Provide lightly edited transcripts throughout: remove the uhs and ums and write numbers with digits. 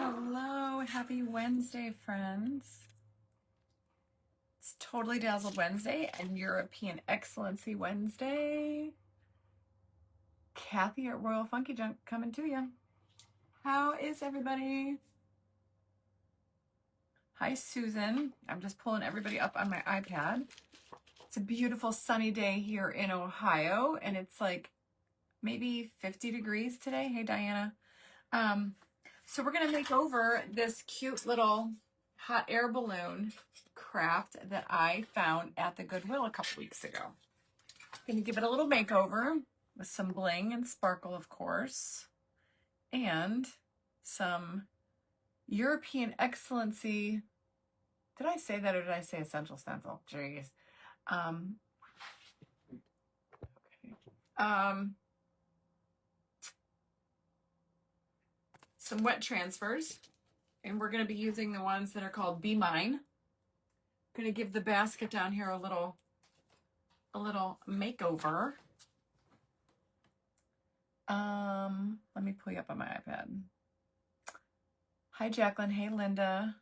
Hello, happy Wednesday, friends. It's Totally Dazzled Wednesday and European Excellency Wednesday. Kathy at Royal Funky Junk coming to you. How is everybody? Hi, Susan. I'm just pulling everybody up on my iPad. It's a beautiful sunny day here in Ohio, and it's like maybe 50 degrees today. Hey, Diana. So we're going to make over this cute little hot air balloon craft that I found at the Goodwill a couple weeks ago. Going to give it a little makeover with some bling and sparkle, of course, and some European Excellency. Did I say that or did I say Essential Stencil? Jeez. Some wet transfers, and we're going to be using the ones that are called Be Mine. I'm going to give the basket down here a little makeover. Let me pull you up on my iPad. Hi, Jacqueline. Hey, Linda.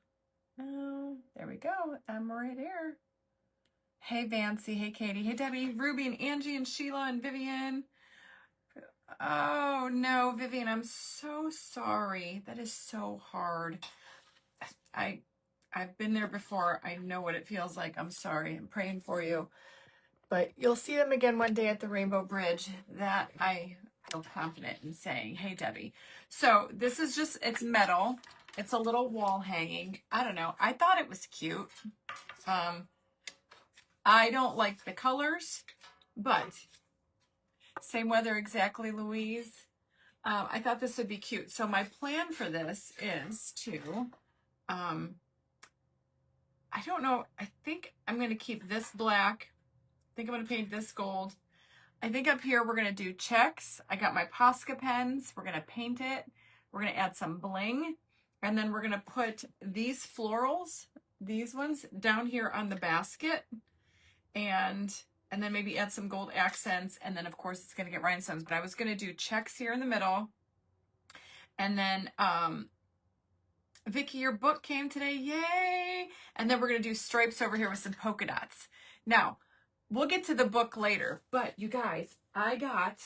Oh, there we go. I'm right here. Hey, Vancy. Hey, Katie. Hey, Debbie, Ruby, and Angie, and Sheila, and Vivian. Oh, no, Vivian, I'm so sorry. That is so hard. I've been there before. I know what it feels like. I'm sorry. I'm praying for you. But you'll see them again one day at the Rainbow Bridge. That I feel confident in saying. Hey, Debbie. So this is just, it's metal. It's a little wall hanging. I don't know. I thought it was cute. I don't like the colors, but same weather exactly, Louise. I thought this would be cute. So my plan for this is to, I don't know. I think I'm going to keep this black. I think I'm going to paint this gold. I think up here we're going to do checks. I got my Posca pens. We're going to paint it. We're going to add some bling. And then we're going to put these florals, these ones, down here on the basket. And then maybe add some gold accents. And then, of course, it's going to get rhinestones. But I was going to do checks here in the middle. And then, Vicki, your book came today. Yay! And then we're going to do stripes over here with some polka dots. Now, we'll get to the book later. But, you guys, I got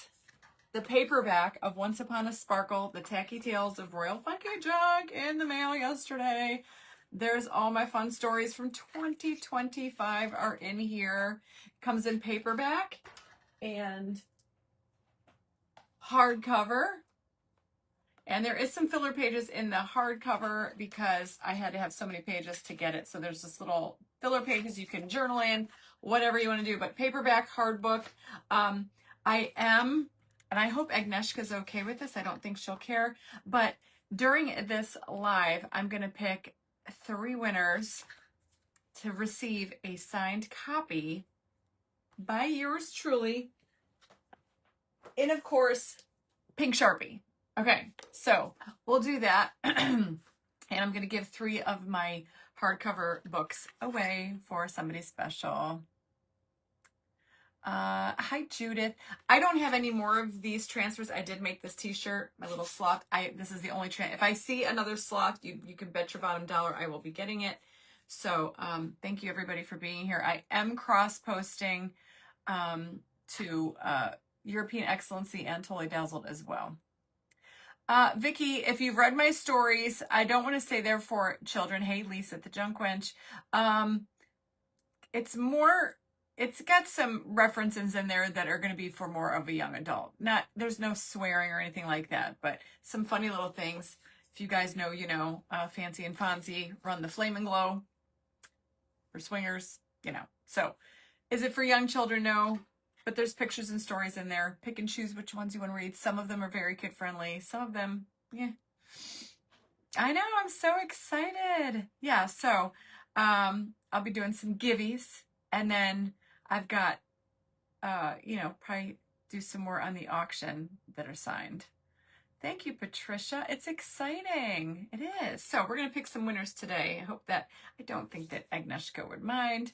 the paperback of Once Upon a Sparkle, The Tacky Tales of Royal Funky Junk in the mail yesterday. There's all my fun stories from 2025 are in here. Comes in paperback and hardcover. And there is some filler pages in the hardcover because I had to have so many pages to get it. So there's this little filler pages you can journal in, whatever you want to do. But paperback, hard book. I am, and I hope Agnieszka's okay with this. I don't think she'll care. But during this live, I'm going to pick 3 winners to receive a signed copy by yours truly in, of course, pink Sharpie. Okay, so we'll do that. And I'm going to give 3 of my hardcover books away for somebody special. Hi, Judith. I don't have any more of these transfers. I did make this t-shirt, my little sloth. This is the only if I see another sloth, you can bet your bottom dollar I will be getting it. So thank you everybody for being here. I am cross-posting to European Excellency and Totally Dazzled as well. Vicki, if you've read my stories, I don't want to say they're for children. Hey, Lisa at the Junk Wench. It's got some references in there that are going to be for more of a young adult. There's no swearing or anything like that, but some funny little things. If you guys know, you know, Fancy and Fonzie run the Flame and Glow for swingers, you know. So is it for young children? No, but there's pictures and stories in there. Pick and choose which ones you want to read. Some of them are very kid friendly. Some of them, yeah. I know, I'm so excited. Yeah, so I'll be doing some giveys, and then I've got, you know, probably do some more on the auction that are signed. Thank you, Patricia. It's exciting. It is. So we're going to pick some winners today. I don't think that Agnieszka would mind.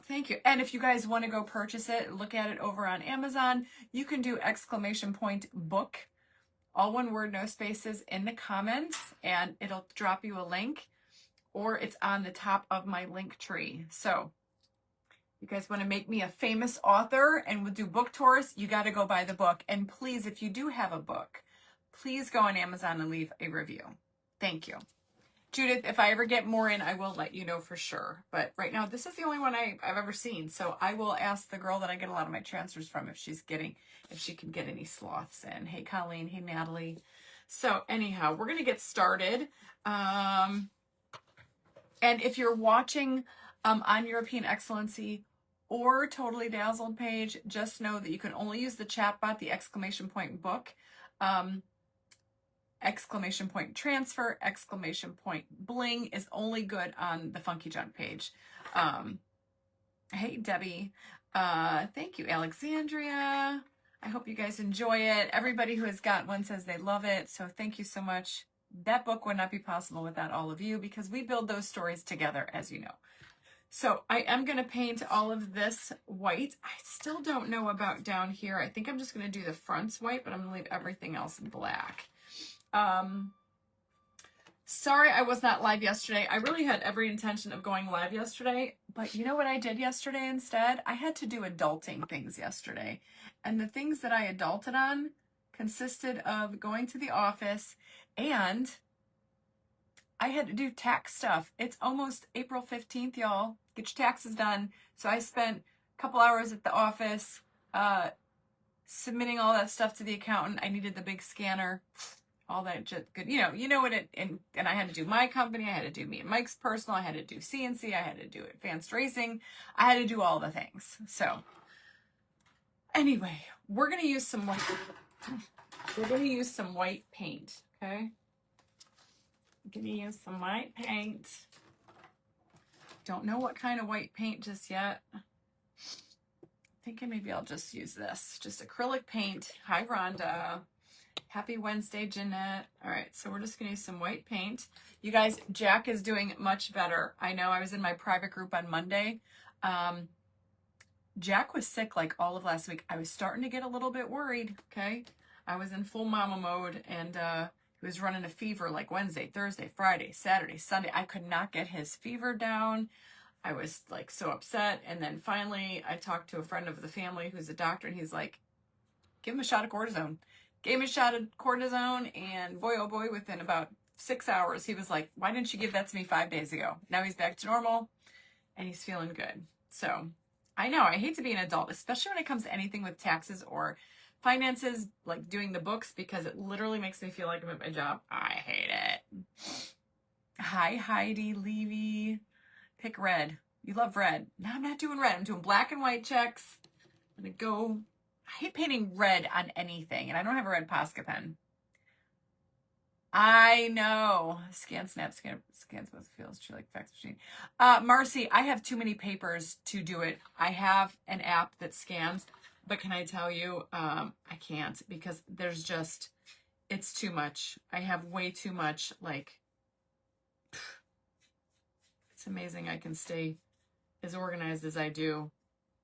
Thank you. And if you guys want to go purchase it, look at it over on Amazon, you can do !book all one word, no spaces, in the comments, and it'll drop you a link, or it's on the top of my link tree. So you guys want to make me a famous author and we'll do book tours, you got to go buy the book. And please, if you do have a book, please go on Amazon and leave a review. Thank you. Judith, if I ever get more in, I will let you know for sure. But right now, this is the only one I've ever seen. So I will ask the girl that I get a lot of my transfers from if she can get any sloths in. Hey, Colleen. Hey, Natalie. So anyhow, we're going to get started. And if you're watching on European Excellency or Totally Dazzled page, just know that you can only use the chat bot, the exclamation point book, exclamation point transfer, exclamation point bling is only good on the Funky Junk page. Hey, Debbie. Thank you, Alexandria. I hope you guys enjoy it. Everybody who has got one says they love it. So thank you so much. That book would not be possible without all of you because we build those stories together, as you know. So I am going to paint all of this white. I still don't know about down here. I think I'm just going to do the fronts white, but I'm going to leave everything else black. Sorry I was not live yesterday. I really had every intention of going live yesterday, but you know what I did yesterday instead? I had to do adulting things yesterday. And the things that I adulted on consisted of going to the office, and I had to do tax stuff. It's almost April 15th, y'all. Get your taxes done. So I spent a couple hours at the office submitting all that stuff to the accountant. I needed the big scanner. All that just good, you know what it, and I had to do my company, I had to do me and Mike's personal, I had to do CNC, I had to do advanced racing, I had to do all the things. So anyway, we're going to use some white paint, okay? I'm going to use some white paint. Don't know what kind of white paint just yet. Thinking maybe I'll just use this, just acrylic paint. Hi, Rhonda. Happy Wednesday, Jeanette. All right, so we're just going to use some white paint. You guys, Jack is doing much better. I know I was in my private group on Monday. Jack was sick like all of last week. I was starting to get a little bit worried, okay? I was in full mama mode, and he was running a fever like Wednesday, Thursday, Friday, Saturday, Sunday. I could not get his fever down. I was like so upset. And then finally, I talked to a friend of the family who's a doctor, and he's like, give him a shot of cortisone. Gave me a shot of cortisone, and boy, oh boy, within about 6 hours, he was like, why didn't you give that to me 5 days ago? Now he's back to normal, and he's feeling good. So I know, I hate to be an adult, especially when it comes to anything with taxes or finances, like doing the books, because it literally makes me feel like I'm at my job. I hate it. Hi, Heidi Levy. Pick red. You love red. No, I'm not doing red. I'm doing black and white checks. I'm going to go... I hate painting red on anything, and I don't have a red Posca pen. I know. Scan, snap, scans both fields. True like fax machine. Marcy, I have too many papers to do it. I have an app that scans, but can I tell you, I can't because there's just, it's too much. I have way too much, like, it's amazing I can stay as organized as I do.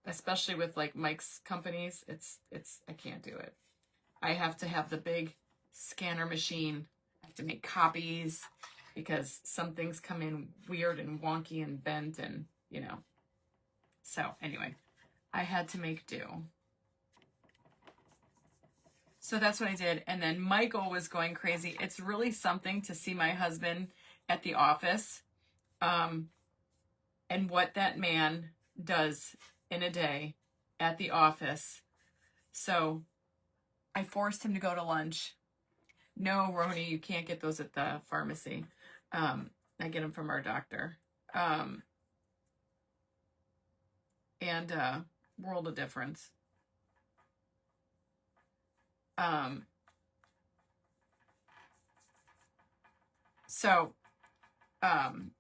Especially with like Mike's companies, it's I can't do it. I have to have the big scanner machine. I have to make copies because some things come in weird and wonky and bent, and So anyway, I had to make do. So that's what I did. And then Michael was going crazy. It's really something to see my husband at the office, and what that man does in a day at the office. So I forced him to go to lunch. No, Roni, you can't get those at the pharmacy. I get them from our doctor. World of difference.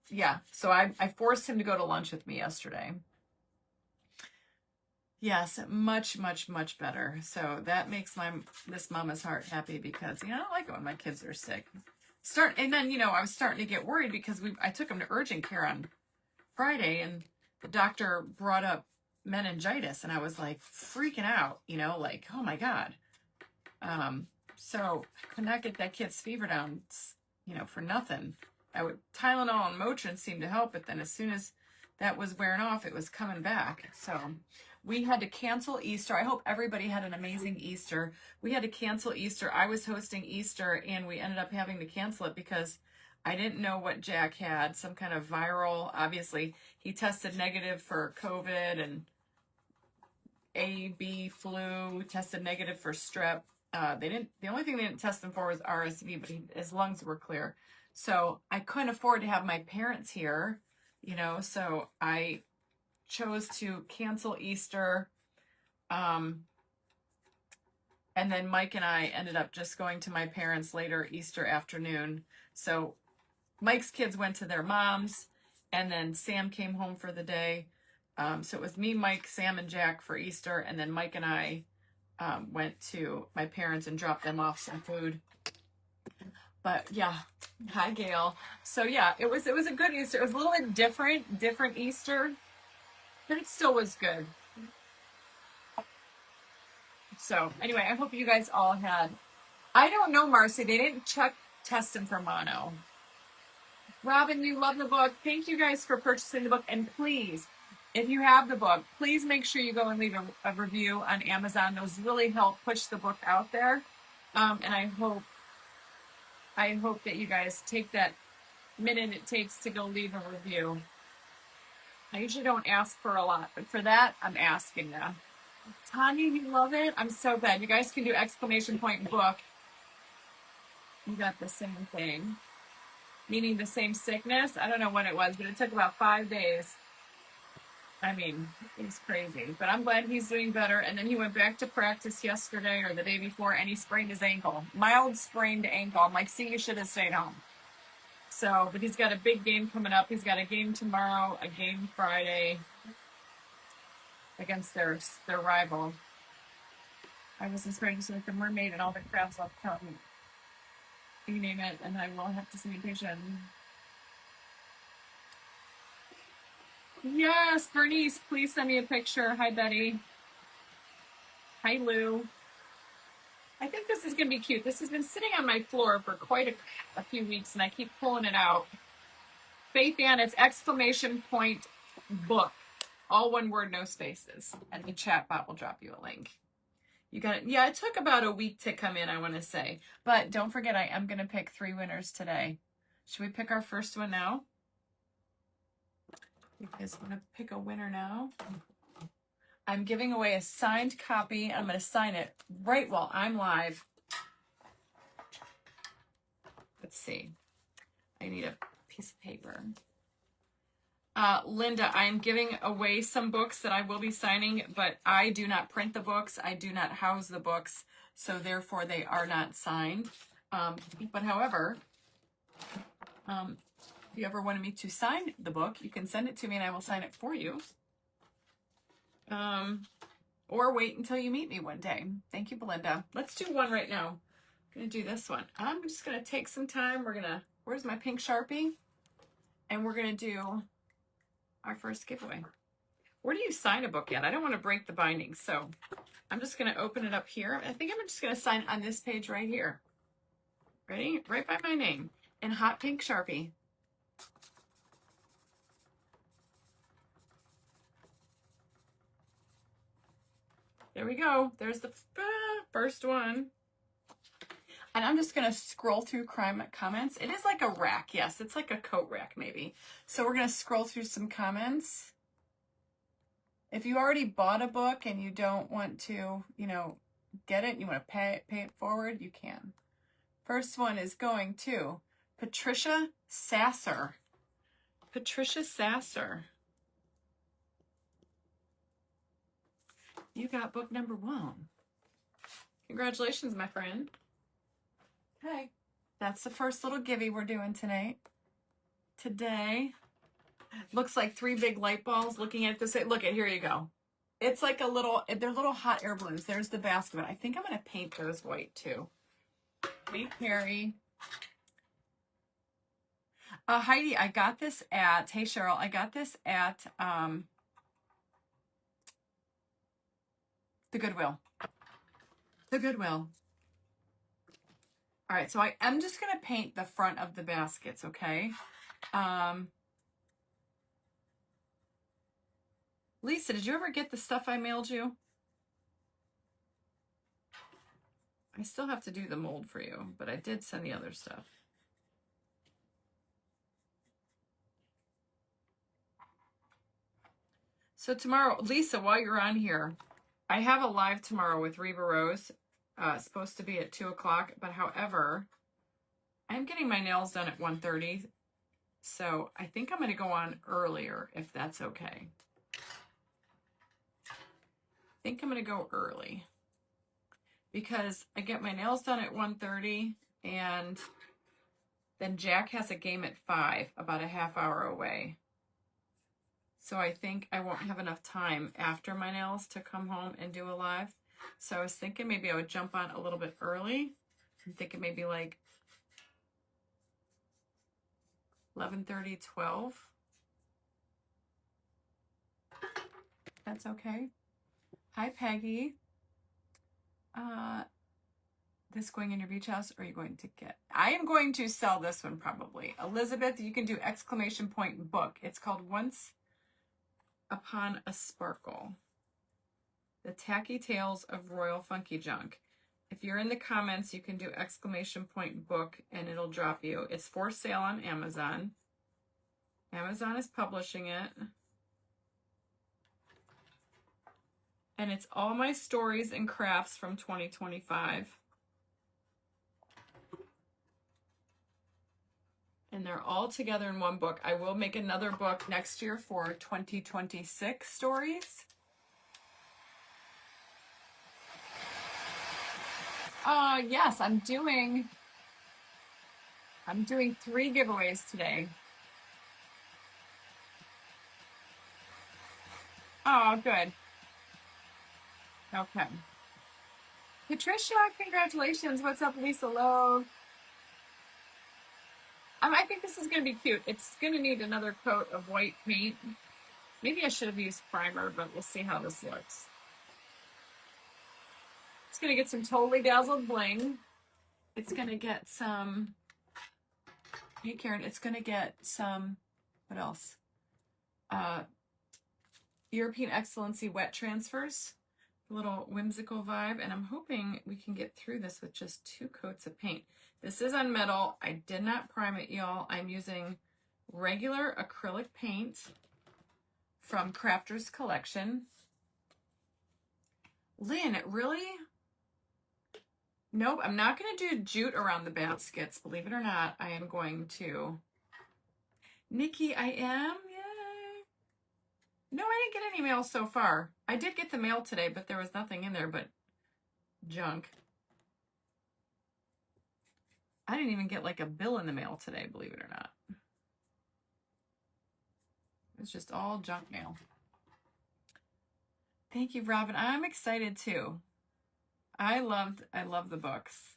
Yeah, so I forced him to go to lunch with me yesterday. Yes, much, much, much better. So that makes this mama's heart happy because, I don't like it when my kids are sick. And then, I was starting to get worried because I took him to urgent care on Friday, and the doctor brought up meningitis, and I was like freaking out, like, oh my God. So I could not get that kid's fever down, you know, for nothing. Tylenol and Motrin seemed to help, but then as soon as that was wearing off, it was coming back. So we had to cancel Easter. I hope everybody had an amazing Easter. We had to cancel Easter. I was hosting Easter, and we ended up having to cancel it because I didn't know what Jack had, some kind of viral. Obviously, he tested negative for COVID and A, B, flu, tested negative for strep. The only thing they didn't test him for was RSV, but his lungs were clear. So I couldn't afford to have my parents here, you know, so I chose to cancel Easter. And then Mike and I ended up just going to my parents later Easter afternoon. So Mike's kids went to their mom's, and then Sam came home for the day. So it was me, Mike, Sam, and Jack for Easter, and then Mike and I went to my parents and dropped them off some food. But yeah, hi Gail. So yeah, it was a good Easter. It was a little bit different Easter, but it still was good. So anyway, I hope you guys all had. I don't know, Marcy. They didn't test him for mono. Robin, you love the book. Thank you guys for purchasing the book. And please, if you have the book, please make sure you go and leave a review on Amazon. Those really help push the book out there. And I hope that you guys take that minute it takes to go leave a review. I usually don't ask for a lot, but for that, I'm asking now. Tanya, you love it? I'm so glad. You guys can do exclamation point book. You got the same thing. Meaning the same sickness. I don't know when it was, but it took about 5 days. I mean, it's crazy. But I'm glad he's doing better. And then he went back to practice yesterday or the day before, and he sprained his ankle. Mild sprained ankle. I'm like, see, you should have stayed home. So, but he's got a big game coming up. He's got a game tomorrow, a game Friday against their rival. I was inspired with the mermaid and all the crabs left come. You name it, and I will have to see a patient. Yes, Bernice, please send me a picture. Hi, Betty. Hi, Lou. I think this is going to be cute. This has been sitting on my floor for quite a few weeks, and I keep pulling it out. Faith Ann, it's exclamation point book. All one word, no spaces. And the chat bot will drop you a link. You got it. Yeah, it took about a week to come in, I want to say. But don't forget, I am going to pick 3 winners today. Should we pick our first one now? Because I'm going to pick a winner now. I'm giving away a signed copy. I'm going to sign it right while I'm live. Let's see. I need a piece of paper. Linda, I am giving away some books that I will be signing, but I do not print the books. I do not house the books, so therefore they are not signed. But however, if you ever wanted me to sign the book, you can send it to me and I will sign it for you. Or wait until you meet me one day. Thank you, Belinda. Let's do one right now. I'm going to do this one. I'm just going to take some time. Where's my pink Sharpie? And we're going to do our first giveaway. Where do you sign a book at? I don't want to break the binding, so I'm just going to open it up here. I think I'm just going to sign on this page right here. Ready? Right by my name in hot pink Sharpie. There we go. There's the first one. And I'm just going to scroll through comments. It is like a rack. Yes, it's like a coat rack maybe. So we're going to scroll through some comments. If you already bought a book and you don't want to, get it, you want to pay it forward, you can. First one is going to Patricia Sasser. Patricia Sasser. You got book number 1. Congratulations, my friend. Okay, that's the first little givey we're doing tonight. Today, looks like 3 big light balls. Looking at this, look at, here you go. It's like they're little hot air balloons. There's the basket. I think I'm going to paint those white too. Hey, Carrie. Heidi, I got this at, hey Cheryl, I got this at the Goodwill. The Goodwill. All right, so I am just going to paint the front of the baskets, okay? Lisa, did you ever get the stuff I mailed you? I still have to do the mold for you, but I did send the other stuff. So tomorrow, Lisa, while you're on here, I have a live tomorrow with Reba Rose. Supposed to be at 2 o'clock, but however, I'm getting my nails done at 1:30, so I think I'm going to go on earlier, if that's okay. I think I'm going to go early because I get my nails done at 1:30, and then Jack has a game at 5, about a half hour away. So I think I won't have enough time after my nails to come home and do a live. So I was thinking maybe I would jump on a little bit early. I'm thinking maybe like 11:30, 12. That's okay. Hi, Peggy. This going in your beach house, or are you going to get? I am going to sell this one probably. Elizabeth, you can do exclamation point book. It's called Once Upon a Sparkle. The Tacky Tales of Royal Funky Junk. If you're in the comments, you can do exclamation point book and it'll drop you. It's for sale on Amazon. Amazon is publishing it. And it's all my stories and crafts from 2025. And they're all together in one book. I will make another book next year for 2026 stories. Yes, I'm doing 3 giveaways today. Oh, good. Okay. Patricia, congratulations. What's up, Lisa Lowe? I think this is going to be cute. It's going to need another coat of white paint. Maybe I should have used primer, but we'll see how this looks. It's going to get some Totally Dazzled bling. It's going to get some, hey Karen, it's going to get some, what else? European Excellency wet transfers. A little whimsical vibe, and I'm hoping we can get through this with just 2 coats of paint. This is on metal. I did not prime it, y'all. I'm using regular acrylic paint from Crafter's Collection. Lynn, really? Nope, I'm not going to do jute around the baskets. Believe it or not, I am going to. Nikki, I am? Yay. No, I didn't get any mail so far. I did get the mail today, but there was nothing in there but junk. I didn't even get like a bill in the mail today, believe it or not. It's just all junk mail. Thank you, Robin. I'm excited too. I love the books.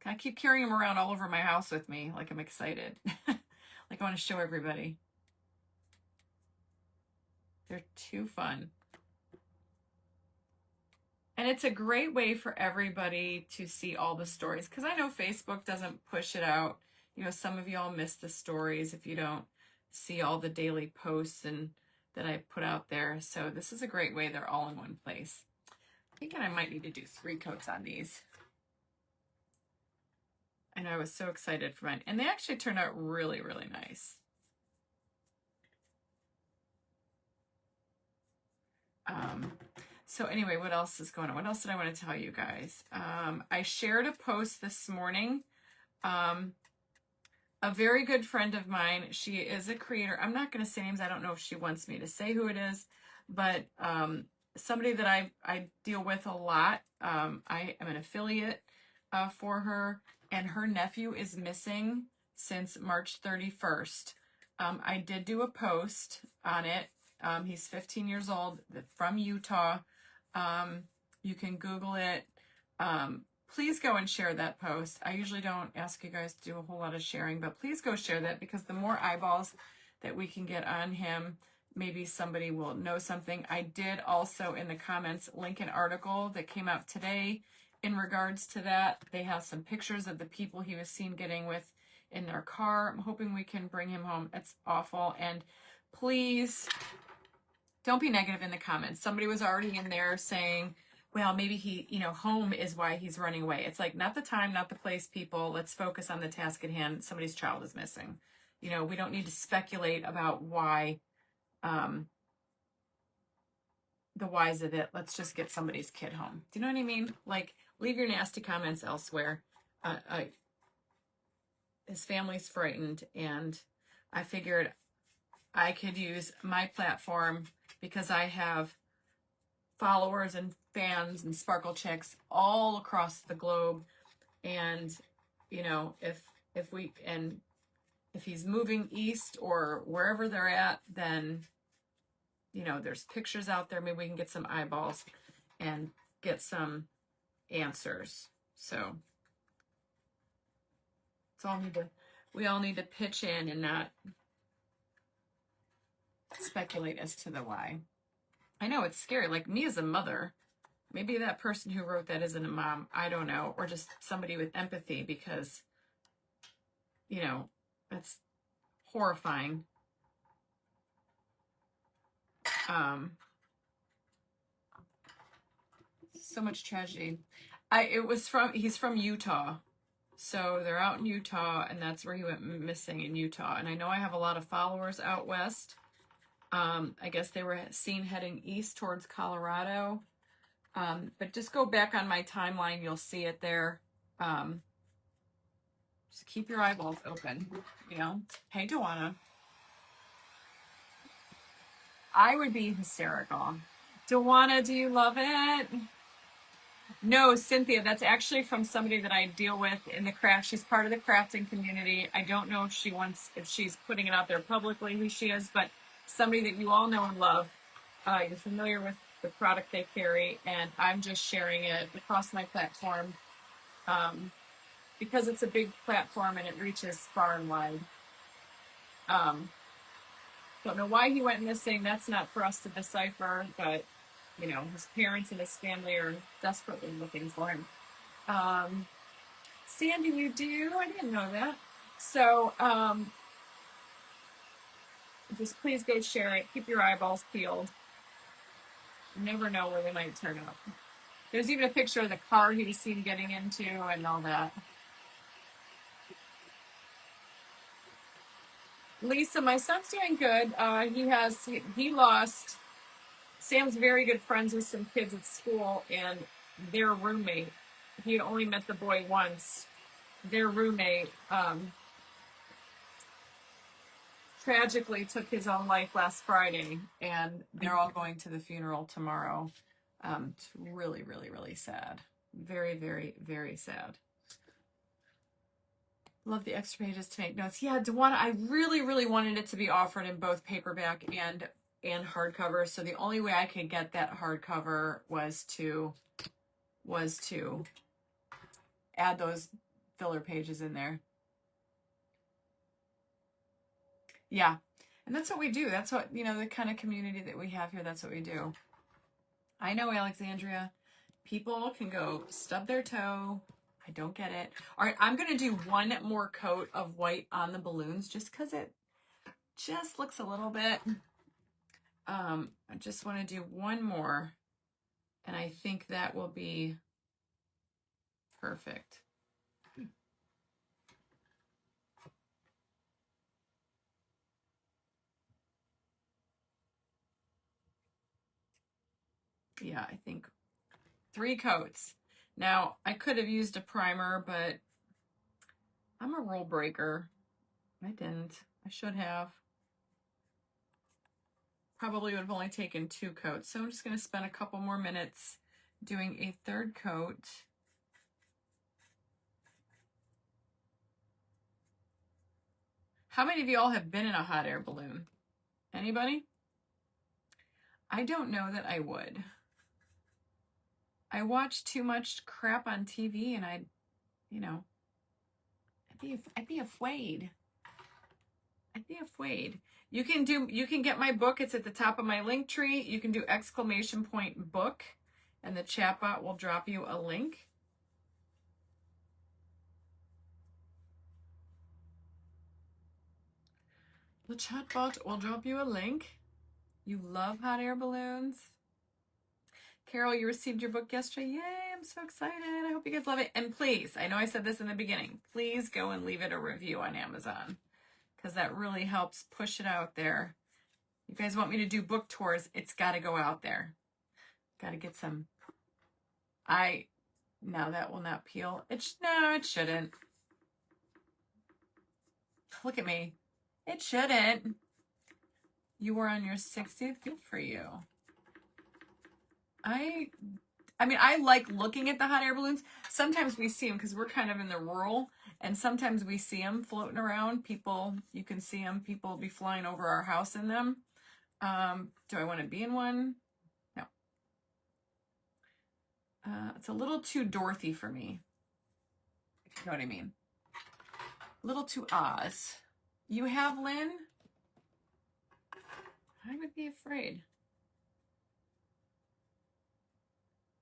I keep carrying them around all over my house with me, like I'm excited. Like I want to show everybody. They're too fun. And it's a great way for everybody to see all the stories, because I know Facebook doesn't push it out. You know, some of y'all miss the stories if you don't see all the daily posts and that I put out there. So this is a great way. They're all in one place. I think I might need to do 3 coats on these. And I was so excited for mine. And they actually turned out really, really nice. So anyway, what else is going on? What else did I want to tell you guys? I shared a post this morning. A very good friend of mine, she is a creator. I'm not going to say names. I don't know if she wants me to say who it is, but somebody that I deal with a lot. I am an affiliate for her, and her nephew is missing since March 31st. I did do a post on it. He's 15 years old, from Utah. You can Google it. Please go and share that post. I usually don't ask you guys to do a whole lot of sharing, but please go share that, because the more eyeballs that we can get on him, maybe somebody will know something. I did also in the comments link an article that came out today in regards to that. They have some pictures of the people he was seen getting with in their car. I'm hoping we can bring him home. It's awful. And please don't be negative in the comments. Somebody was already in there saying, well, maybe he, home is why he's running away. It's like, not the time, not the place, people. Let's focus on the task at hand. Somebody's child is missing. We don't need to speculate about why, the whys of it. Let's just get somebody's kid home. Do you know what I mean? Like, leave your nasty comments elsewhere. His family's frightened, and I figured I could use my platform because I have followers and fans and sparkle chicks all across the globe. And, if he's moving east or wherever they're at, then, there's pictures out there. Maybe we can get some eyeballs and get some answers. So we all need to pitch in and not speculate as to the why. I know it's scary. Like, me as a mother, maybe that person who wrote that isn't a mom. I don't know. Or just somebody with empathy, because, that's horrifying. So much tragedy. He's from Utah. So they're out in Utah, and that's where he went missing, in Utah. And I know I have a lot of followers out west. I guess they were seen heading east towards Colorado. But just go back on my timeline. You'll see it there. Just keep your eyeballs open, Hey, Dewana. I would be hysterical. Dewana, do you love it? No, Cynthia, that's actually from somebody that I deal with in the craft. She's part of the crafting community. I don't know if she's putting it out there publicly who she is, but somebody that you all know and love. You're familiar with the product they carry, and I'm just sharing it across my platform because it's a big platform and it reaches far and wide. Don't know why he went missing. That's not for us to decipher, but his parents and his family are desperately looking for him. Sandy, you do? I didn't know that. So just please go share it. Keep your eyeballs peeled. You never know where they might turn up. There's even a picture of the car he was seen getting into and all that. Lisa, my son's doing good. He lost, Sam's very good friends with some kids at school, and their roommate, he only met the boy once, their roommate tragically took his own life last Friday, and they're all going to the funeral tomorrow. It's really, really, really sad. Very, very, very sad. Love the extra pages to make notes. Yeah, Dewana, I really, really wanted it to be offered in both paperback and hardcover. So the only way I could get that hardcover was to add those filler pages in there. Yeah, and that's what we do. That's what, the kind of community that we have here, that's what we do. I know, Alexandria, people can go stub their toe. I don't get it. All right, I'm going to do one more coat of white on the balloons just because it just looks a little bit. I just want to do one more, and I think that will be perfect. Yeah, I think 3 coats. Now, I could have used a primer, but I'm a rule breaker. I didn't. I should have. Probably would have only taken 2 coats. So I'm just going to spend a couple more minutes doing a 3rd coat. How many of you all have been in a hot air balloon? Anybody? I don't know that I would. I watch too much crap on TV, and I'd be afraid. I'd be afraid. You can get my book. It's at the top of my link tree. You can do !book, and the chatbot will drop you a link. The chatbot will drop you a link. You love hot air balloons. Carol, you received your book yesterday. Yay, I'm so excited. I hope you guys love it. And please, I know I said this in the beginning, please go and leave it a review on Amazon because that really helps push it out there. You guys want me to do book tours, it's got to go out there. Got to get some. No, that will not peel. No, it shouldn't. Look at me. It shouldn't. You were on your 60th. Good for you. I mean, I like looking at the hot air balloons. Sometimes we see them because we're kind of in the rural, and sometimes we see them floating around. People, you can see them. People will be flying over our house in them. Do I want to be in one? No. It's a little too Dorothy for me. If you know what I mean. A little too Oz. You have, Lynn? I would be afraid.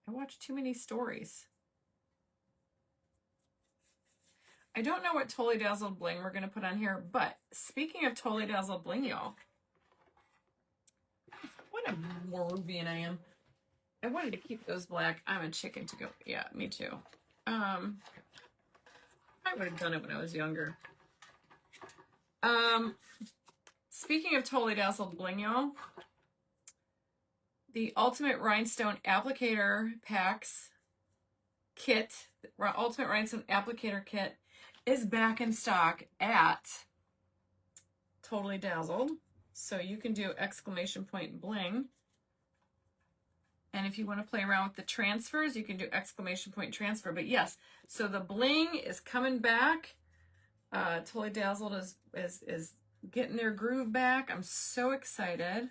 I watch too many stories. I don't know what Totally Dazzled Bling we're going to put on here, but speaking of Totally Dazzled Bling, y'all, what a Moruvian I am. I wanted to keep those black. I'm a chicken to go. Yeah, me too. I would have done it when I was younger. Speaking of Totally Dazzled Bling, y'all, the Ultimate Rhinestone Applicator Packs kit, the Ultimate Rhinestone Applicator Kit, is back in stock at Totally Dazzled. So you can do exclamation point bling. And if you want to play around with the transfers, you can do exclamation point transfer. But yes, so the bling is coming back. Totally Dazzled is getting their groove back. I'm so excited.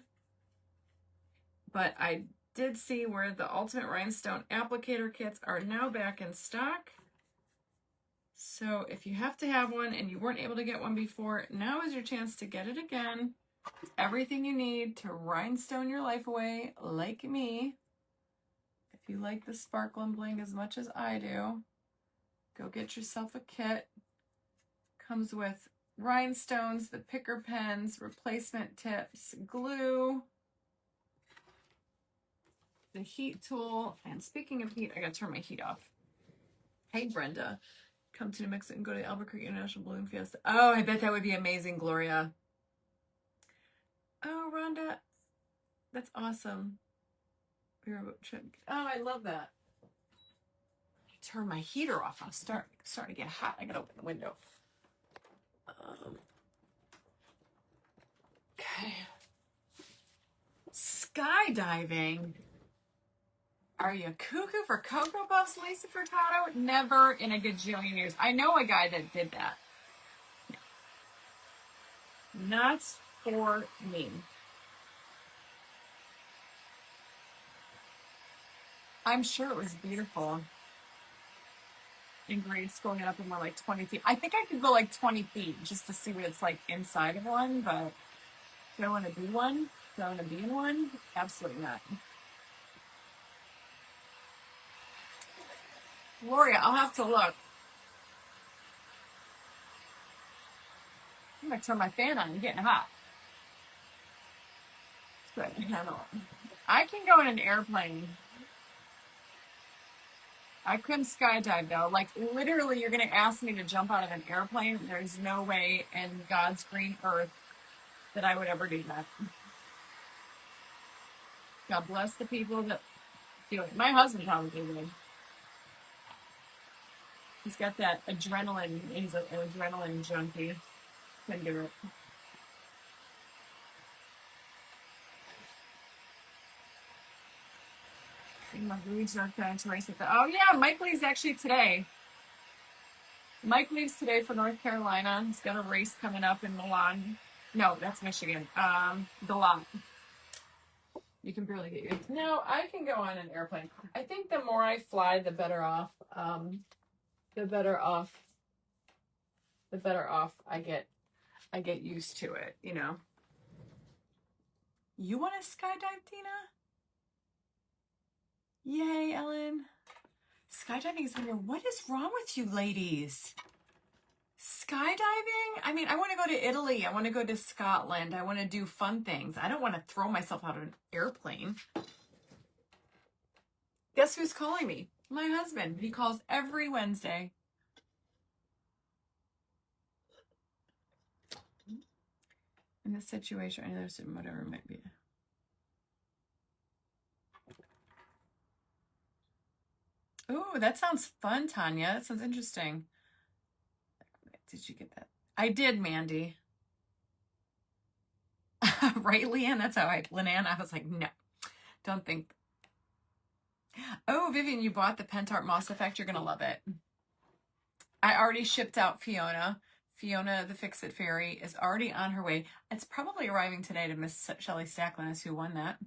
But I did see where the Ultimate Rhinestone Applicator Kits are now back in stock. So if you have to have one and you weren't able to get one before, now is your chance to get it again. Everything you need to rhinestone your life away, like me. If you like the sparkle and bling as much as I do, go get yourself a kit. Comes with rhinestones, the picker pens, replacement tips, glue, the heat tool. And speaking of heat, I gotta turn my heat off. Hey, Brenda. Come to New Mexico and go to Albuquerque International Balloon Fiesta. Oh, I bet that would be amazing, Gloria. Oh, Rhonda, that's awesome. Oh, I love that. Turn my heater off. I'm starting to get hot. I gotta open the window. Okay. Skydiving. Are you cuckoo for Cocoa Puffs, Lisa Furtado? Never in a gajillion years. I know a guy that did that. Not for me. I'm sure it was beautiful. In grade school, going up in more like 20 feet. I think I could go like 20 feet just to see what it's like inside of one, but do I want to do one? Do I want to be in one? Absolutely not. Gloria, I'll have to look. I'm going to turn my fan on. I'm getting hot. Good. I can go in an airplane. I couldn't skydive though. Like literally, you're going to ask me to jump out of an airplane. There's no way in God's green earth that I would ever do that. God bless the people that do it. My husband probably would. He's got that adrenaline. He's an adrenaline junkie. Couldn't do it. Oh yeah, Mike leaves actually today. Mike leaves today for North Carolina. He's got a race coming up in Milan. No, that's Michigan. The lot. You can barely get used. No, I can go on an airplane. I think the more I fly, the better off. The better off I get used to it, you know. You want to skydive, Tina? Yay, Ellen. Skydiving is under. What is wrong with you ladies? Skydiving? I mean, I want to go to Italy. I want to go to Scotland. I want to do fun things. I don't want to throw myself out of an airplane. Guess who's calling me? My husband. He calls every Wednesday. In this situation, I know there's whatever it might be. Oh, that sounds fun, Tanya. That sounds interesting. Did you get that? I did, Mandy. Right, Leanne? That's how Leanne, I was like, no, don't think. Oh, Vivian, you bought the Pentart Moss Effect. You're going to love it. I already shipped out Fiona. Fiona, the Fix-It Fairy, is already on her way. It's probably arriving today to Miss Shelley Stackliness, who won that.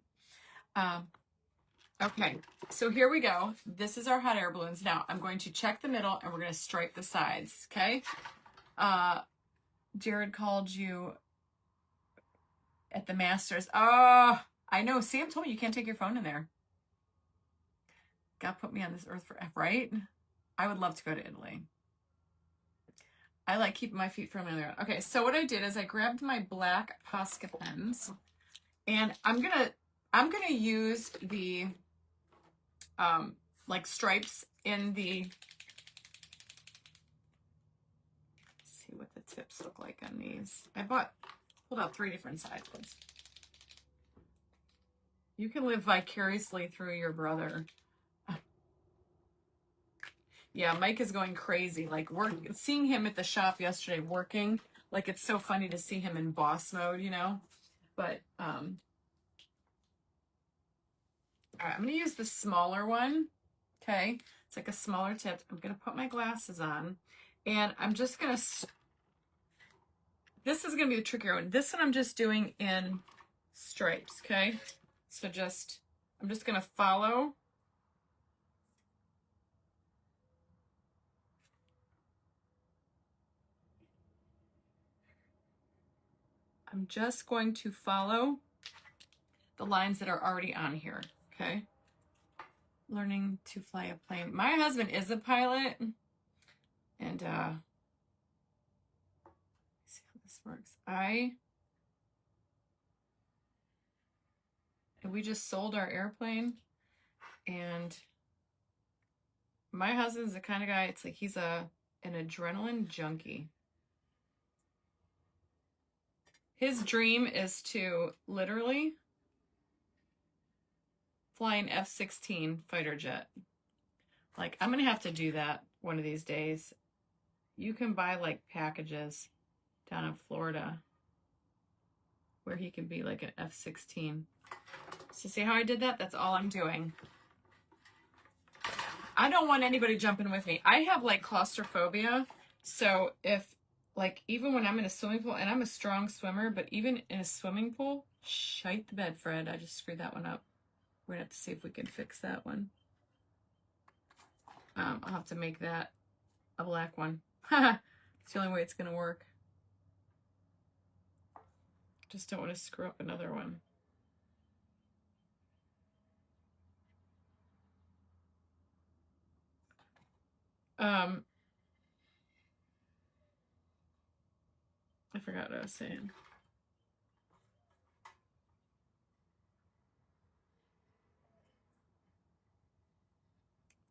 Okay, so here we go. This is our hot air balloons. Now, I'm going to check the middle, and we're going to stripe the sides, okay? Jared called you at the Masters. Oh, I know. Sam told me you can't take your phone in there. God put me on this earth for, right? I would love to go to Italy. I like keeping my feet firmly on the ground. Okay, so what I did is I grabbed my black Posca pens, and I'm gonna use the like stripes in the. Let's see what the tips look like on these. I pulled out 3 different sizes. You can live vicariously through your brother. Yeah, Mike is going crazy. Like, seeing him at the shop yesterday working, like, it's so funny to see him in boss mode, you know? But, all right, I'm going to use the smaller one, okay? It's like a smaller tip. I'm going to put my glasses on, and I'm just going to, this is going to be the trickier one. This one I'm just doing in stripes, okay? So I'm just going to follow. I'm just going to follow the lines that are already on here, okay? Learning to fly a plane. My husband is a pilot, and see how this works. We just sold our airplane, and my husband's the kind of guy, it's like he's an adrenaline junkie. His dream is to literally fly an F-16 fighter jet. Like, I'm gonna have to do that one of these days. You can buy like packages down in Florida where he can be like an F-16. So see how I did that? That's all I'm doing. I don't want anybody jumping with me. I have like claustrophobia. So if like, even when I'm in a swimming pool, and I'm a strong swimmer, but even in a swimming pool, shite the bed, Fred. I just screwed that one up. We're gonna have to see if we can fix that one. I'll have to make that a black one. It's the only way it's gonna work. Just don't want to screw up another one. I forgot what I was saying.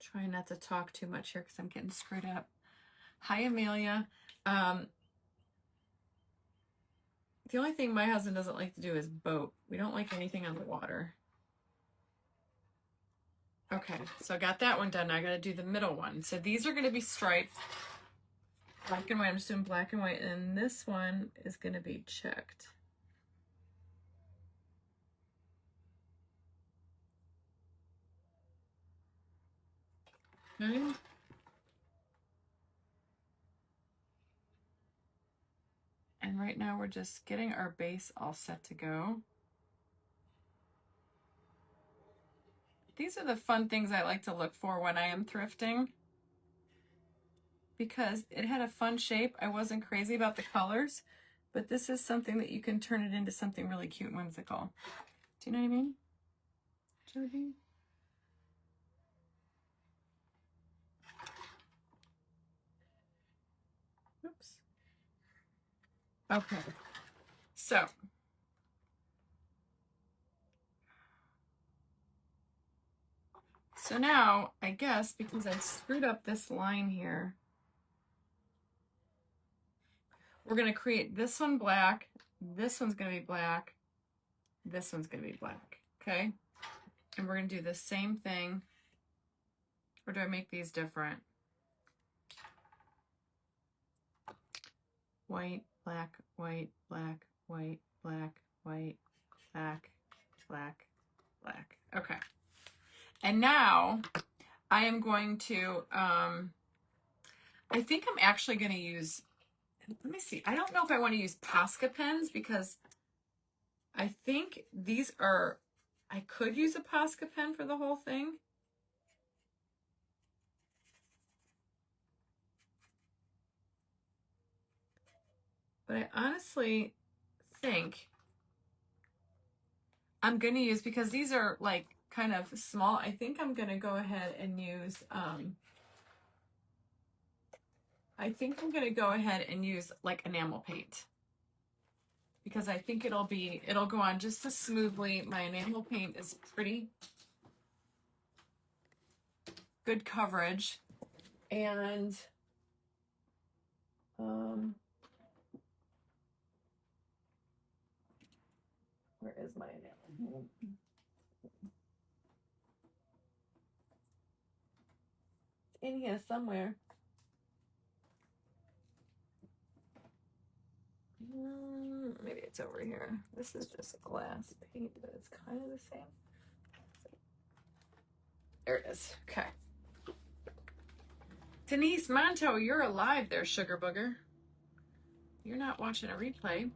Trying not to talk too much here because I'm getting screwed up. Hi, Amelia. The only thing my husband doesn't like to do is boat. We don't like anything on the water. Okay, so I got that one done. Now I got to do the middle one. So these are going to be striped. Black and white. I'm just doing black and white. And this one is going to be checked. Okay. And right now we're just getting our base all set to go. These are the fun things I like to look for when I am thrifting, because it had a fun shape. I wasn't crazy about the colors, but this is something that you can turn it into something really cute and whimsical. Do you know what I mean? Do you know what I mean? Oops. Okay. So now I guess because I screwed up this line here, we're going to create this one black, this one's going to be black, this one's going to be black, okay? And we're going to do the same thing. Or do I make these different? White, black, white, black, white, black, white, black, black, black. Okay. And now I am going to, I think I'm actually going to use, let me see. I don't know if I want to use Posca pens because I think these are, I could use a Posca pen for the whole thing. But I honestly think I'm going to use, because these are like kind of small, I think I'm going to go ahead and use, like enamel paint. Because I think it'll go on just as smoothly. My enamel paint is pretty good coverage. And where is my enamel? It's in here somewhere. Maybe it's over here. This is just glass paint, but it's kind of the same. There it is. Okay. Denise Monto, you're alive there, sugar booger. You're not watching a replay.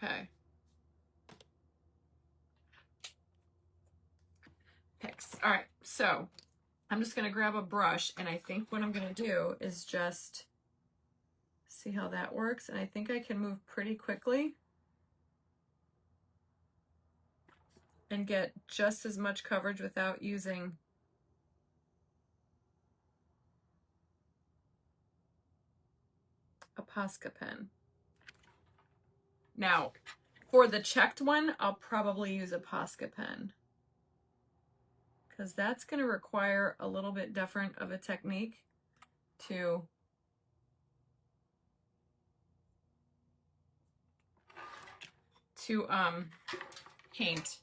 Okay. Picks. All right. So I'm just going to grab a brush, and I think what I'm going to do is just see how that works. And I think I can move pretty quickly and get just as much coverage without using a Posca pen. Now, for the checked one, I'll probably use a Posca pen, because that's going to require a little bit different of a technique to paint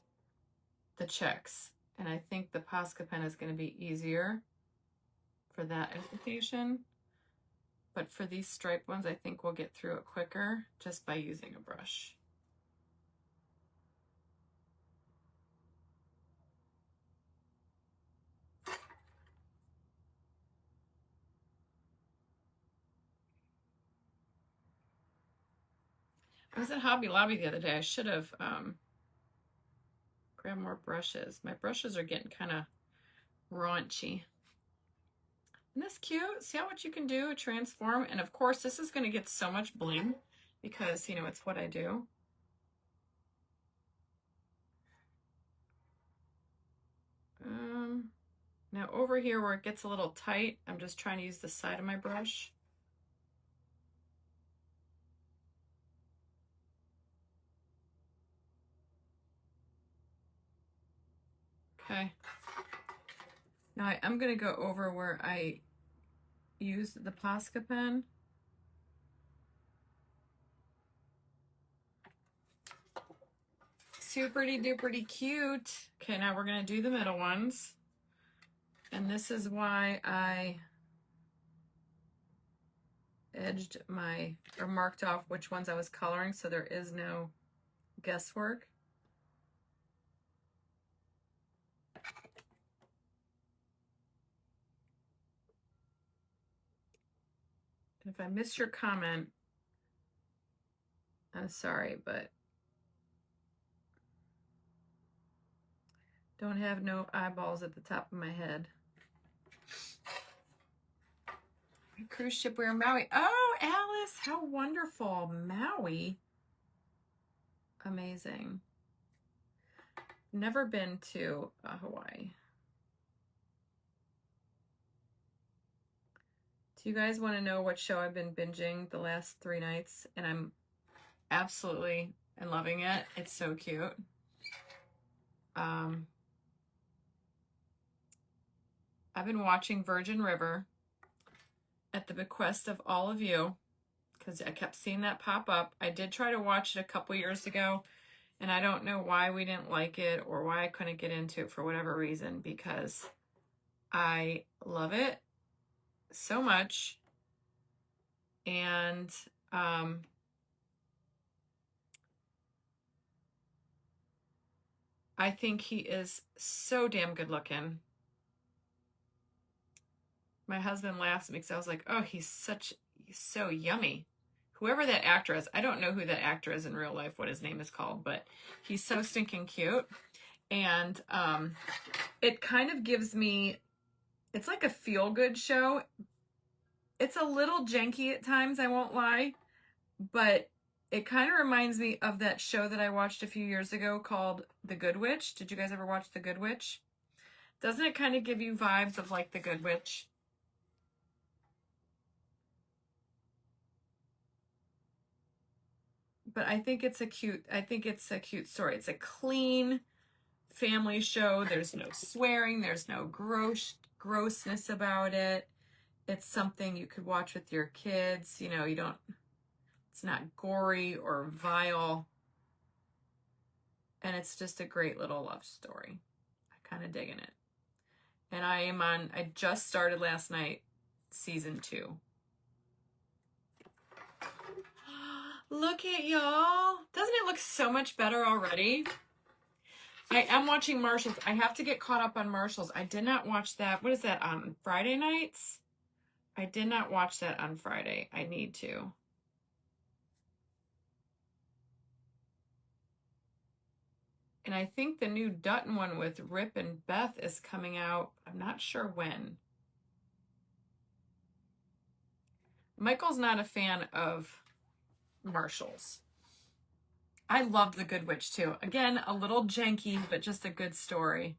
the checks. And I think the Posca pen is going to be easier for that application. But for these striped ones, I think we'll get through it quicker just by using a brush. I was at Hobby Lobby the other day. I should have grabbed more brushes. My brushes are getting kind of raunchy. Isn't this cute? See how much you can do, transform. And of course, this is going to get so much bling because, you know, it's what I do. Now over here where it gets a little tight, I'm just trying to use the side of my brush. Okay. Now I'm going to go over where I used the Posca pen. Superty duperty cute. Okay, now we're going to do the middle ones. And this is why I edged my, or marked off which ones I was coloring, so there is no guesswork. If I missed your comment, I'm sorry, but don't have no eyeballs at the top of my head. Cruise ship, we're in Maui. Oh, Alice, how wonderful. Maui. Amazing. Never been to Hawaii. Do you guys want to know what show I've been binging the last 3 nights? And I'm absolutely and loving it. It's so cute. I've been watching Virgin River at the bequest of all of you because I kept seeing that pop up. I did try to watch it a couple years ago, and I don't know why we didn't like it or why I couldn't get into it for whatever reason, because I love it so much. And I think he is so damn good looking. My husband laughs at me because I was like, oh, he's so yummy. Whoever that actor is, I don't know who that actor is in real life, what his name is called, but he's so stinking cute. And it kind of gives me, it's like a feel-good show. It's a little janky at times, I won't lie, but it kind of reminds me of that show that I watched a few years ago called The Good Witch. Did you guys ever watch The Good Witch? Doesn't it kind of give you vibes of like The Good Witch? But I think it's a cute story. It's a clean family show. There's no swearing. There's no grossness about it. It's something you could watch with your kids. You know, it's not gory or vile. And it's just a great little love story. I'm kind of digging it. And I just started last night, season 2. Look at y'all. Doesn't it look so much better already? I am watching Marshals. I have to get caught up on Marshals. I did not watch that. What is that, on Friday nights? I did not watch that on Friday. I need to. And I think the new Dutton one with Rip and Beth is coming out. I'm not sure when. Michael's not a fan of Marshals. I loved The Good Witch too. Again, a little janky, but just a good story.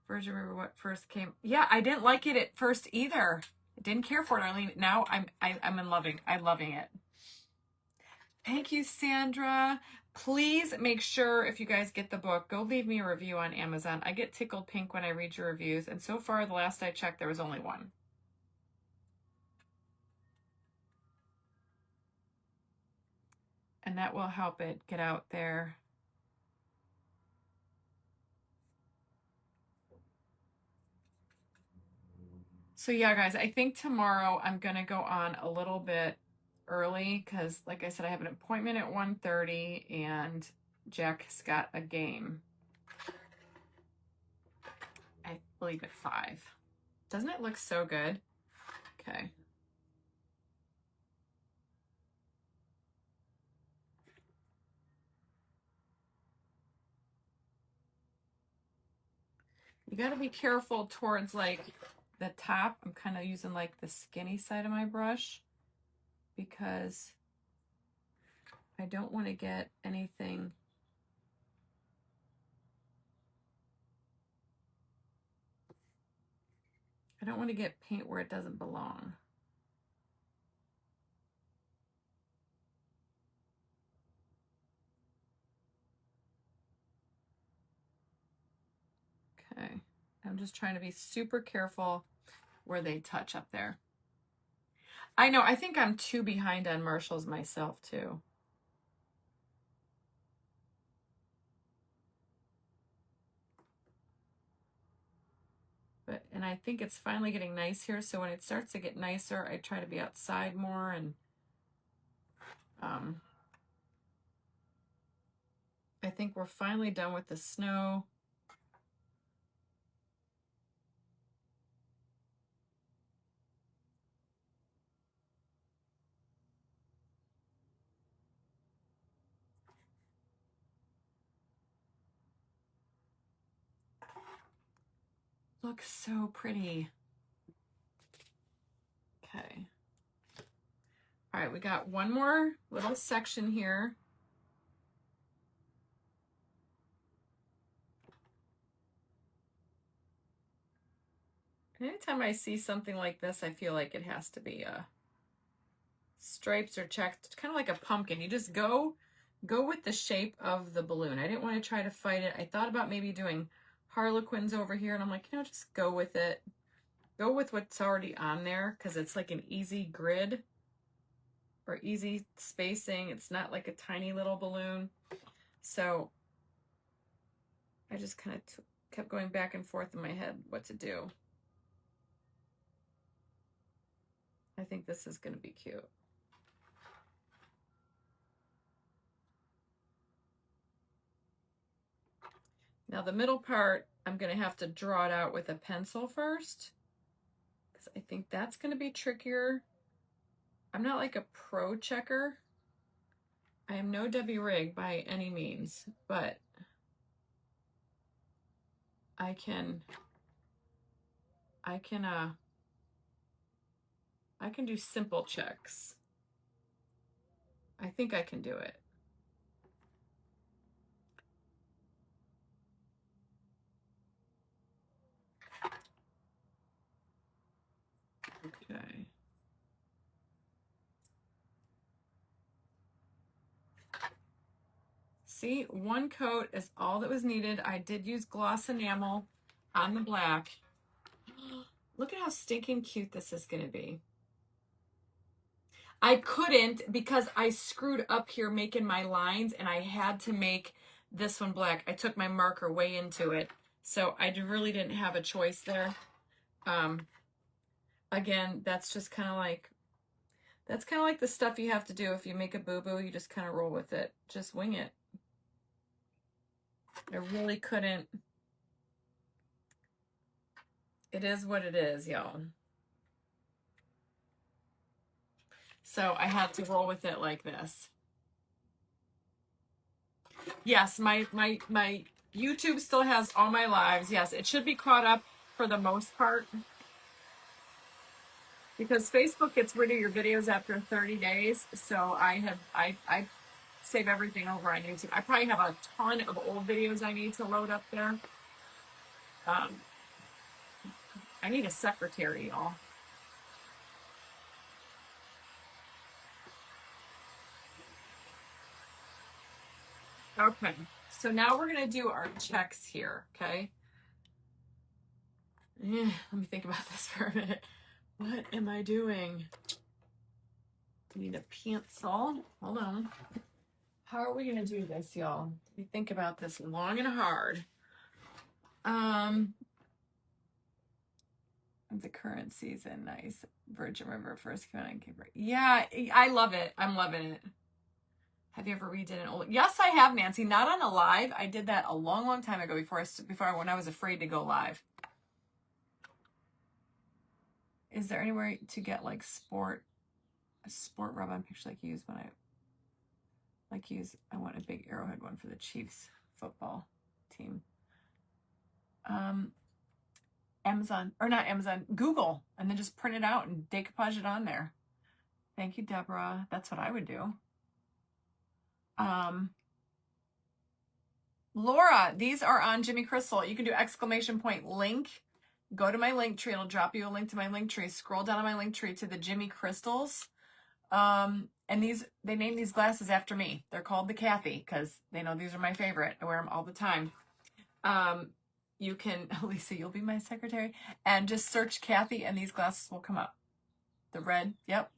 Virgin River, what first came? Yeah, I didn't like it at first either. I didn't care for it, Arlene. Now I'm loving it. Thank you, Sandra. Please make sure, if you guys get the book, go leave me a review on Amazon. I get tickled pink when I read your reviews, and so far, the last I checked, there was only one. And that will help it get out there. So yeah, guys, I think tomorrow I'm going to go on a little bit early because, like I said, I have an appointment at 1:30 and Jack's got a game, I believe, at 5. Doesn't it look so good? Okay. You got to be careful towards like the top. I'm kind of using like the skinny side of my brush because I don't want to get anything. I don't want to get paint where it doesn't belong. Okay. I'm just trying to be super careful where they touch up there. I know, I think I'm too behind on Marshalls myself too. And I think it's finally getting nice here, so when it starts to get nicer, I try to be outside more, and I think we're finally done with the snow. Looks so pretty. Okay. All right, we got one more little section here. Anytime anytime I see something like this, I feel like it has to be stripes or checked, kind of like a pumpkin. You just go with the shape of the balloon. I didn't want to try to fight it. I thought about maybe doing harlequins over here, and I'm like, just go with it. Go with what's already on there, because it's like an easy grid or easy spacing. It's not like a tiny little balloon. So I just kind of kept going back and forth in my head what to do. I think this is going to be cute. Now the middle part, I'm going to have to draw it out with a pencil first, because I think that's going to be trickier. I'm not like a pro checker. I am no Debbie Rigg by any means, but I can do simple checks. I think I can do it. Okay. See, one coat is all that was needed. I did use gloss enamel on the black. Look at how stinking cute this is going to be. I couldn't, because I screwed up here making my lines, and I had to make this one black. I took my marker way into it, so I really didn't have a choice there. Again, that's just kind of like, that's kind of like the stuff you have to do if you make a boo-boo. You just kind of roll with it. Just wing it. I really couldn't. It is what it is, y'all. So I had to roll with it like this. Yes, my YouTube still has all my lives. Yes, it should be caught up for the most part, because Facebook gets rid of your videos after 30 days. So I save everything over on YouTube. I probably have a ton of old videos I need to load up there. I need a secretary, y'all. Okay, so now we're gonna do our checks here, okay? Let me think about this for a minute. What am I doing? I need a pencil. Hold on. How are we gonna do this, y'all? We think about this long and hard. The current season, nice. Virgin River first came out on camera. Yeah, I love it. I'm loving it. Have you ever redid an old? Yes, I have, Nancy. Not on a live. I did that a long, long time ago before when I was afraid to go live. Is there anywhere to get like a sport rub-on picture like you use when I want a big arrowhead one for the Chiefs football team. Amazon, or not Amazon, Google, and then just print it out and decoupage it on there. Thank you, Deborah. That's what I would do. Laura, these are on Jimmy Crystal. You can do ! link. Go to my link tree. It'll drop you a link to my link tree. Scroll down on my link tree to the Jimmy Crystals. And they named these glasses after me. They're called the Kathy, because they know these are my favorite. I wear them all the time. You can, Lisa, you'll be my secretary, and just search Kathy and these glasses will come up. The red, yep.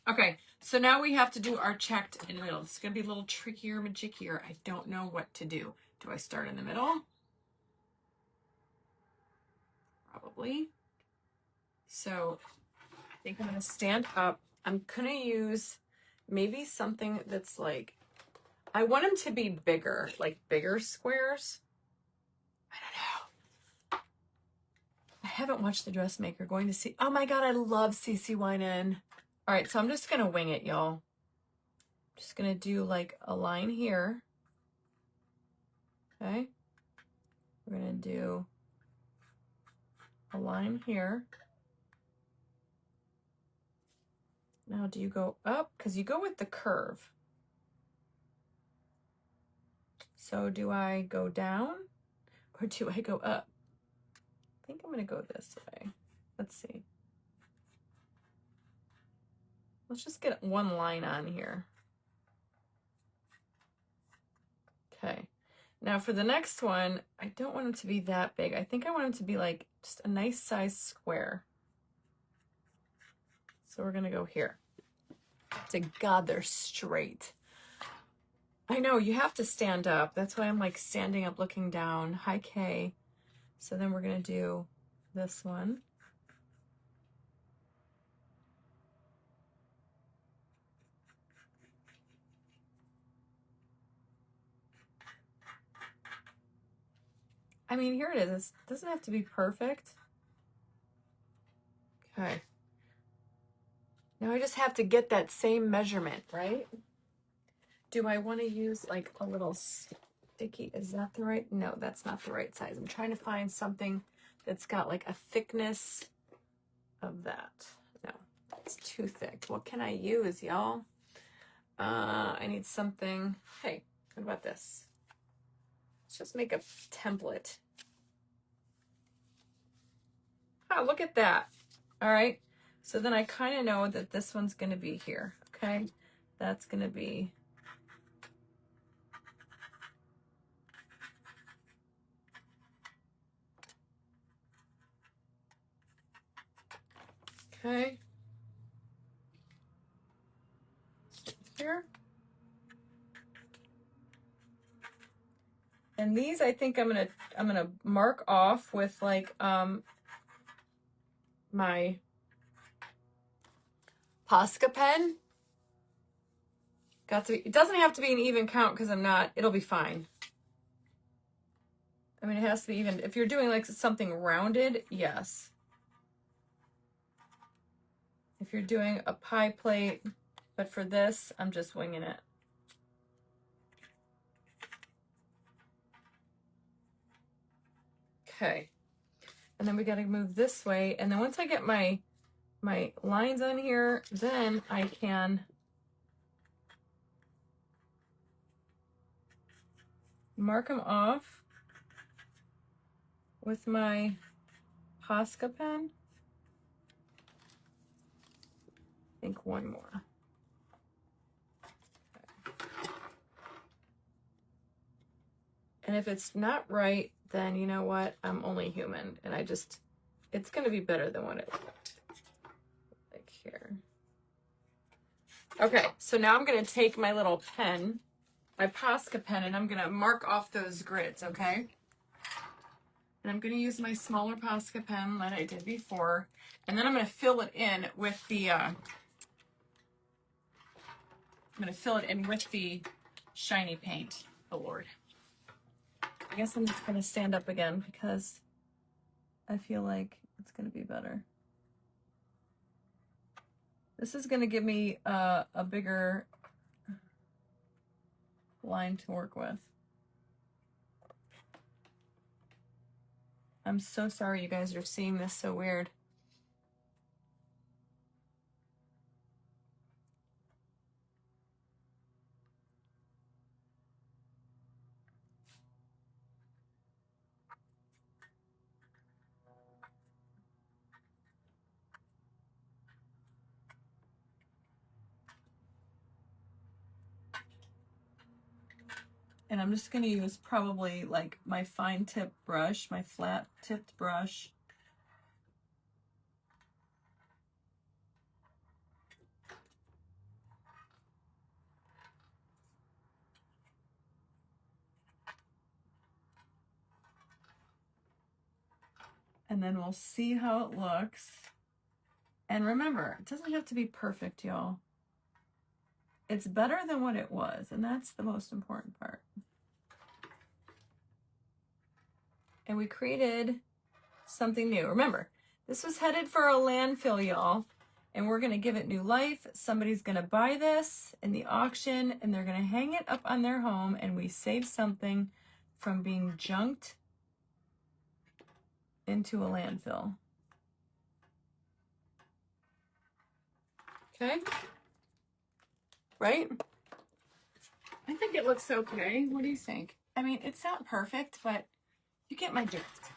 Okay, so now we have to do our checked in the middle. It's going to be a little trickier, majickier. I don't know what to do. Do I start in the middle? Probably. So I think I'm going to stand up. I'm going to use maybe something that's like, I want them to be bigger, like bigger squares. I don't know. I haven't watched The Dressmaker. Going to see, oh my God, I love CeCe Winan. All right, so I'm just going to wing it, y'all. Just going to do like a line here. Okay. We're going to do a line here. Now, do you go up? Because you go with the curve. So do I go down or do I go up? I think I'm going to go this way. let's see. Let's just get one line on here. Okay. Now for the next one, I don't want them to be that big. I think I want them to be like just a nice size square. So we're gonna go here. To God, they're straight. I know, you have to stand up. That's why I'm like standing up looking down. Hi, Kay. So then we're gonna do this one. I mean, here it is. It doesn't have to be perfect. Okay. Now I just have to get that same measurement, right? Do I want to use like a little sticky? Is that the right? No, that's not the right size. I'm trying to find something that's got like a thickness of that. No, it's too thick. What can I use, y'all? I need something. Hey, what about this? Let's just make a template. Oh, look at that. All right. So then I kind of know that this one's going to be here. Okay. That's going to be. Okay. Here. And these I think I'm gonna mark off with like my Posca pen. Got to be, it doesn't have to be an even count because I'm not, it'll be fine. I mean, it has to be even. If you're doing like something rounded, yes. If you're doing a pie plate, but for this, I'm just winging it. Okay. And then we got to move this way. And then once I get my lines on here, then I can mark them off with my Posca pen. I think one more. Okay. And if it's not right, then you know what? I'm only human, and it's going to be better than what it looked like here. Okay, so now I'm going to take my little pen, my Posca pen, and I'm going to mark off those grids, okay? And I'm going to use my smaller Posca pen that I did before, and then I'm going to fill it in with the, shiny paint. Oh, Lord. I guess I'm just going to stand up again because I feel like it's going to be better. This is going to give me a bigger line to work with. I'm so sorry you guys are seeing this so weird. And I'm just going to use probably like my fine tip brush, my flat tipped brush. And then we'll see how it looks. And remember, it doesn't have to be perfect, y'all. It's better than what it was, and that's the most important part. And we created something new. Remember, this was headed for a landfill, y'all, and we're gonna give it new life. Somebody's gonna buy this in the auction, and they're gonna hang it up on their home, and we saved something from being junked into a landfill. Okay? Right? I think it looks okay. What do you think? I mean, it's not perfect, but you get my drift.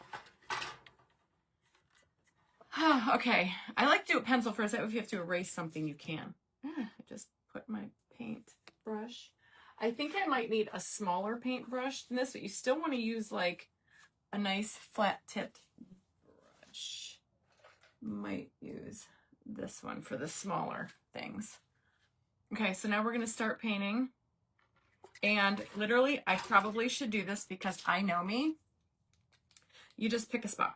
Okay, I like to do a pencil first. That way if you have to erase something, you can. I just put my paint brush. I think I might need a smaller paintbrush than this, but you still want to use like a nice flat tipped brush. Might use this one for the smaller things. Okay, so now we're going to start painting. And literally, I probably should do this because I know me. You just pick a spot.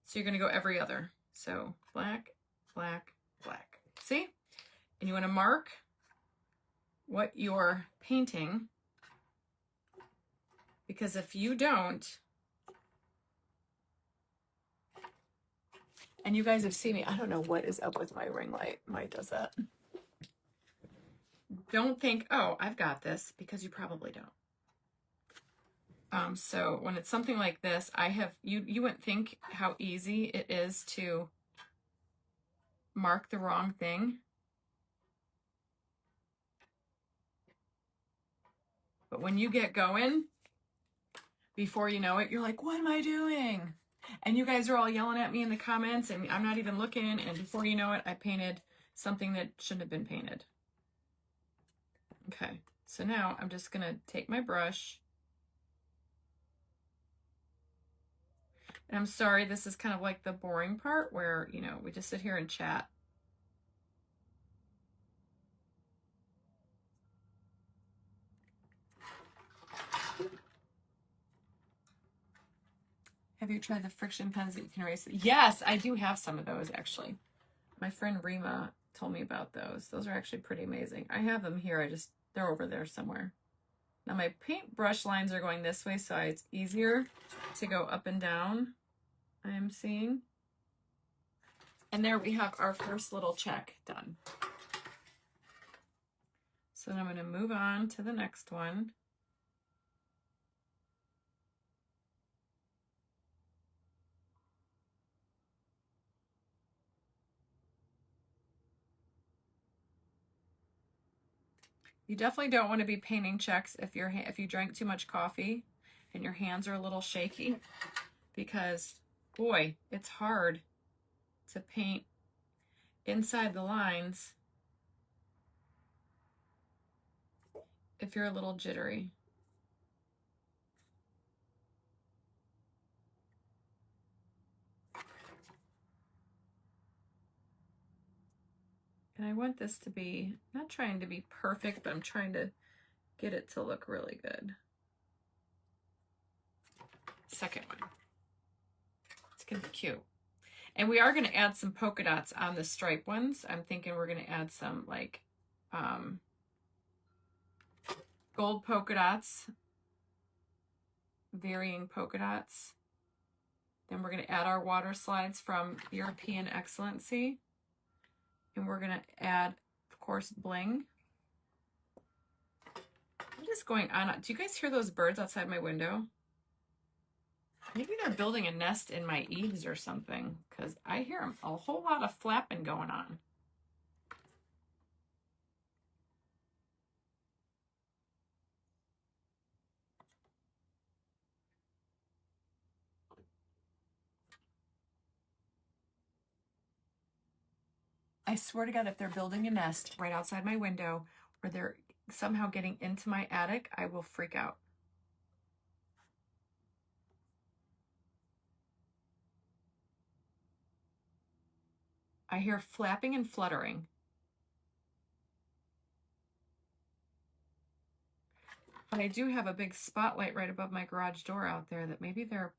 So you're going to go every other. So black, black, black. See? And you want to mark what you're painting, because if you don't, and you guys have seen me, I don't know what is up with my ring light. Might does that. Don't think, oh, I've got this, because you probably don't. So when it's something like this, you wouldn't think how easy it is to mark the wrong thing. But when you get going, before you know it, you're like, what am I doing? And you guys are all yelling at me in the comments, and I'm not even looking, and before you know it, I painted something that shouldn't have been painted. Okay, so now I'm just gonna take my brush. And I'm sorry, this is kind of like the boring part where, you know, we just sit here and chat. Have you tried the friction pens that you can erase? Yes, I do have some of those actually. My friend Rima told me about those. Those are actually pretty amazing. I have them here. They're over there somewhere. Now my paintbrush lines are going this way, so it's easier to go up and down. I am seeing. And there we have our first little check done. So then I'm going to move on to the next one. You definitely don't want to be painting checks if you drank too much coffee and your hands are a little shaky, because boy, it's hard to paint inside the lines if you're a little jittery. And I want this to be, not trying to be perfect, but I'm trying to get it to look really good. Second one. It's gonna be cute. And we are gonna add some polka dots on the stripe ones. I'm thinking we're gonna add some like gold polka dots, varying polka dots. Then we're gonna add our water slides from European Excellency. And we're gonna add, of course, bling. What is going on? Do you guys hear those birds outside my window? Maybe they're building a nest in my eaves or something, because I hear a whole lot of flapping going on. I swear to God, if they're building a nest right outside my window, or they're somehow getting into my attic, I will freak out. I hear flapping and fluttering. But I do have a big spotlight right above my garage door out there that maybe they're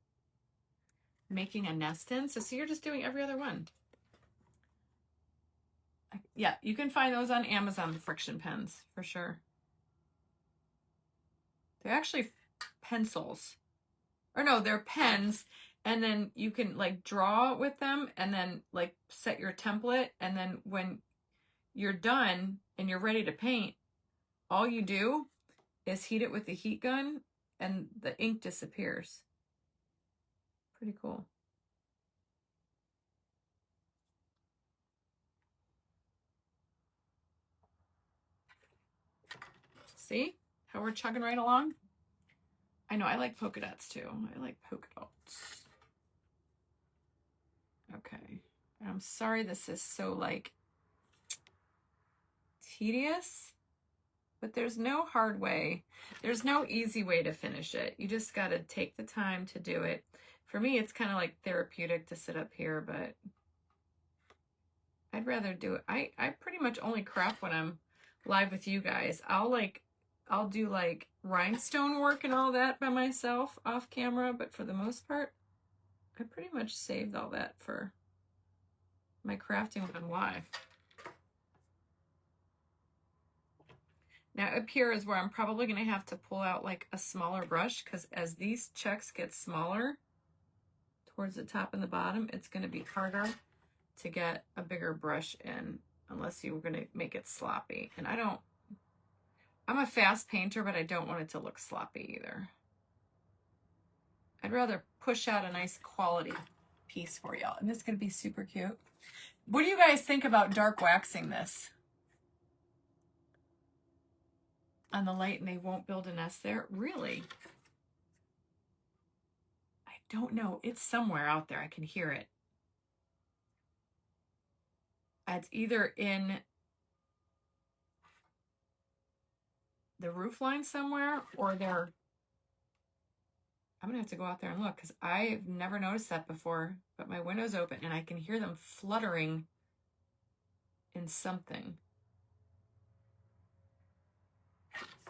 making a nest in. So see, you're just doing every other one. Yeah, you can find those on Amazon, the friction pens, for sure. They're actually pencils. Or no, they're pens. And then you can like draw with them and then like set your template. And then when you're done and you're ready to paint, all you do is heat it with the heat gun and the ink disappears. Pretty cool. See how we're chugging right along? I know, I like polka dots too. I like polka dots. Okay. I'm sorry this is so like tedious, but there's no hard way. There's no easy way to finish it. You just got to take the time to do it. For me, it's kind of like therapeutic to sit up here, but I'd rather do it. I pretty much only craft when I'm live with you guys. I'll do like rhinestone work and all that by myself off camera, but for the most part, I pretty much saved all that for my crafting when I'm live. Now up here is where I'm probably going to have to pull out like a smaller brush, because as these checks get smaller towards the top and the bottom, it's going to be harder to get a bigger brush in unless you were going to make it sloppy. And I'm a fast painter, but I don't want it to look sloppy either. I'd rather push out a nice quality piece for y'all. And this is going to be super cute. What do you guys think about dark waxing this on the light and they won't build a nest there? Really? I don't know. It's somewhere out there. I can hear it. It's either in the roof line somewhere, or they're... I'm gonna have to go out there and look, because I've never noticed that before, but my window's open and I can hear them fluttering in something.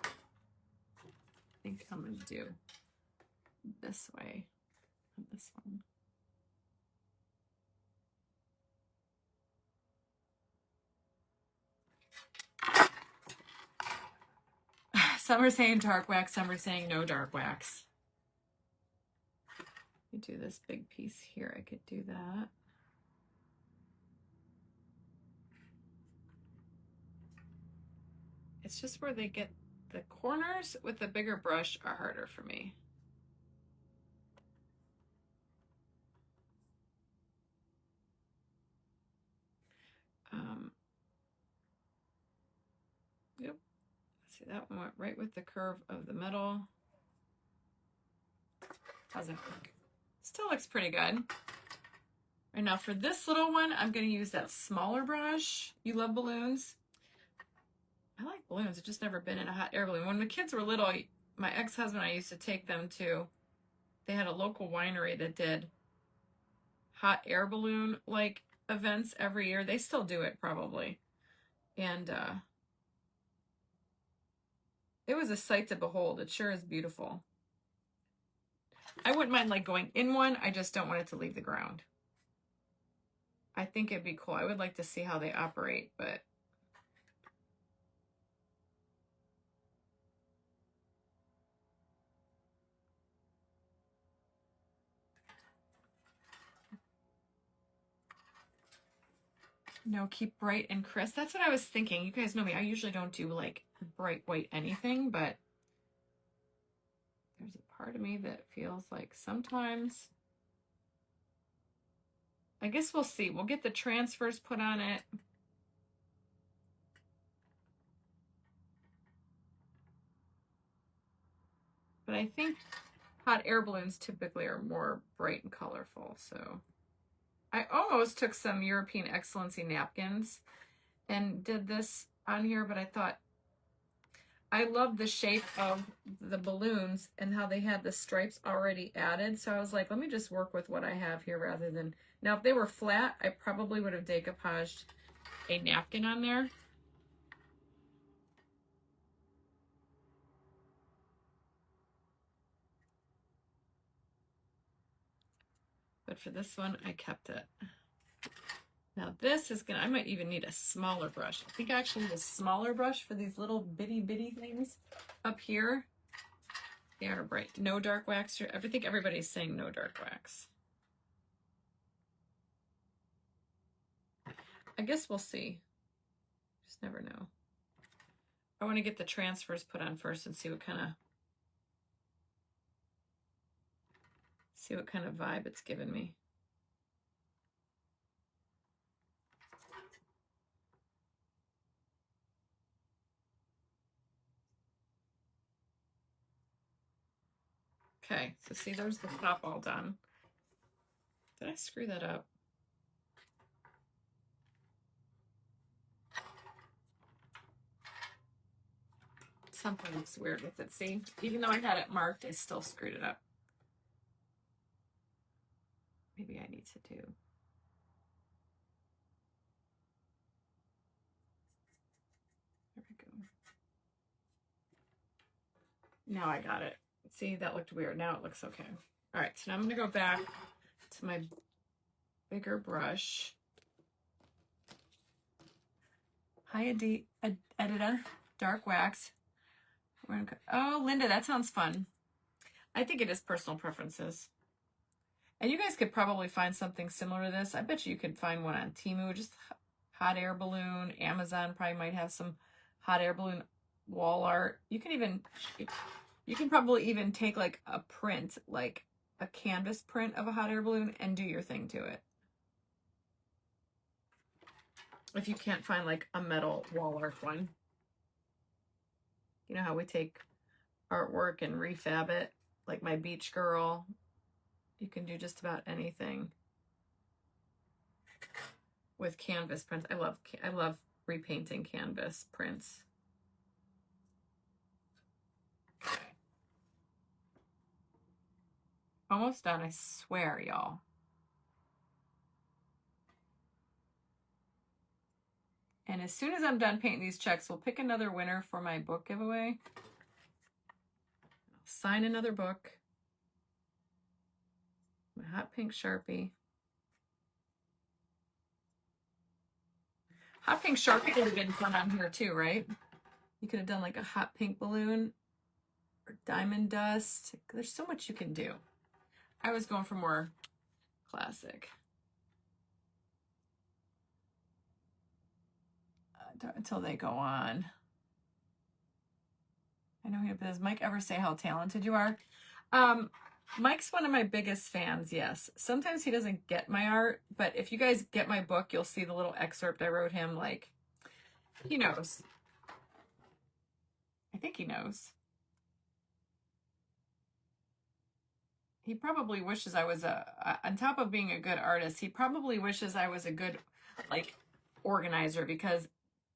I think I'm gonna do this way on this one. Some are saying dark wax, some are saying no dark wax. You do this big piece here, I could do that. It's just where they get the corners with the bigger brush are harder for me. Yep. See, that one went right with the curve of the middle. How's that look? Still looks pretty good. And now for this little one, I'm going to use that smaller brush. You love balloons? I like balloons. I've just never been in a hot air balloon. When the kids were little, my ex-husband and I used to take them to, they had a local winery that did hot air balloon like events every year. They still do it probably. And it was a sight to behold. It sure is beautiful. I wouldn't mind like going in one. I just don't want it to leave the ground. I think it'd be cool. I would like to see how they operate, but no, keep bright and crisp. That's what I was thinking. You guys know me. I usually don't do like bright white anything, but there's a part of me that feels like sometimes, I guess we'll see. We'll get the transfers put on it. But I think hot air balloons typically are more bright and colorful. So I almost took some European Excellency napkins and did this on here, but I thought, I love the shape of the balloons and how they had the stripes already added. So I was like, let me just work with what I have here rather than... Now, if they were flat, I probably would have decoupaged a napkin on there. But for this one, I kept it. Now this is gonna, I might even need a smaller brush. I think I actually need a smaller brush for these little bitty things up here. They are bright. No dark wax. I think everybody's saying no dark wax. I guess we'll see. Just never know. I want to get the transfers put on first and see what kind of vibe it's giving me. Okay, so see, there's the top all done. Did I screw that up? Something looks weird with it. See, even though I had it marked, I still screwed it up. Maybe I need to do. There we go. Now I got it. See, that looked weird. Now it looks okay. All right, so now I'm going to go back to my bigger brush. Hi, Editor, dark wax. Oh, Linda, that sounds fun. I think it is personal preferences. And you guys could probably find something similar to this. I bet you could find one on Temu, just hot air balloon. Amazon probably might have some hot air balloon wall art. You can probably even take like a print, like a canvas print of a hot air balloon and do your thing to it. If you can't find like a metal wall art one. You know how we take artwork and refab it, like my beach girl. You can do just about anything with canvas prints. I love repainting canvas prints. Okay. Almost done, I swear, y'all. And as soon as I'm done painting these checks, we'll pick another winner for my book giveaway. I'll sign another book. My hot pink Sharpie. Hot pink Sharpie would have been fun on here too, right? You could have done like a hot pink balloon or diamond dust. There's so much you can do. I was going for more classic. Until they go on. I know he does. Mike ever say how talented you are? Mike's one of my biggest fans, yes. Sometimes he doesn't get my art, but if you guys get my book, you'll see the little excerpt I wrote him. Like, he knows. I think he knows. He probably wishes I was on top of being a good artist, he probably wishes I was a good, like, organizer, because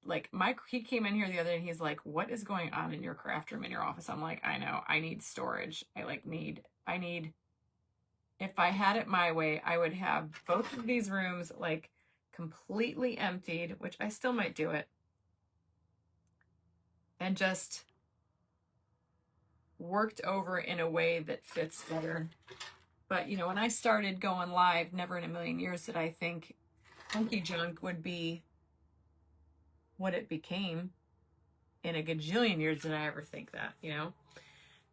like he came in here the other day and he's like, what is going on in your craft room in your office? I'm like, I know, I need storage. I need, if I had it my way, I would have both of these rooms like completely emptied, which I still might do it, and just worked over in a way that fits better. But you know, when I started going live, never in a million years did I think Funky Junk would be what it became. In a gajillion years did I ever think that, you know.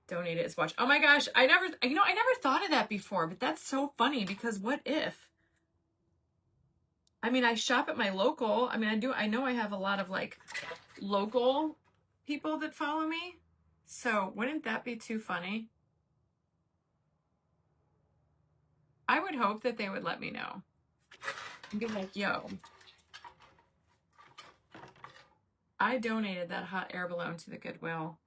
Donate it as watch. Oh my gosh, I never thought of that before, but that's so funny, because what if, I mean, I shop at my local, I mean, I know I have a lot of like local people that follow me, so wouldn't that be too funny? I would hope that they would let me know and be like, yo, I donated that hot air balloon to the Goodwill.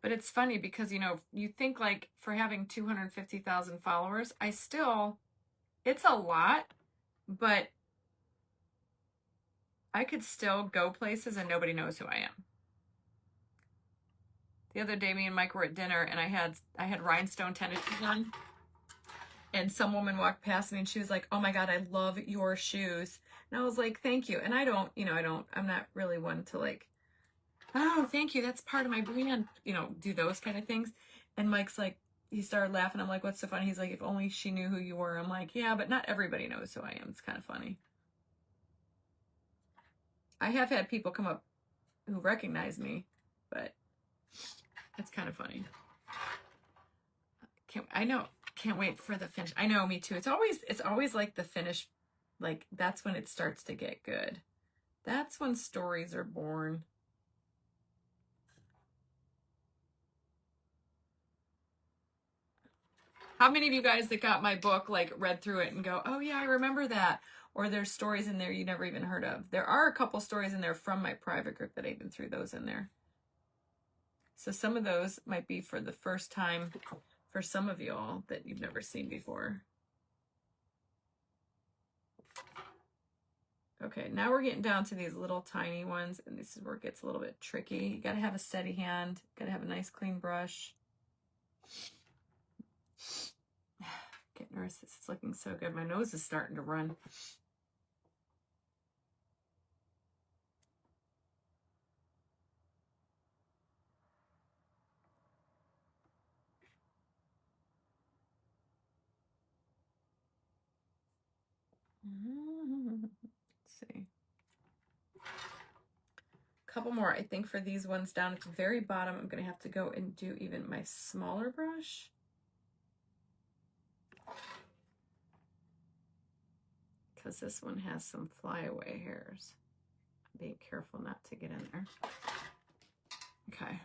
But it's funny because, you know, you think like for having 250,000 followers, it's a lot, but I could still go places and nobody knows who I am. The other day, me and Mike were at dinner and I had rhinestone tennis shoes on, and some woman walked past me and she was like, oh my God, I love your shoes. And I was like, thank you. And I'm not really one to like, oh, thank you, that's part of my brand, you know, do those kind of things. And Mike's like, he started laughing. I'm like, what's so funny? He's like, if only she knew who you were. I'm like, yeah, but not everybody knows who I am. It's kind of funny. I have had people come up who recognize me, but it's kind of funny. Can't wait for the finish. I know, me too. It's always like the finish, like that's when it starts to get good. That's when stories are born. How many of you guys that got my book like read through it and go, oh yeah, I remember that? Or there's stories in there you never even heard of. There are a couple stories in there from my private group that I even threw those in there. So some of those might be for the first time for some of you all that you've never seen before. Okay, now we're getting down to these little tiny ones, and this is where it gets a little bit tricky. You gotta have a steady hand, gotta have a nice clean brush. Get nervous, this is looking so good. My nose is starting to run. Let's see. Couple more, I think, for these ones down at the very bottom. I'm going to have to go and do even my smaller brush. Because this one has some flyaway hairs. Be careful not to get in there. Okay.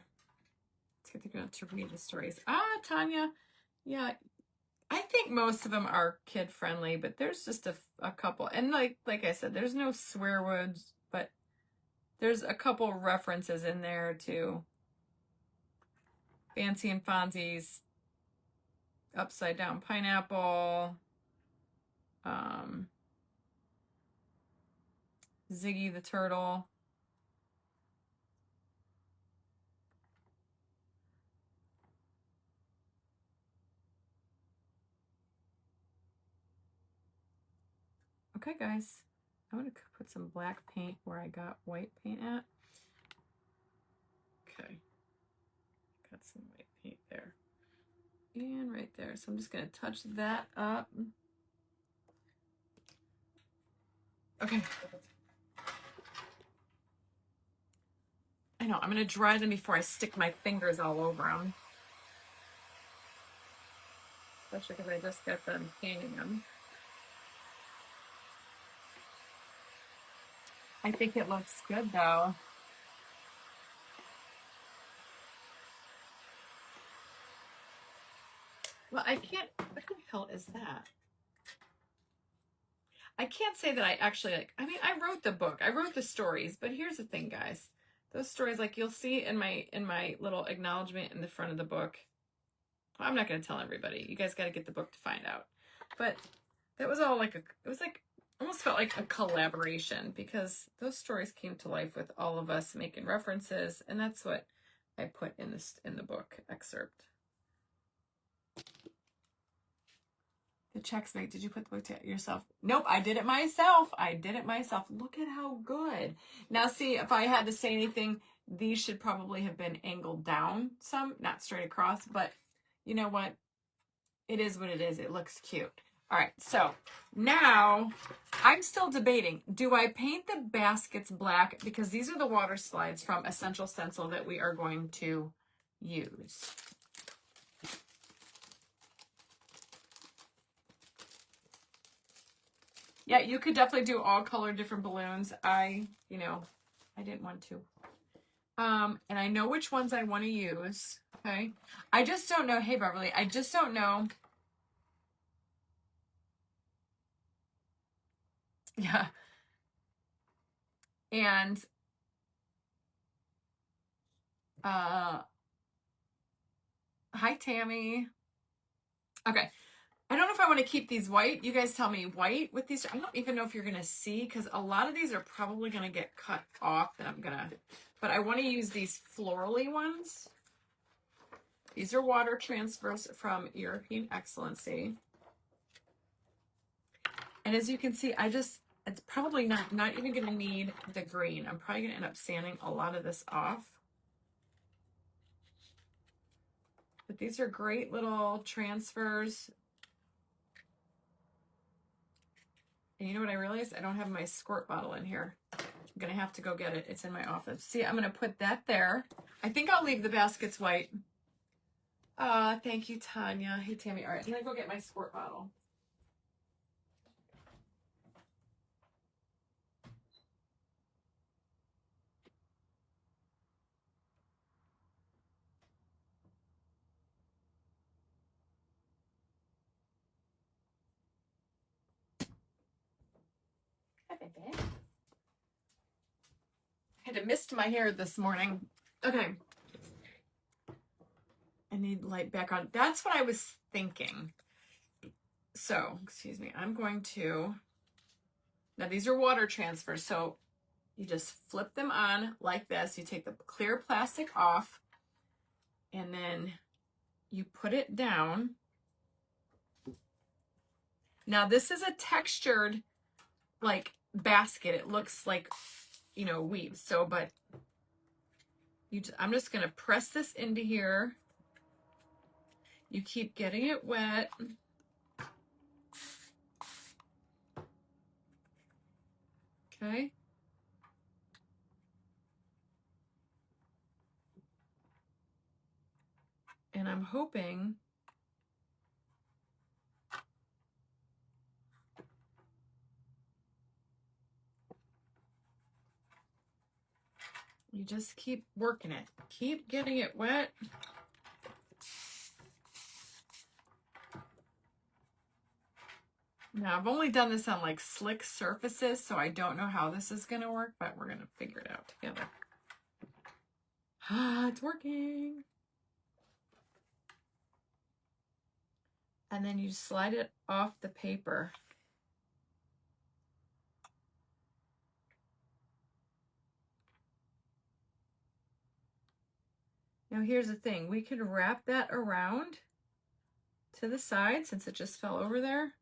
Let's get to read the stories. Ah, Tanya. Yeah, I think most of them are kid friendly, but there's just a couple. And like I said, there's no swear words, but there's a couple references in there to Fancy and Fonzie's upside down pineapple, Ziggy the turtle. Okay, guys, I'm going to put some black paint where I got white paint at. Okay, got some white paint there and right there. So I'm just going to touch that up. Okay. I know, I'm going to dry them before I stick my fingers all over them. Especially because I just got done painting them. I think it looks good though. Well, I can't, what the hell is that? I can't say that I actually I mean, I wrote the book, I wrote the stories, but here's the thing, guys. Those stories, like you'll see in my little acknowledgement in the front of the book. Well, I'm not going to tell everybody. You guys got to get the book to find out. But that was all it was like, almost felt like a collaboration because those stories came to life with all of us making references, and that's what I put in the book excerpt. The checks mate. Did you put the book to yourself? Nope, I did it myself. I did it myself. Look at how good. Now see, if I had to say anything, these should probably have been angled down some, not straight across, but you know what? It is what it is. It looks cute. All right, so now I'm still debating. Do I paint the baskets black? Because these are the water slides from Essential Stencil that we are going to use. Yeah, you could definitely do all color different balloons. I didn't want to. And I know which ones I want to use. Okay. I just don't know. Hey, Beverly, I just don't know. Yeah. And hi Tammy. Okay. I don't know if I want to keep these white. You guys tell me white with these. I don't even know if you're going to see because a lot of these are probably going to get cut off. But I want to use these florally ones. These are water transfers from European Excellency. And as you can see, it's probably not even going to need the green. I'm probably going to end up sanding a lot of this off. But these are great little transfers. And you know what I realized? I don't have my squirt bottle in here. I'm going to have to go get it. It's in my office. See, I'm going to put that there. I think I'll leave the baskets white. Thank you, Tanya. Hey, Tammy. All right, I'm going to go get my squirt bottle. I had to mist my hair this morning. Okay. I need light background. That's what I was thinking. So, excuse me, I'm going to, now these are water transfers. So you just flip them on like this. You take the clear plastic off and then you put it down. Now this is a textured like basket. It looks like, you know, weave. So, but I'm just going to press this into here. You keep getting it wet. Okay. And I'm hoping you just keep working it. Keep getting it wet. Now, I've only done this on like slick surfaces, so I don't know how this is going to work, but we're going to figure it out together. Ah, it's working. And then you slide it off the paper. Now, here's the thing. We could wrap that around to the side since it just fell over there.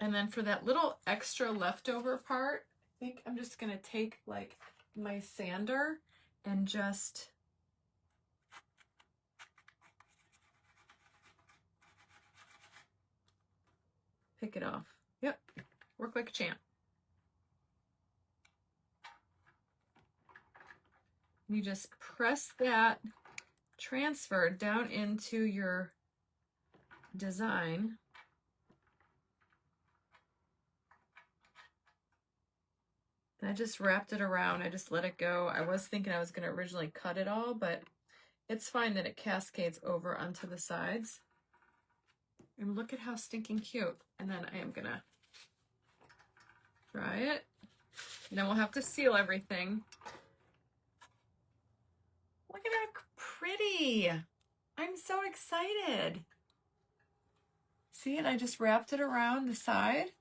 And then for that little extra leftover part, I think I'm just going to take like my sander and just pick it off. Yep, work like a champ. You just press that transfer down into your design. And I just wrapped it around. I just let it go. I was thinking I was going to originally cut it all, but it's fine that it cascades over onto the sides. And look at how stinking cute. And then I am going to dry it. And then we'll have to seal everything. Look at how pretty. I'm so excited. See it? I just wrapped it around the side.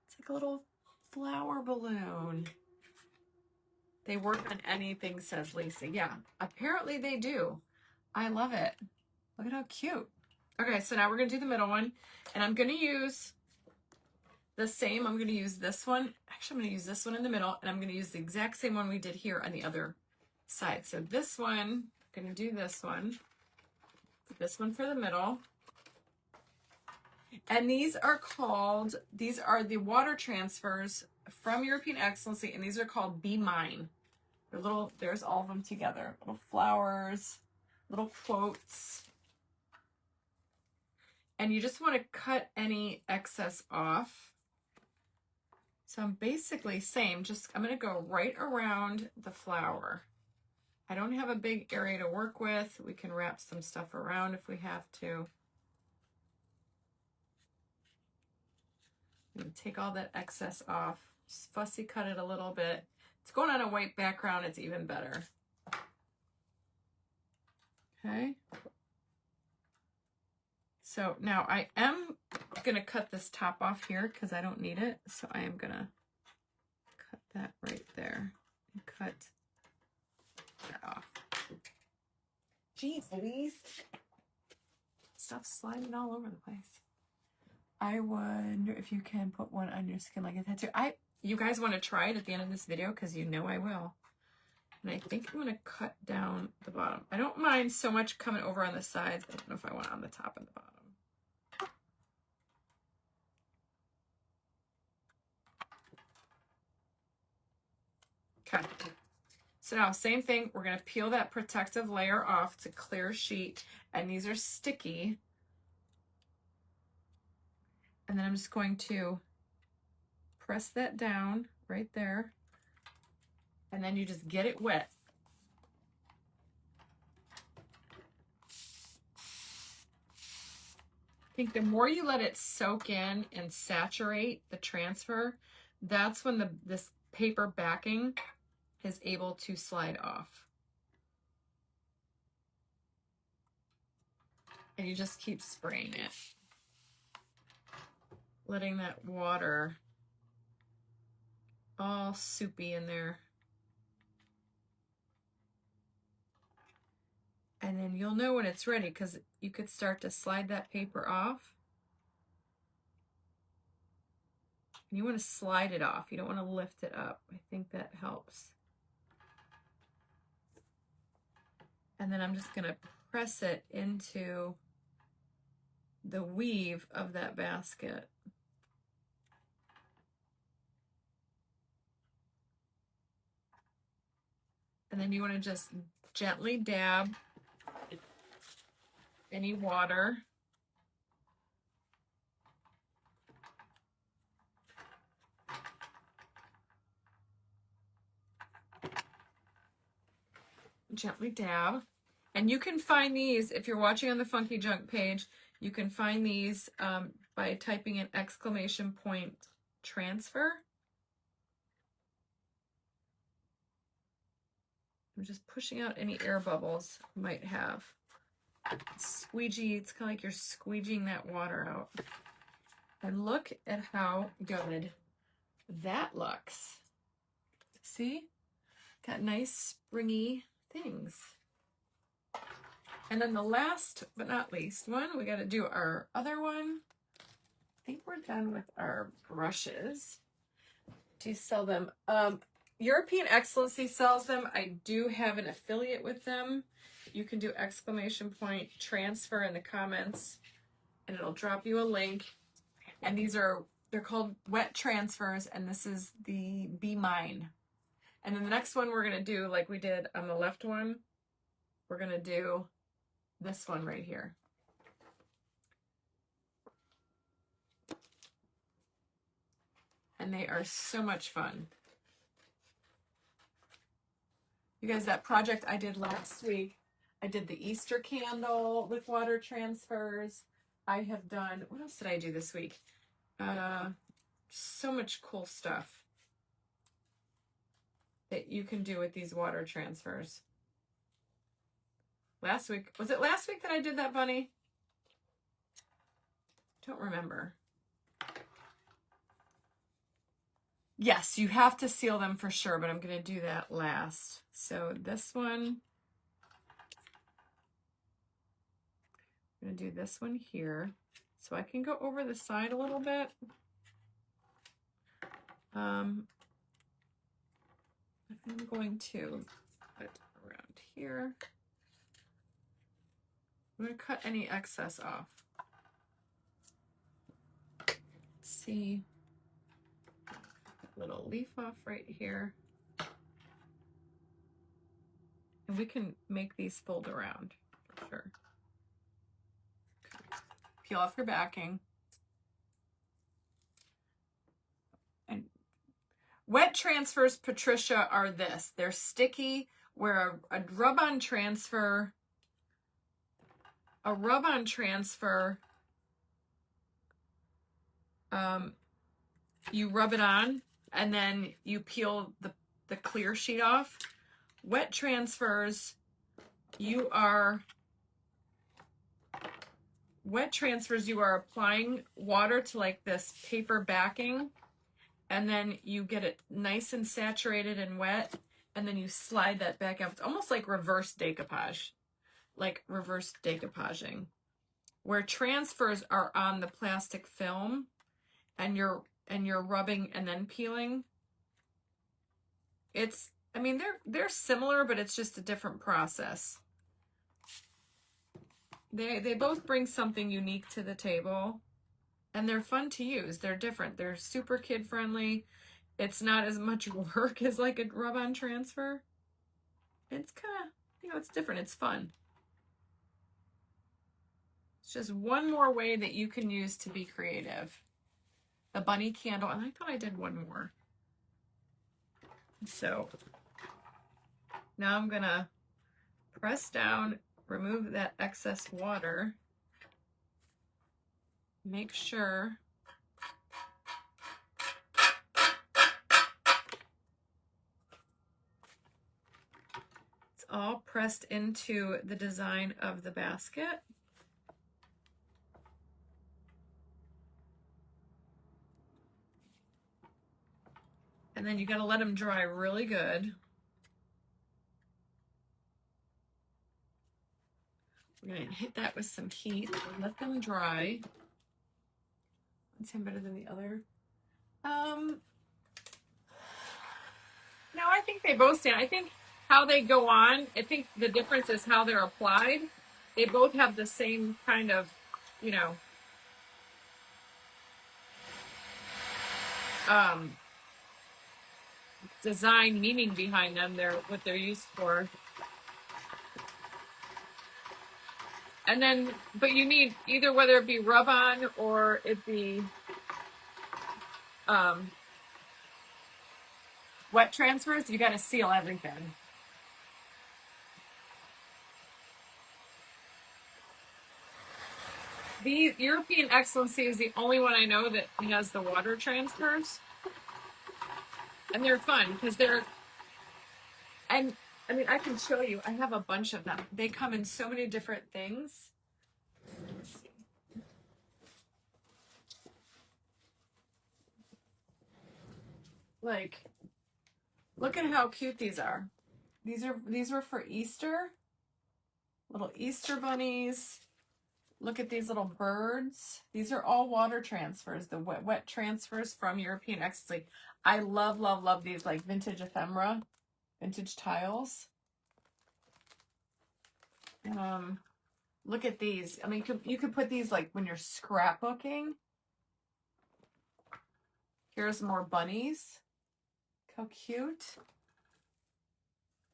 It's like a little flower balloon. They work on anything, says Lisa. Yeah, apparently they do. I love it. Look at how cute. Okay, so now we're going to do the middle one. And I'm going to use the same. I'm going to use this one. Actually, I'm going to use this one in the middle. And I'm going to use the exact same one we did here on the other side. So this one, I'm going to do this one for the middle. And these are the water transfers from European Excellency, and these are called Be Mine. They're little, there's all of them together. Little flowers, little quotes. And you just want to cut any excess off. So I'm basically saying, I'm going to go right around the flower. I don't have a big area to work with. We can wrap some stuff around if we have to. Take all that excess off. Just fussy cut it a little bit. It's going on a white background. It's even better. Okay. So now I am going to cut this top off here because I don't need it. So I am going to cut that right there and cut that off. Jeez, Louise. Stuff's sliding all over the place. I wonder if you can put one on your skin like a tattoo. You guys want to try it at the end of this video because you know I will. And I think I'm going to cut down the bottom. I don't mind so much coming over on the sides. I don't know if I want on the top and the bottom. Okay. So now same thing. We're going to peel that protective layer off. It's a clear sheet. And these are sticky. And then I'm just going to press that down right there. And then you just get it wet. think the more you let it soak in and saturate the transfer, that's when this paper backing is able to slide off. And you just keep spraying it, letting that water all soupy in there. And then you'll know when it's ready because you could start to slide that paper off. And you want to slide it off. You don't want to lift it up. I think that helps. And then I'm just going to press it into the weave of that basket. And then you want to just gently dab any water. Gently dab. And you can find these, if you're watching on the Funky Junk page, you can find these by typing in !transfer. I'm just pushing out any air bubbles you might have. Squeegee, it's kind of like you're squeegeeing that water out. And look at how good that looks. See? Got nice springy things. And then the last but not least one, we got to do our other one. I think we're done with our brushes. Do you sell them? European Excellency sells them. I do have an affiliate with them. You can do !transfer in the comments and it'll drop you a link. And they're called wet transfers, and this is the Be Mine. And then the next one we're going to do, like we did on the left one, we're going to do this one right here. And they are so much fun. You guys, that project I did last week, I did the Easter candle with water transfers. I have done, what else did I do this week? So much cool stuff that you can do with these water transfers. Last week, was it last week that I did that, Bunny? Don't remember. Yes, you have to seal them for sure, but I'm going to do that last. So this one, I'm going to do this one here. So I can go over the side a little bit. I'm going to put it around here. I'm going to cut any excess off. Let's see. Little leaf off right here. And we can make these fold around for sure. Okay. Peel off your backing. And wet transfers, Patricia, are this. They're sticky, where a rub-on transfer, you rub it on and then you peel the clear sheet off. Wet transfers, you are applying water to like this paper backing, and then you get it nice and saturated and wet, and then you slide that back out. It's almost like reverse decoupage, like reverse decoupaging, where transfers are on the plastic film and you're rubbing and then peeling. It's, I mean, they're similar, but it's just a different process. They both bring something unique to the table, and they're fun to use. They're different. They're super kid friendly. It's not as much work as like a rub-on transfer. It's kind of, it's different. It's fun. It's just one more way that you can use to be creative. The bunny candle, and I thought I did one more. So now I'm gonna press down, remove that excess water. make sure it's all pressed into the design of the basket. And then you got to let them dry really good. We're going to hit that with some heat and let them dry. One seem better than the other. No, I think they both stand. I think how they go on, I think the difference is how they're applied. They both have the same kind of, you know, design meaning behind them. They're what they're used for. And then, but you need either, whether it be rub on or it be wet transfers, you got to seal everything. The European Excellency is the only one I know that has the water transfers. And they're fun because they're, and I mean, I can show you, I have a bunch of them. They come in so many different things. Like, look at how cute these are. These were for Easter. Little Easter bunnies. Look at these little birds. These are all water transfers, the wet transfers from European Excellency. I love, love, love these like vintage ephemera, vintage tiles. Look at these. I mean, you could put these like when you're scrapbooking. Here's more bunnies. How cute.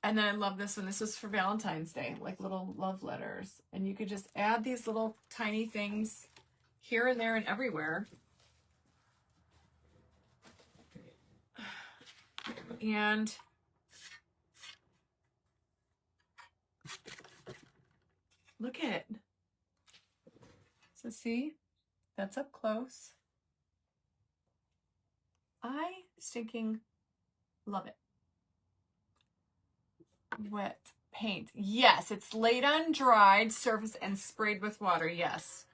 And then I love this one. This was for Valentine's Day, like little love letters. And you could just add these little tiny things here and there and everywhere. And look at it. So see, that's up close. I stinking love it. Wet paint. Yes, it's laid on dried surface and sprayed with water. Yes.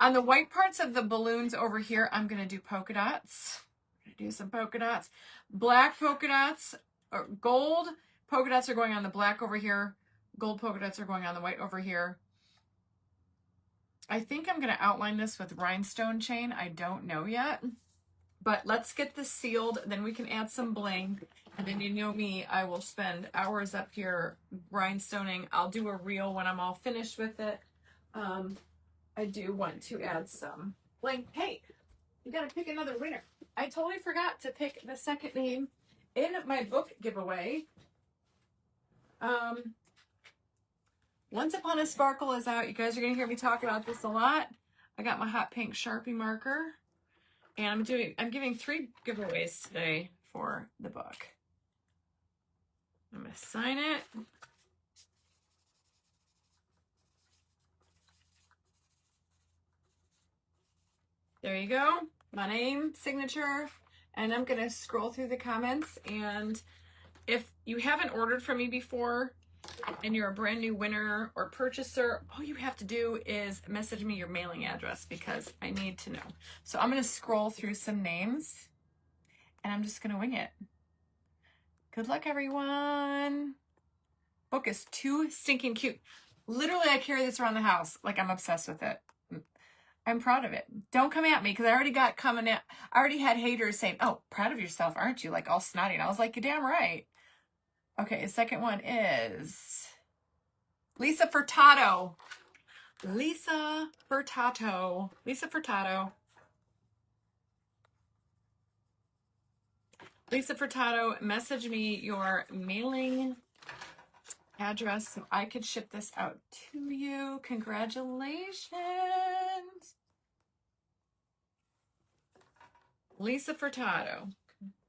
On the white parts of the balloons over here, I'm going to do polka dots. I'm going to do some polka dots. Black polka dots, or gold polka dots are going on the black over here. Gold polka dots are going on the white over here. I think I'm going to outline this with rhinestone chain. I don't know yet. But let's get this sealed, then we can add some bling. And then you know me, I will spend hours up here rhinestoning. I'll do a reel when I'm all finished with it. I do want to add some bling. Hey, you gotta pick another winner. I totally forgot to pick the second name in my book giveaway. Once Upon a Sparkle is out. You guys are gonna hear me talk about this a lot. I got my hot pink Sharpie marker. And I'm giving 3 giveaways today for the book. I'm going to sign it. There you go. My name, signature. And I'm going to scroll through the comments. And if you haven't ordered from me before and you're a brand new winner or purchaser, all you have to do is message me your mailing address because I need to know. So I'm going to scroll through some names and I'm just going to wing it. Good luck, everyone. Book is too stinking cute. Literally, I carry this around the house like I'm obsessed with it. I'm proud of it. Don't come at me because I already got coming at, I already had haters saying, oh, proud of yourself, aren't you? Like all snotty. And I was like, you're damn right. Okay, the second one is Lisa Furtado. Lisa Furtado. Lisa Furtado. Lisa Furtado, message me your mailing address so I could ship this out to you. Congratulations. Lisa Furtado.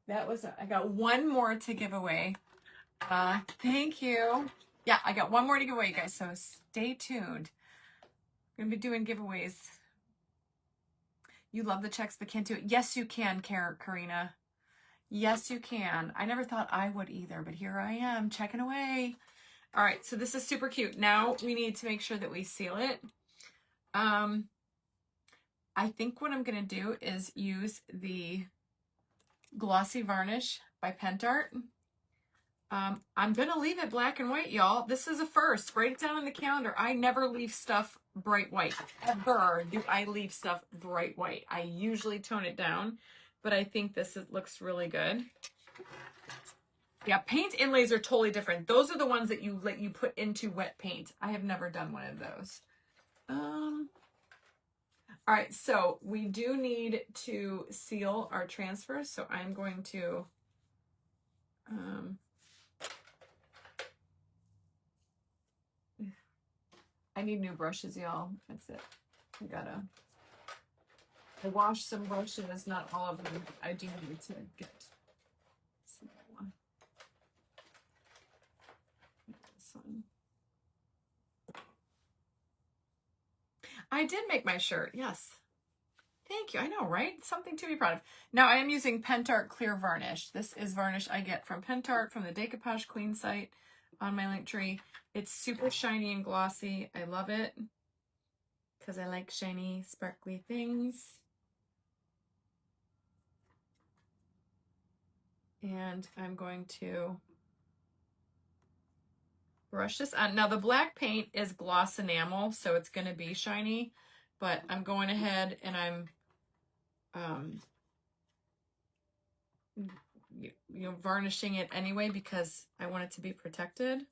That was, I got one more to give away. Thank you. Yeah, I got one more to give away, you guys, so stay tuned. I'm going to be doing giveaways You love the checks but can't do it. Yes, you can, Karina. Yes, you can. I never thought I would either, but here I am checking away. All right, so this is super cute. Now we need to make sure that we seal it. I think what I'm going to do is use the Glossy Varnish by Pentart. I'm going to leave it black and white, y'all. This is a first. Write it down on the calendar. I never leave stuff bright white. Ever do I leave stuff bright white. I usually tone it down, but I think this looks really good. Yeah, paint inlays are totally different. Those are the ones that you put into wet paint. I have never done one of those. All right, so we do need to seal our transfers. So I'm going to I need new brushes, y'all. That's it. I washed some brushes, not all of them. I do need to get some more. This one. I did make my shirt, yes. Thank you. I know, right? Something to be proud of. Now I am using Pentart Clear Varnish. This is varnish I get from Pentart from the Decoupage Queen site on my link tree. It's super shiny and glossy. I love it because I like shiny, sparkly things. And I'm going to brush this on. Now the black paint is gloss enamel, so it's going to be shiny, but I'm going ahead and I'm varnishing it anyway because I want it to be protected.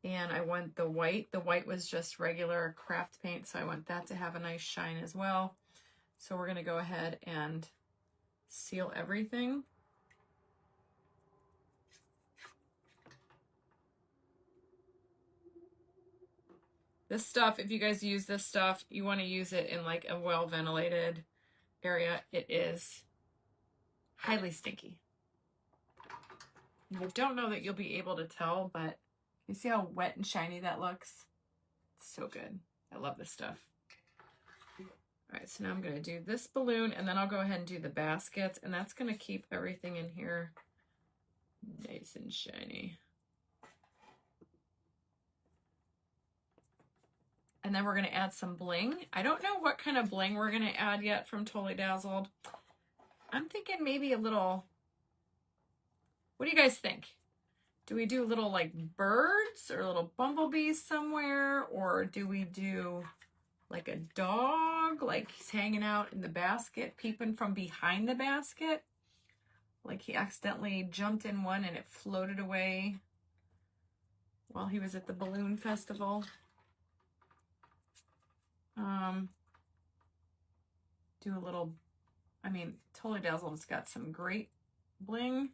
And I want the white. The white was just regular craft paint, so I want that to have a nice shine as well. So we're going to go ahead and seal everything. This stuff, if you guys use this stuff, you want to use it in like a well-ventilated area. It is highly stinky. I don't know that you'll be able to tell, but you see how wet and shiny that looks? It's so good. I love this stuff. All right, so now I'm going to do this balloon, and then I'll go ahead and do the baskets, and that's going to keep everything in here nice and shiny. And then we're going to add some bling. I don't know what kind of bling we're going to add yet from Totally Dazzled. I'm thinking maybe a little, what do you guys think? Do we do little like birds or little bumblebees somewhere? Or do we do like a dog, like he's hanging out in the basket, peeping from behind the basket? Like he accidentally jumped in one and it floated away while he was at the balloon festival. Do a little, I mean, Totally Dazzled's got some great bling.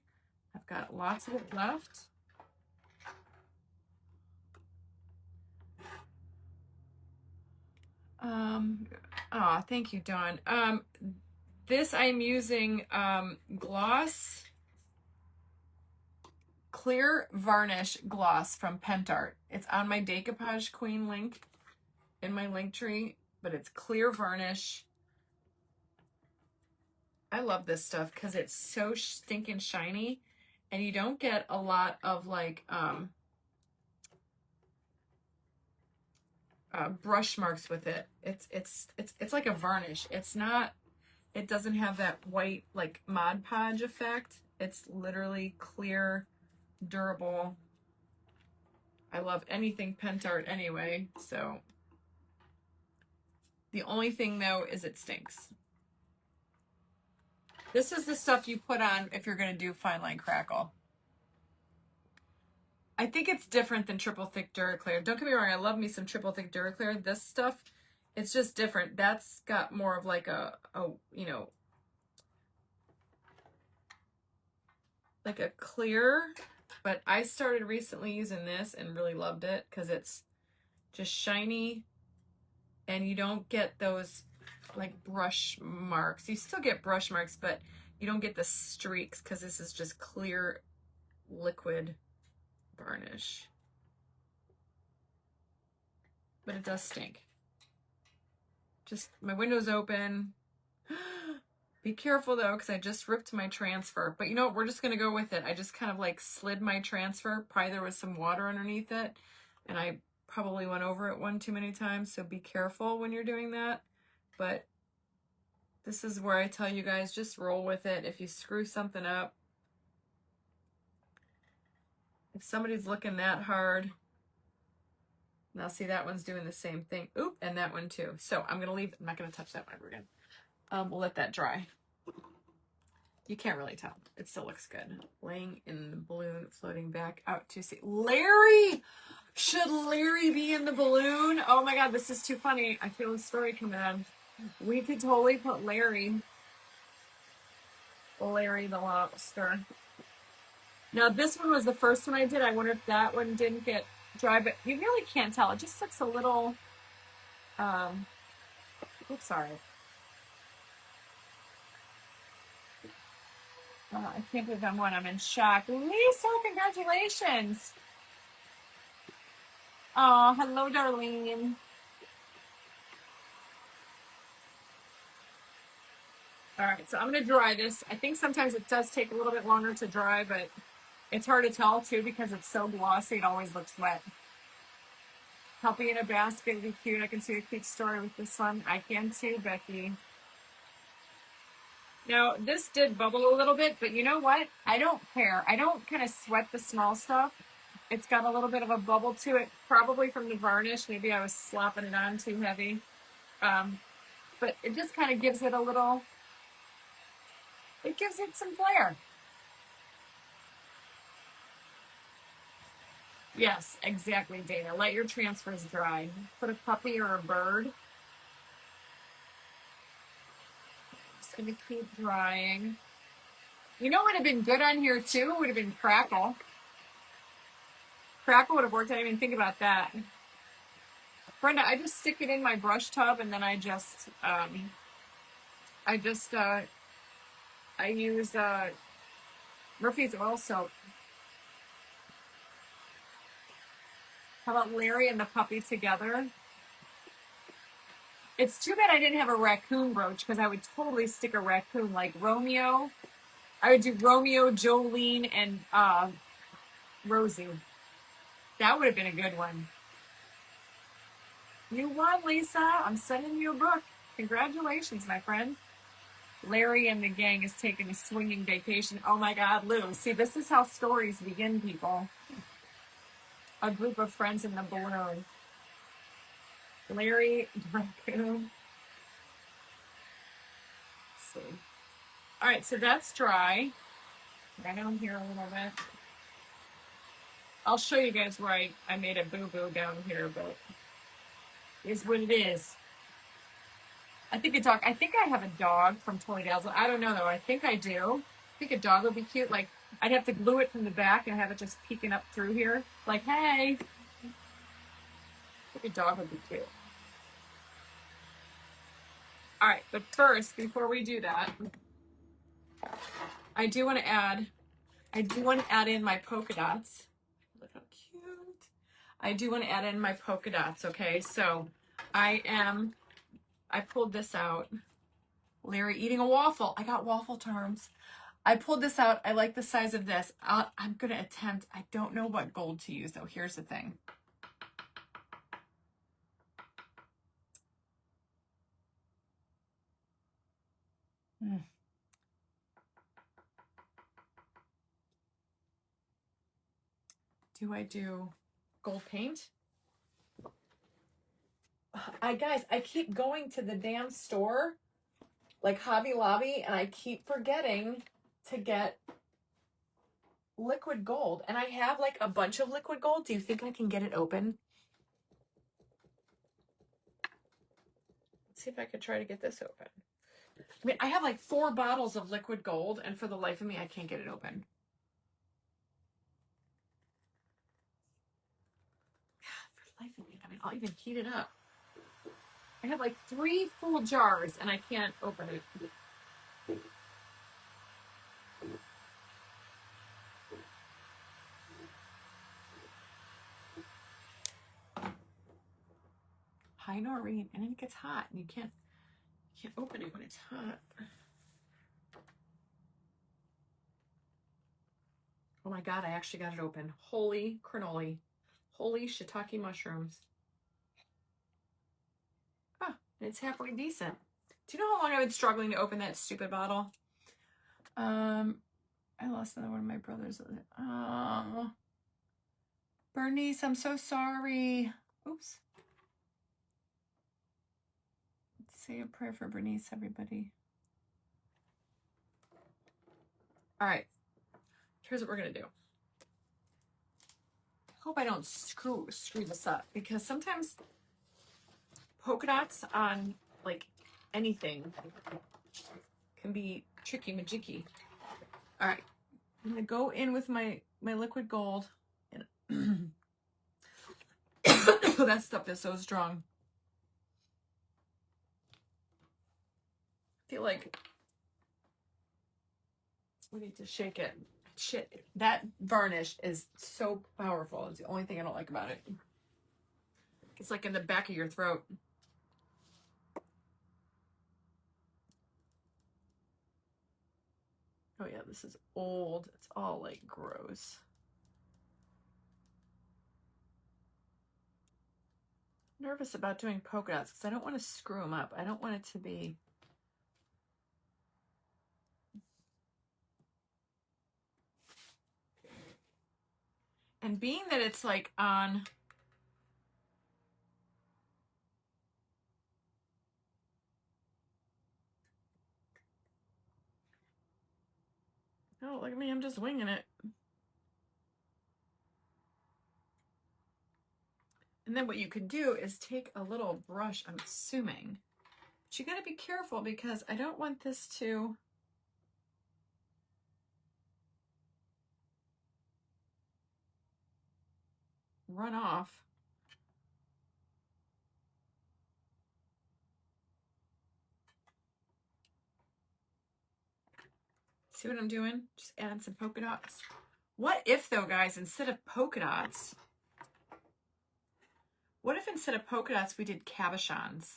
I've got lots of it left. Oh, thank you, Dawn. This I'm using gloss, clear varnish gloss from Pentart. It's on my Decoupage Queen link in my link tree, but it's clear varnish. I love this stuff because it's so stinking shiny, and you don't get a lot of like brush marks with it. It's like a varnish. It's not. It doesn't have that white like Mod Podge effect. It's literally clear, durable. I love anything Pentart anyway. So the only thing though is it stinks. This is the stuff you put on if you're going to do Fine Line Crackle. I think it's different than Triple Thick Duraclear. Don't get me wrong, I love me some Triple Thick Duraclear. This stuff, it's just different. That's got more of like a you know, like a clear, but I started recently using this and really loved it because it's just shiny and you don't get those like brush marks. You still get brush marks, but you don't get the streaks because this is just clear liquid varnish. But it does stink. Just my window's open. Be careful though, because I just ripped my transfer. But you know what? We're just going to go with it. I just kind of like slid my transfer. Probably there was some water underneath it. And I probably went over it one too many times. So be careful when you're doing that. But this is where I tell you guys, just roll with it. If you screw something up, if somebody's looking that hard, now see that one's doing the same thing. Oop, and that one too. So I'm going to leave. I'm not going to touch that one ever again. We'll let that dry. You can't really tell. It still looks good. Laying in the balloon, floating back out to sea. Larry! Should Larry be in the balloon? Oh my God, this is too funny. I feel a story coming on. We could totally put Larry the lobster. Now this one was the first one I did. I wonder if that one didn't get dry, but you really can't tell. It just looks a little, oops, sorry. I can't believe I'm one. I'm in shock. Lisa, congratulations. Oh, hello, Darlene. All right, so I'm going to dry this. I think sometimes it does take a little bit longer to dry, but it's hard to tell too because it's so glossy. It always looks wet. Helping in a basket would be cute. I can see a cute story with this one. I can too, Becky. Now, this did bubble a little bit, but you know what? I don't care. I don't kind of sweat the small stuff. It's got a little bit of a bubble to it, probably from the varnish. Maybe I was slopping it on too heavy. But it just kind of gives it a little, it gives it some flair. Yes, exactly, Dana. Let your transfers dry. Put a puppy or a bird. Just gonna keep drying. You know what would have been good on here too? Would have been Crackle. Crackle would have worked. I didn't even think about that. Brenda, I just stick it in my brush tub and then I use Murphy's oil soap. How about Larry and the puppy together? It's too bad I didn't have a raccoon brooch because I would totally stick a raccoon like Romeo. I would do Romeo, Jolene, and Rosie. That would have been a good one. You won, Lisa. I'm sending you a book. Congratulations, my friend. Larry and the gang is taking a swinging vacation. Oh my God, Lou. See, this is how stories begin, people. A group of friends in the balloon. Larry, raccoon. Let's see. All right, so that's dry. Right down here a little bit. I'll show you guys where I made a boo-boo down here, but is what it is. I think I have a dog from Toy Dazzle. I don't know though. I think I do. I think a dog would be cute. Like I'd have to glue it from the back and have it just peeking up through here. Like, hey. I think a dog would be cute. All right, but first, before we do that, I do want to add in my polka dots. Look how cute. I do want to add in my polka dots, okay? So I pulled this out. Larry eating a waffle. I got waffle charms. I pulled this out. I like the size of this. I'm going to attempt. I don't know what gold to use, though. Here's the thing. Do I do gold paint? Guys, I keep going to the damn store, like Hobby Lobby, and I keep forgetting to get liquid gold. And I have like a bunch of liquid gold. Do you think I can get it open? Let's see if I could try to get this open. I mean, I have like 4 bottles of liquid gold, and for the life of me, I can't get it open. For the life of me, I mean, I'll even heat it up. I have like 3 full jars, and I can't open it. Hi, Noreen. And then it gets hot, and you can't open it when it's hot. Oh my God, I actually got it open. Holy cannoli. Holy shiitake mushrooms. Ah, it's halfway decent. Do you know how long I've been struggling to open that stupid bottle? I lost another one of my brothers. Oh, Bernice, I'm so sorry. Oops. Let's say a prayer for Bernice, everybody. All right. Here's what we're going to do. Hope I don't screw this up, because sometimes polka dots on like anything can be tricky majiggy. All right. I'm going to go in with my liquid gold. And that stuff is so strong. I feel like we need to shake it. Shit, that varnish is so powerful. It's the only thing I don't like about it. It's like in the back of your throat. Oh yeah, this is old. It's all like gross. I'm nervous about doing polka dots because I don't want to screw them up. I don't want it to be... And being that it's like on... Oh, look at me, I'm just winging it. And then what you could do is take a little brush, I'm assuming. But you gotta be careful because I don't want this to... run off. See what I'm doing? Just adding some polka dots. What if though, guys, instead of polka dots, what if instead of polka dots we did cabochons?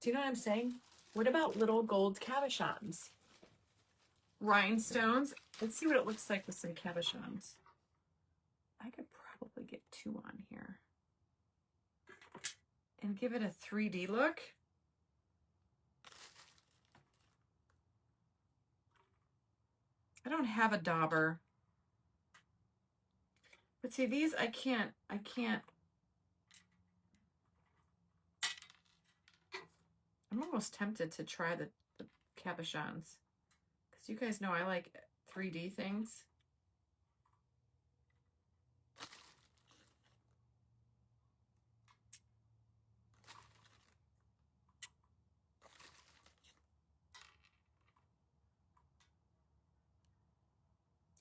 Do you know what I'm saying? What about little gold cabochons? Rhinestones. Let's see what it looks like with some cabochons. I could probably get 2 on here. And give it a 3D look. I don't have a dauber. But see, these I can't. I'm almost tempted to try the cabochons. Because you guys know I like 3D things.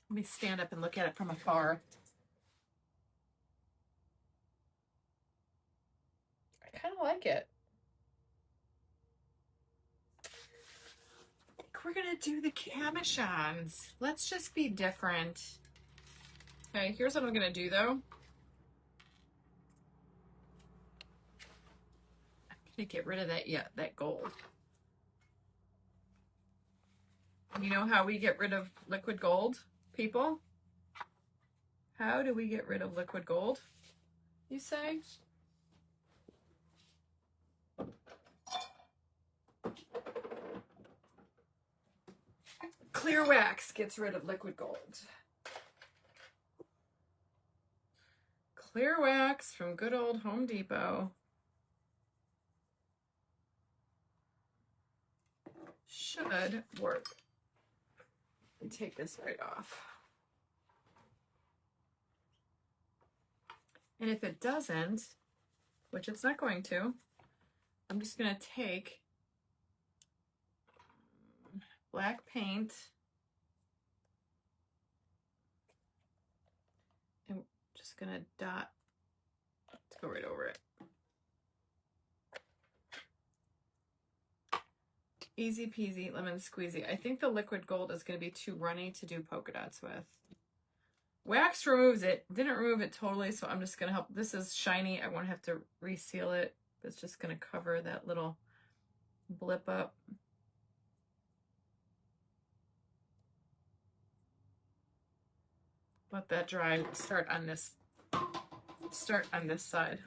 Let me stand up and look at it from afar. I kind of like it. I think we're going to do the cabochons. Let's just be different. Okay, here's what I'm going to do, though. I'm going to get rid of that gold. You know how we get rid of liquid gold, people? How do we get rid of liquid gold, you say? Clear wax gets rid of liquid gold. Clear wax from good old Home Depot. Should work. And take this right off. And if it doesn't, which it's not going to, I'm just going to take black paint and just going to dot. Let's go right over it. Easy peasy, lemon squeezy. I think the liquid gold is going to be too runny to do polka dots with. Wax removes it. Didn't remove it totally, so I'm just going to help. This is shiny. I won't have to reseal it. It's just going to cover that little blip up. let that dry. Start on this side.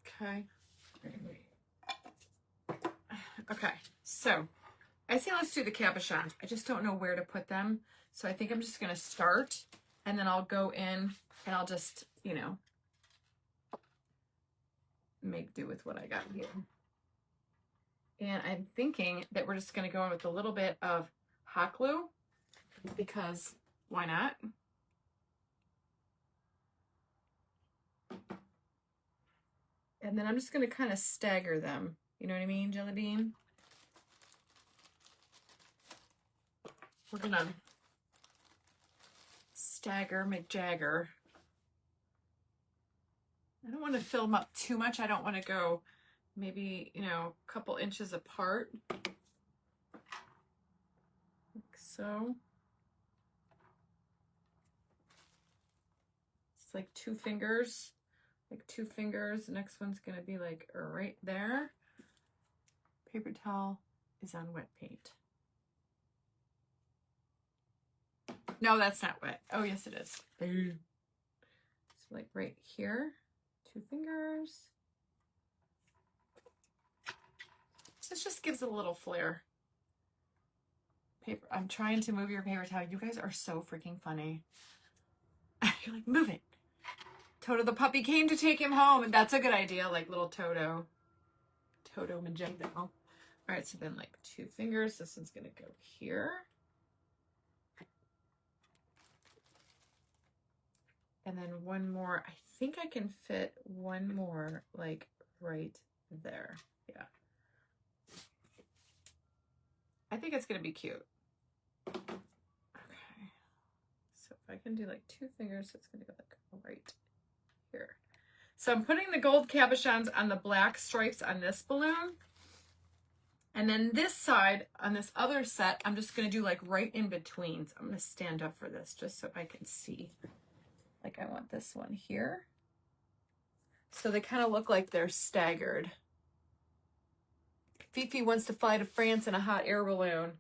Okay. Okay, so I say let's do the cabochons. I just don't know where to put them. So I think I'm just gonna start and then I'll go in and I'll just, you know, make do with what I got here. And I'm thinking that we're just gonna go in with a little bit of hot glue because why not? And then I'm just gonna kind of stagger them. You know what I mean, Jelly Bean? We're gonna stagger McJagger. I don't want to fill them up too much. I don't want to go maybe, you know, a couple inches apart. Like so. It's like 2 fingers. Like 2 fingers. The next one's going to be like right there. Paper towel is on wet paint. No, that's not wet. Oh, yes, it is. So like right here, 2 fingers. This just gives it a little flair. Paper. I'm trying to move your paper towel. You guys are so freaking funny. You're like, move it. Toto the puppy came to take him home, and that's a good idea. Like little Toto. Toto Magento. All right, so then like 2 fingers. This one's gonna go here. And then one more. I think I can fit one more like right there. Yeah. I think it's gonna be cute. Okay. So if I can do like 2 fingers, it's gonna go like right here. So I'm putting the gold cabochons on the black stripes on this balloon. And then this side, on this other set, I'm just gonna do like right in between. So I'm gonna stand up for this just so I can see. Like I want this one here. So they kind of look like they're staggered. Fifi wants to fly to France in a hot air balloon.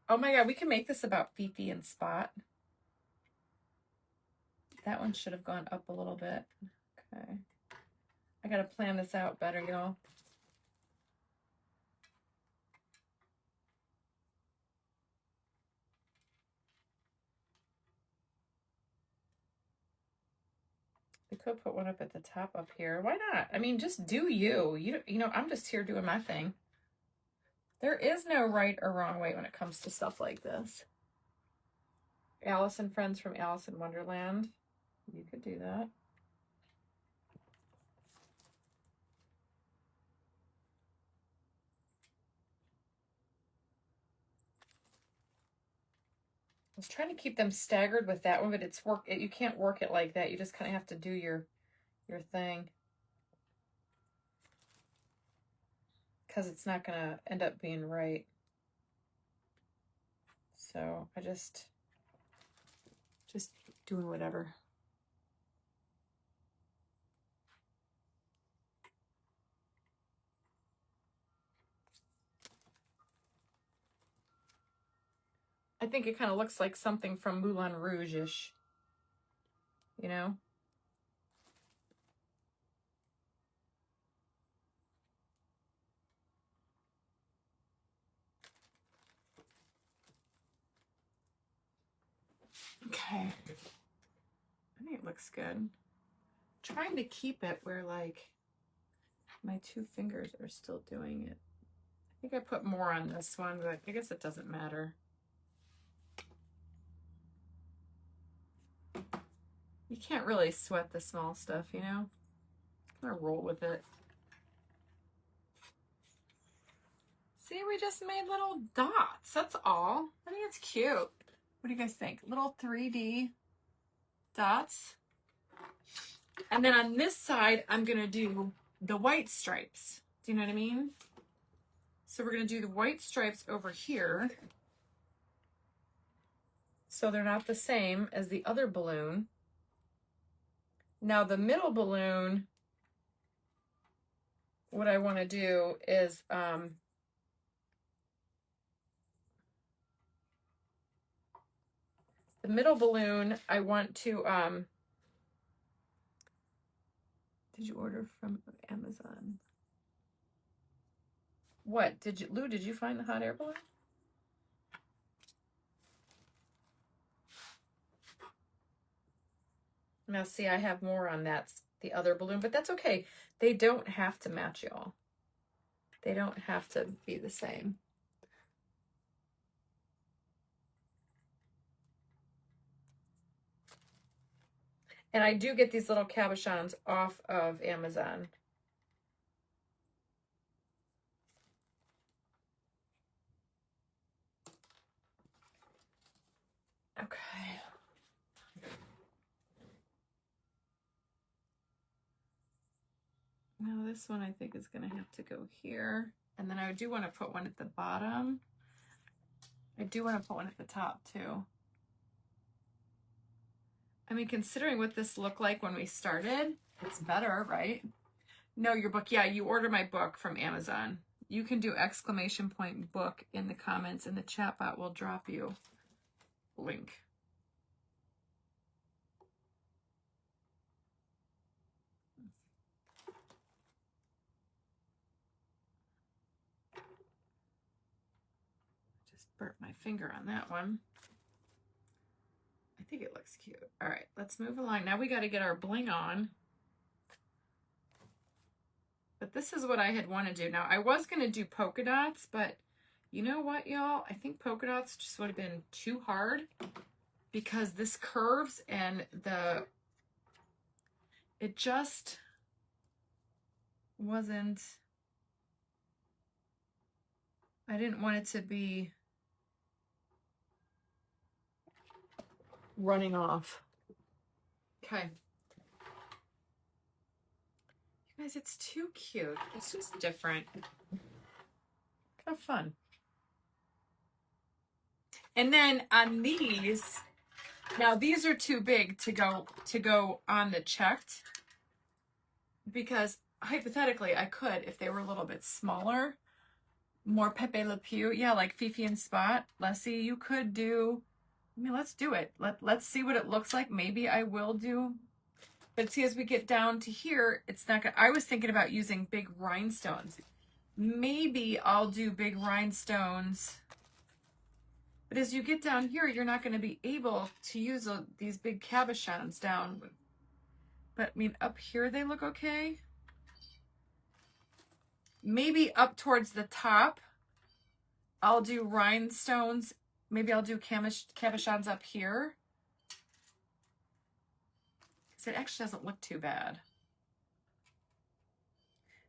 Oh my God, we can make this about Fifi and Spot. That one should have gone up a little bit. Okay. I gotta plan this out better, y'all. We could put one up at the top up here. Why not? I mean, just do you. You know, I'm just here doing my thing. There is no right or wrong way when it comes to stuff like this. Alice and Friends from Alice in Wonderland. You could do that. I was trying to keep them staggered with that one, but it's you can't work it like that. You just kind of have to do your thing. Because it's not going to end up being right. So I just doing whatever. I think it kind of looks like something from Moulin Rouge-ish, you know? Okay. I think it looks good. I'm trying to keep it where like my 2 fingers are still doing it. I think I put more on this one, but I guess it doesn't matter. You can't really sweat the small stuff, you know? I'm gonna roll with it. See, we just made little dots. That's all. I think it's cute. What do you guys think? Little 3D dots. And then on this side, I'm gonna do the white stripes. Do you know what I mean? So we're gonna do the white stripes over here. So they're not the same as the other balloon. Now the middle balloon, what I wanna do is, The middle balloon, I want to, did you order from Amazon? What, Lou, did you find the hot air balloon? Now see, I have more on that, the other balloon, but that's okay. They don't have to match, y'all. They don't have to be the same. And I do get these little cabochons off of Amazon. Okay. Now this one I think is going to have to go here. And then I do want to put one at the bottom. I do want to put one at the top too. I mean, considering what this looked like when we started, it's better, right? No, your book. Yeah, you order my book from Amazon. You can do !book in the comments and the chat bot will drop you a link. Just burnt my finger on that one. I think it looks cute. All right, let's move along. Now we got to get our bling on. But this is what I had wanted to do. Now, I was going to do polka dots, but you know what, y'all? I think polka dots just would have been too hard because this curves and it just wasn't, I didn't want it to be running off. Okay. You guys, it's too cute. It's just different. Kind of fun. And then on these, now these are too big to go on the checked because hypothetically I could, if they were a little bit smaller, more Pepe Le Pew. Yeah, like Fifi and Spot. Leslie, you could do, I mean, let's do it. Let's see what it looks like. Maybe I will do, but see, as we get down to here, it's not gonna, I was thinking about using big rhinestones. Maybe I'll do big rhinestones, but as you get down here, you're not going to be able to use these big cabochons down. But I mean, up here they look okay. Maybe up towards the top, I'll do rhinestones. Maybe I'll do cabochons up here. Because it actually doesn't look too bad.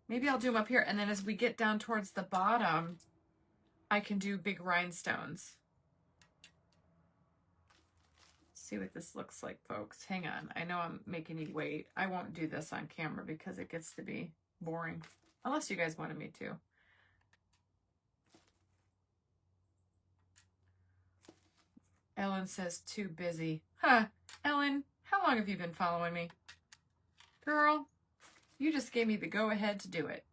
Maybe I'll do them up here. And then as we get down towards the bottom, I can do big rhinestones. See what this looks like, folks. Hang on. I know I'm making you wait. I won't do this on camera because it gets to be boring. Unless you guys wanted me to. Ellen says, too busy. Huh. Ellen, how long have you been following me? Girl, you just gave me the go-ahead to do it.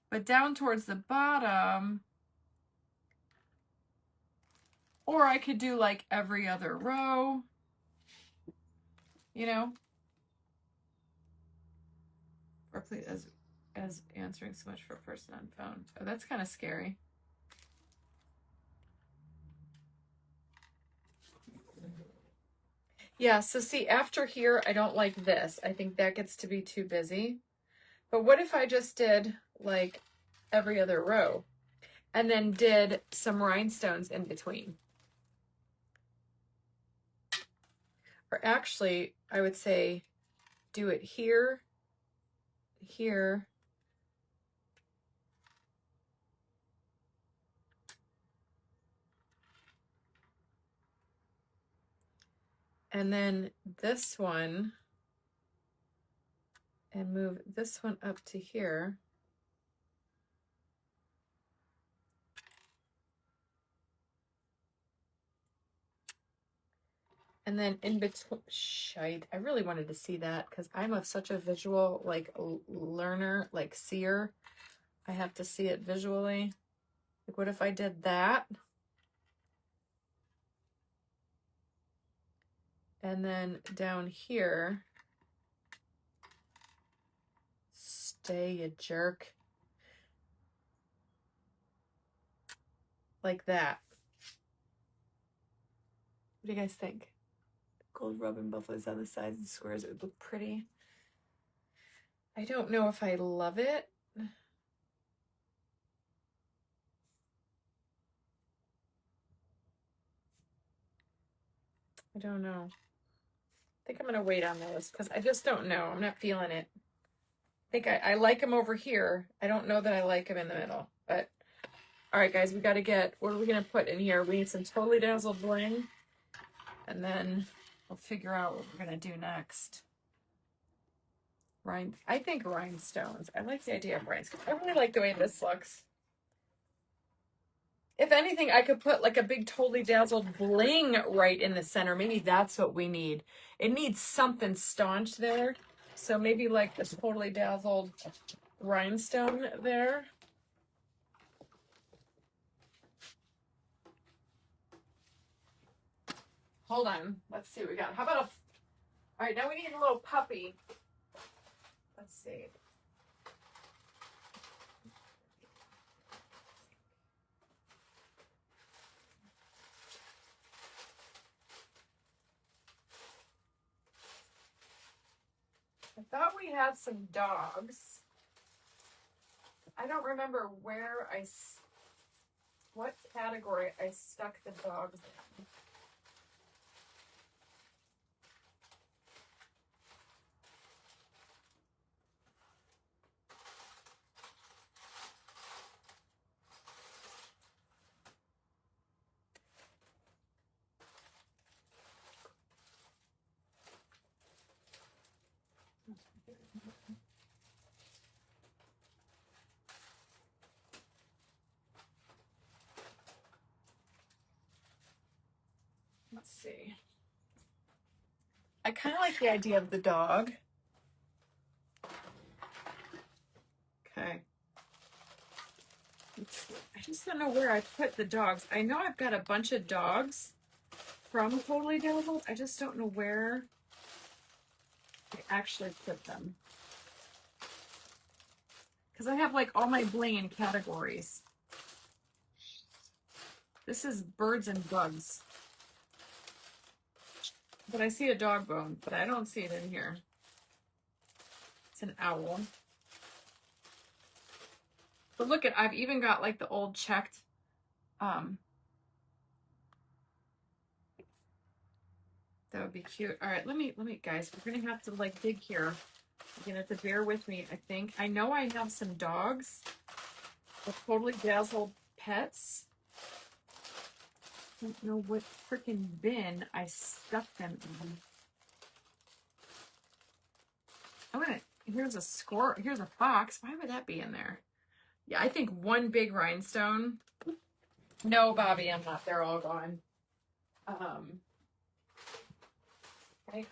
But down towards the bottom, or I could do like every other row, you know? Or please, as answering so much for a person on phone. Oh, that's kind of scary. Yeah, so see, after here, I don't like this. I think that gets to be too busy. But what if I just did like every other row and then did some rhinestones in between? Or actually, I would say do it here, here, and then this one, and move this one up to here. And then in between, shite, I really wanted to see that because I'm such a visual, like, learner, like, seer. I have to see it visually. Like, what if I did that? And then down here, stay, you jerk. Like that. What do you guys think? Gold rubbing buffaloes on the sides and squares. It would look pretty. I don't know if I love it. I don't know. I think I'm going to wait on those because I just don't know. I'm not feeling it. I think I like them over here. I don't know that I like them in the middle. But, all right, guys, we got to get, what are we going to put in here? We need some Totally Dazzled bling. And then we'll figure out what we're going to do next. I think rhinestones. I like the idea of rhinestones. I really like the way this looks. If anything, I could put like a big Totally Dazzled bling right in the center. Maybe that's what we need. It needs something staunch there. So maybe like this Totally Dazzled rhinestone there. Hold on. Let's see what we got. How about a... All right, now we need a little puppy. Let's see. I thought we had some dogs. I don't remember what category I stuck the dogs in. Let's see. I kind of like the idea of the dog. Okay. I just don't know where I put the dogs. I know I've got a bunch of dogs from Totally Dazzled. I just don't know where I actually put them. Because I have like all my bling in categories. This is birds and bugs. But I see a dog bone, but I don't see it in here. It's an owl. But look at, I've even got like the old checked, that would be cute. All right, let me, guys, we're gonna have to like dig here. You're gonna have to bear with me, I think. I know I have some dogs with Totally Dazzled pets. I don't know what freaking bin I stuck them in. I'm gonna, here's a squirrel, here's a fox. Why would that be in there? Yeah, I think one big rhinestone. No, Bobby, I'm not. They're all gone. Okay.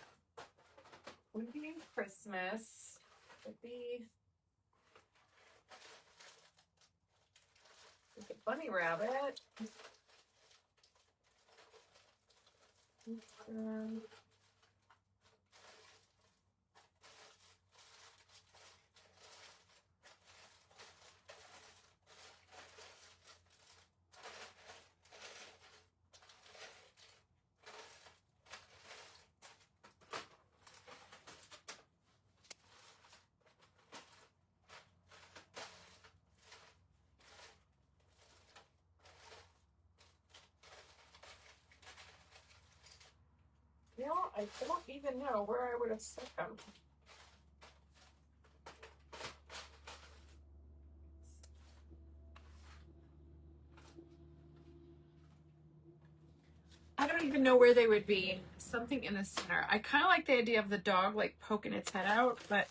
Would be Christmas. Would be a bunny rabbit. You know, I don't even know where I would have stuck them. I don't even know where they would be. Something in the center. I kind of like the idea of the dog like poking its head out, but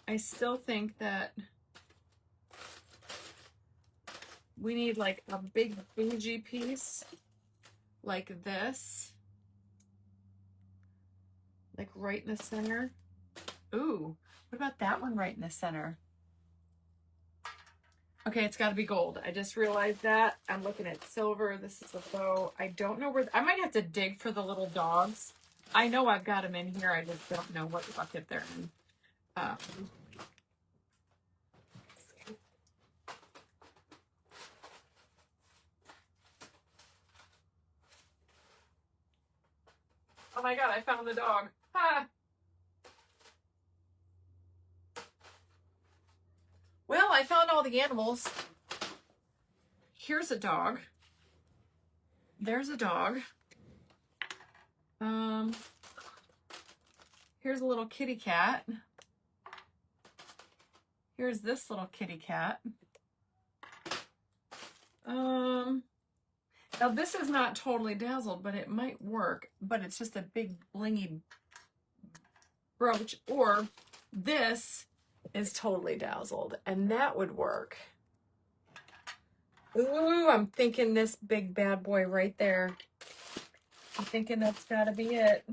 I still think that we need like a big bougie piece like this. Like right in the center. Ooh, what about that one right in the center? Okay, it's got to be gold. I just realized that. I'm looking at silver. This is a bow. I don't know where. I might have to dig for the little dogs. I know I've got them in here. I just don't know what bucket they're in. Oh my God, I found the dog. Ah. Well, I found all the animals. Here's a dog. There's a dog. Here's a little kitty cat. Here's this little kitty cat. Now this is not totally dazzled, but it might work, but it's just a big blingy brooch, or this is totally dazzled and that would work. Ooh, I'm thinking this big bad boy right there. I'm thinking that's gotta be it.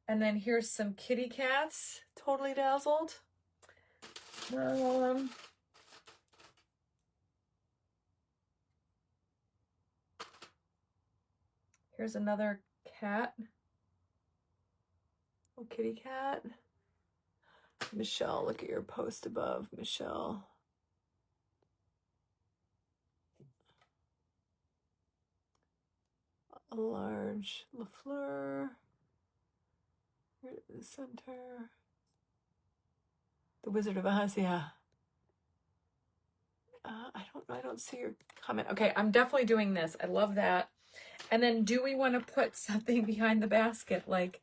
And then here's some kitty cats, totally dazzled. Here's another cat. Little kitty cat. Michelle, look at your post above, Michelle. A large Lafleur. Here in the center. The Wizard of Oz, yeah. I don't see your comment. Okay, I'm definitely doing this. I love that. And then do we want to put something behind the basket? Like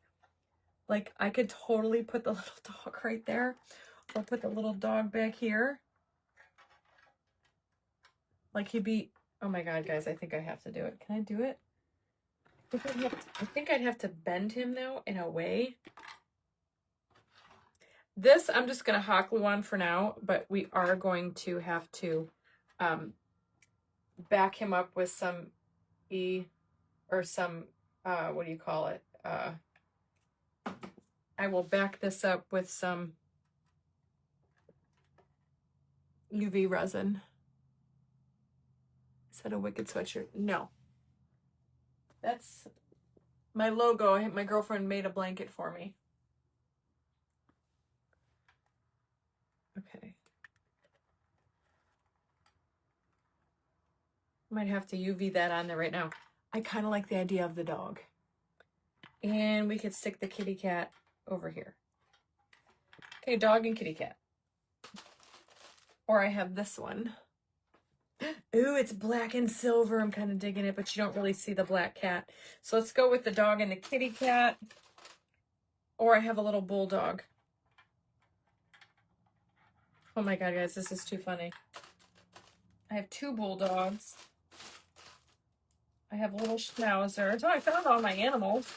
I could totally put the little dog right there, or put the little dog back here. Like he'd be, oh my God, guys, I think I have to do it. Can I do it? I think I'd have to bend him though in a way. This I'm just going to hot glue on for now, but we are going to have to back him up with some what do you call it? I will back this up with some UV resin. Is that a Wicked sweatshirt? No. That's my logo. My girlfriend made a blanket for me. Okay. Might have to UV that on there right now. I kind of like the idea of the dog. And we could stick the kitty cat over here. Okay, dog and kitty cat. Or I have this one. Ooh, it's black and silver. I'm kind of digging it, but you don't really see the black cat. So let's go with the dog and the kitty cat. Or I have a little bulldog. Oh my God, guys, this is too funny. I have two bulldogs. I have a little schnauzer. Oh, I found all my animals.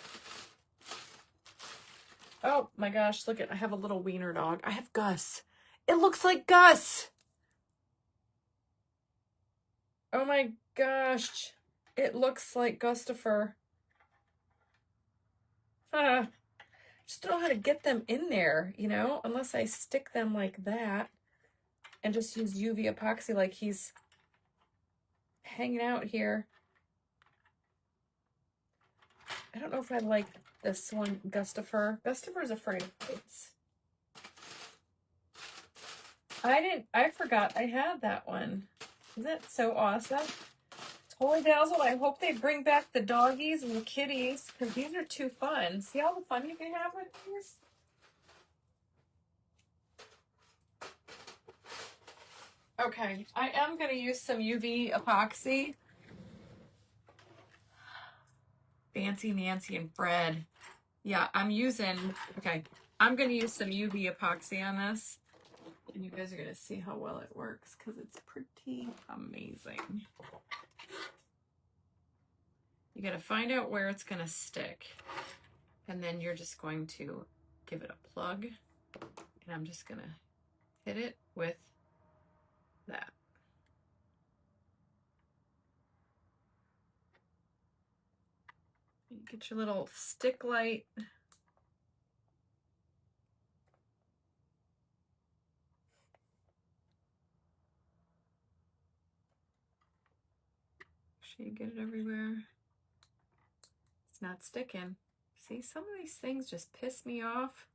Oh my gosh, look at, I have a little wiener dog. I have Gus. It looks like Gus. Oh my gosh. It looks like Gustafer. Just don't know how to get them in there, you know, unless I stick them like that and just use UV epoxy like he's hanging out here. I don't know if I like this one, Gustafer. Gustafer's afraid of heights. I forgot I had that one. Isn't that so awesome? Totally dazzled. I hope they bring back the doggies and the kitties, because these are too fun. See all the fun you can have with these? Okay, I am going to use some UV epoxy. Fancy Nancy and Fred. Yeah, I'm going to use some UV epoxy on this. And you guys are going to see how well it works, because it's pretty amazing. You got to find out where it's going to stick. And then you're just going to give it a plug. And I'm just going to hit it with that. You get your little stick light. Make sure you get it everywhere. It's not sticking. See, some of these things just piss me off.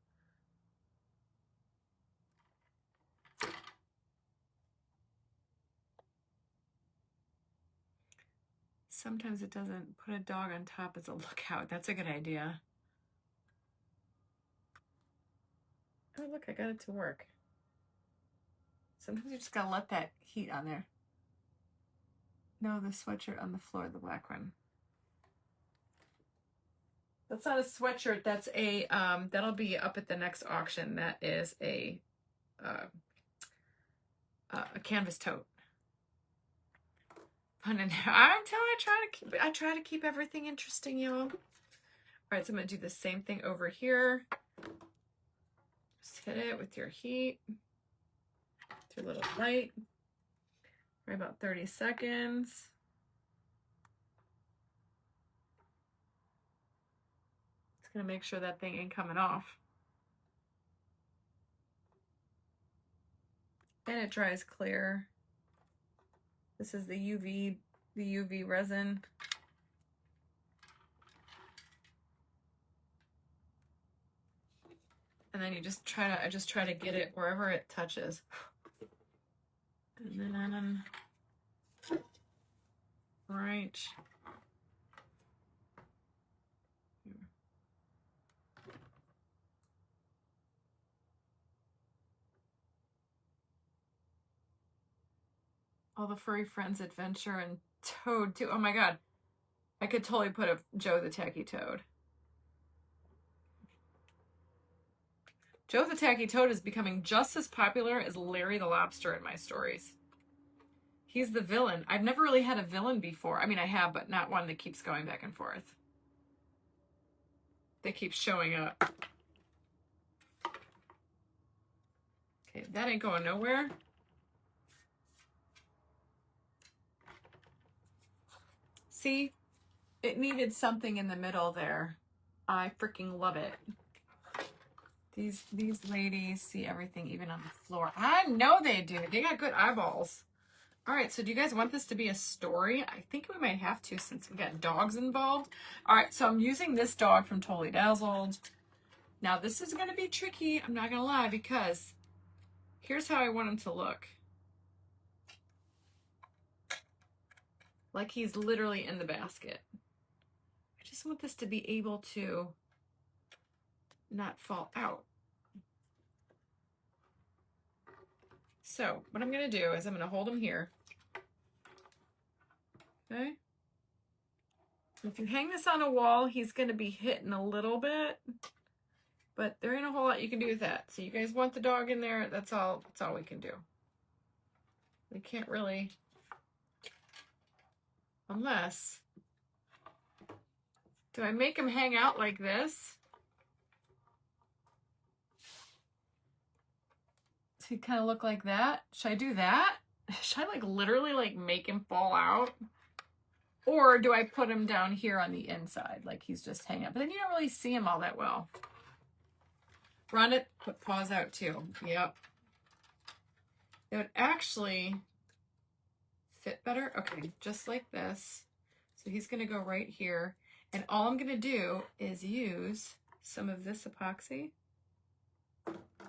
Sometimes it doesn't. Put a dog on top as a lookout. That's a good idea. Oh, look, I got it to work. Sometimes you just gotta let that heat on there. No, the sweatshirt on the floor, the black one. That's not a sweatshirt. That's a, that'll be up at the next auction. That is a canvas tote. I'm telling you, I try to keep everything interesting, y'all. All right, so I'm gonna do the same thing over here. Just hit it with your heat, with your little light, for about 30 seconds. It's gonna make sure that thing ain't coming off. And it dries clear. This is the UV resin. And then you just I just try to get it wherever it touches. And then, right. Here. All the Furry Friends Adventure and Toad too. Oh my God. I could totally put a Joe the Tacky Toad. Joe the Tacky Toad is becoming just as popular as Larry the Lobster in my stories. He's the villain. I've never really had a villain before. I mean, I have, but not one that keeps going back and forth. They keep showing up. Okay, that ain't going nowhere. See, it needed something in the middle there. I freaking love it. These ladies see everything, even on the floor. I know they do. They got good eyeballs. All right, so do you guys want this to be a story? I think we might have to since we got dogs involved. All right, so I'm using this dog from Totally Dazzled. Now, this is going to be tricky, I'm not going to lie, because here's how I want him to look. Like he's literally in the basket. I just want this to be able to not fall out. So what I'm going to do is I'm going to hold him here. Okay. If you hang this on a wall, he's going to be hitting a little bit, but there ain't a whole lot you can do with that. So you guys want the dog in there. That's all we can do. We can't really, unless, do I make him hang out like this? Does he kind of look like that? Should I do that? Should I like literally like make him fall out? Or do I put him down here on the inside like he's just hanging out? But then you don't really see him all that well. Run it, put paws out too. Yep. It would actually fit better. Okay, just like this. So he's gonna go right here. And all I'm gonna do is use some of this epoxy,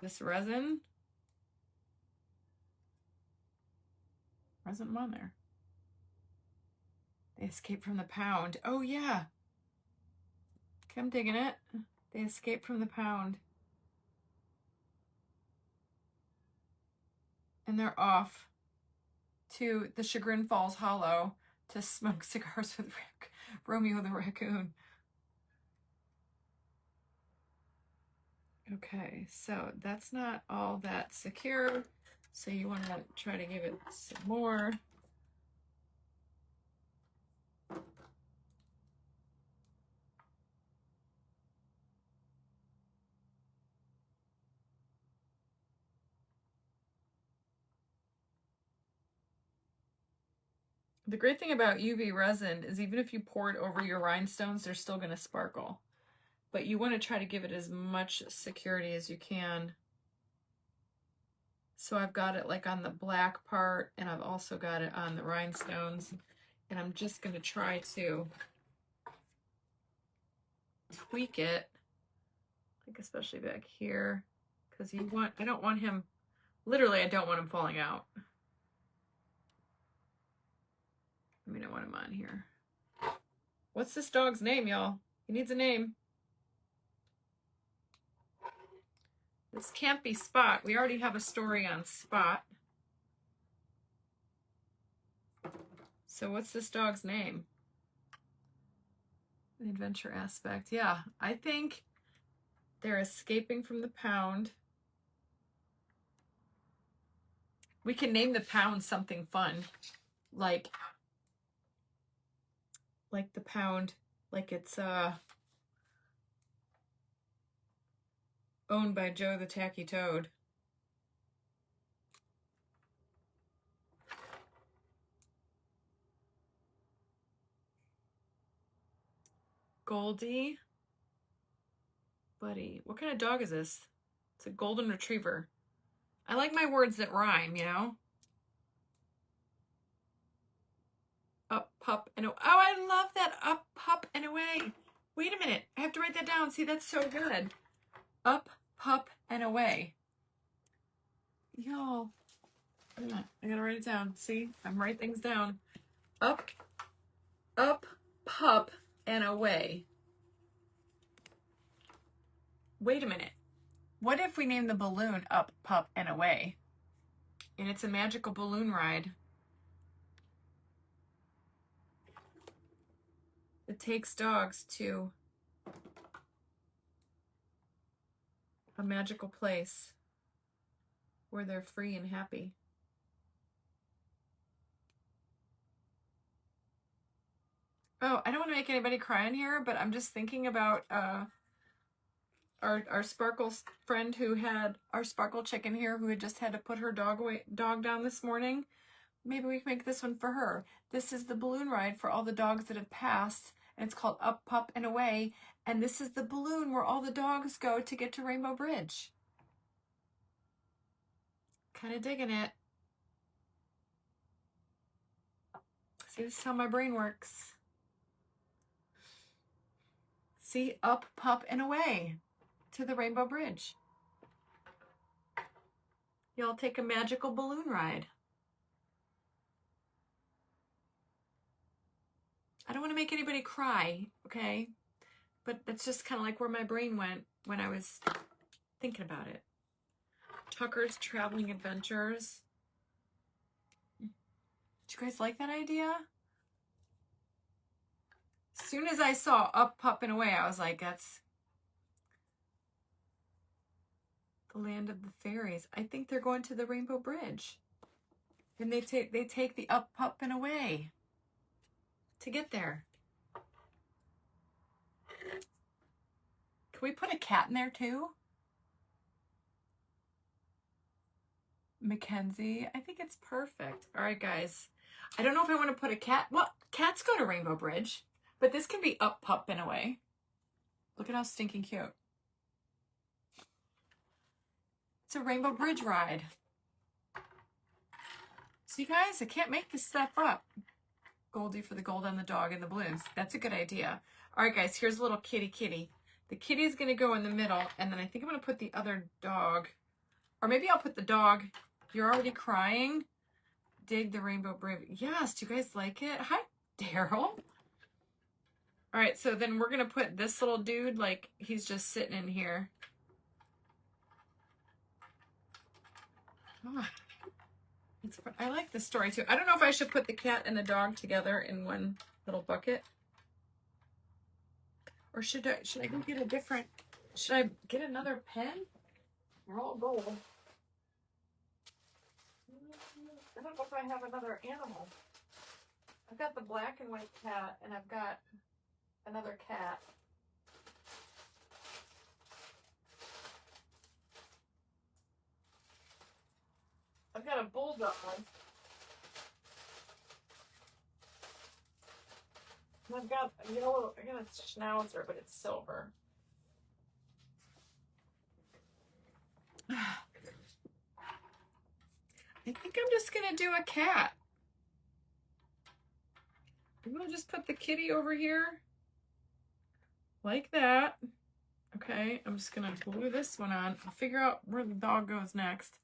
this resin. Resin on there. They escaped from the pound. Oh yeah. Okay, I'm digging it. They escaped from the pound. And they're off to the Chagrin Falls Hollow to smoke cigars with Romeo the raccoon. Okay, so that's not all that secure. So you want to try to give it some more. The great thing about UV resin is even if you pour it over your rhinestones, they're still going to sparkle. But you want to try to give it as much security as you can. So I've got it like on the black part, and I've also got it on the rhinestones. And I'm just going to try to tweak it, like especially back here, because I don't want him, literally I don't want him falling out. I mean, I want him on here. What's this dog's name, y'all? He needs a name. This can't be Spot. We already have a story on Spot. So what's this dog's name? The adventure aspect. Yeah, I think they're escaping from the pound. We can name the pound something fun. Like the pound, like it's owned by Joe the Tacky Toad. Goldie. Buddy. What kind of dog is this? It's a golden retriever. I like my words that rhyme, you know? Up, pup, and away. Oh, I love that. Up, pup, and away. Wait a minute. I have to write that down. See, that's so good. Up, pup, and away. Y'all. I gotta write it down. See, I'm writing things down. Up, pup, and away. Wait a minute. What if we name the balloon Up, Pup, and Away? And it's a magical balloon ride. It takes dogs to a magical place where they're free and happy. Oh, I don't want to make anybody cry in here, but I'm just thinking about our Sparkle friend who had our Sparkle chicken here who had just had to put her dog down this morning. Maybe we can make this one for her. This is the balloon ride for all the dogs that have passed, and it's called Up, Pup, and Away. And this is the balloon where all the dogs go to get to Rainbow Bridge. Kind of digging it. See, this is how my brain works. See, Up, Pup, and Away to the Rainbow Bridge. Y'all take a magical balloon ride. I don't want to make anybody cry, okay? But that's just kind of like where my brain went when I was thinking about it. Tucker's Traveling Adventures. Did you guys like that idea? As soon as I saw Up, Pup, and Away, I was like, that's the land of the fairies. I think they're going to the Rainbow Bridge. And they take the Up, Pup, and Away to get there. Can we put a cat in there too? Mackenzie, I think it's perfect. All right, guys. I don't know if I want to put a cat. Well, cats go to Rainbow Bridge, but this can be Up, Pup, and Away. Look at how stinking cute. It's a Rainbow Bridge ride. So you guys, I can't make this stuff up. Goldie for the gold on the dog and the balloons. That's a good idea. All right, guys, here's a little kitty. The kitty's going to go in the middle, and then I think I'm going to put the other dog, or maybe I'll put the dog. You're already crying. Dig the Rainbow Bridge. Yes, do you guys like it? Hi, Daryl. All right, so then we're going to put this little dude, like he's just sitting in here. Oh, I like this story too. I don't know if I should put the cat and the dog together in one little bucket. Or should I go get a different, should I get another pen? They're all gold. I don't know if I have another animal. I've got the black and white cat, and I've got another cat. I've got a bulldog. And I've got a yellow, I got a schnauzer, but it's silver. I think I'm just gonna do a cat. I'm gonna just put the kitty over here. like that. Okay, I'm just gonna glue this one on. I'll figure out where the dog goes next.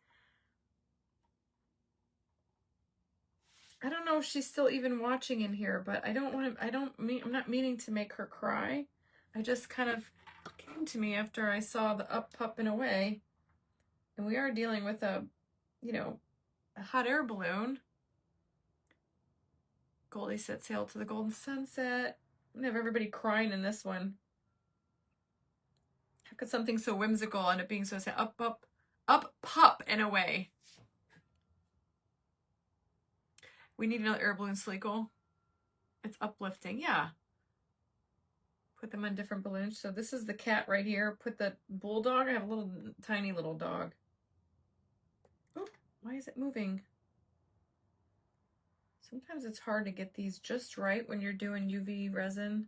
I don't know if she's still even watching in here, but I don't want to, I'm not meaning to make her cry. I just kind of came to me after I saw the Up, Pup and Away. And we are dealing with a, you know, a hot air balloon. Goldie set sail to the golden sunset. I'm gonna have everybody crying in this one. How could something so whimsical end up being so sad? Up, up, up, pup and away. We need another air balloon, Sleekle. It's uplifting, yeah. Put them on different balloons. So this is the cat right here. Put the bulldog. I have a little tiny little dog. Oh, why is it moving? Sometimes it's hard to get these just right when you're doing UV resin.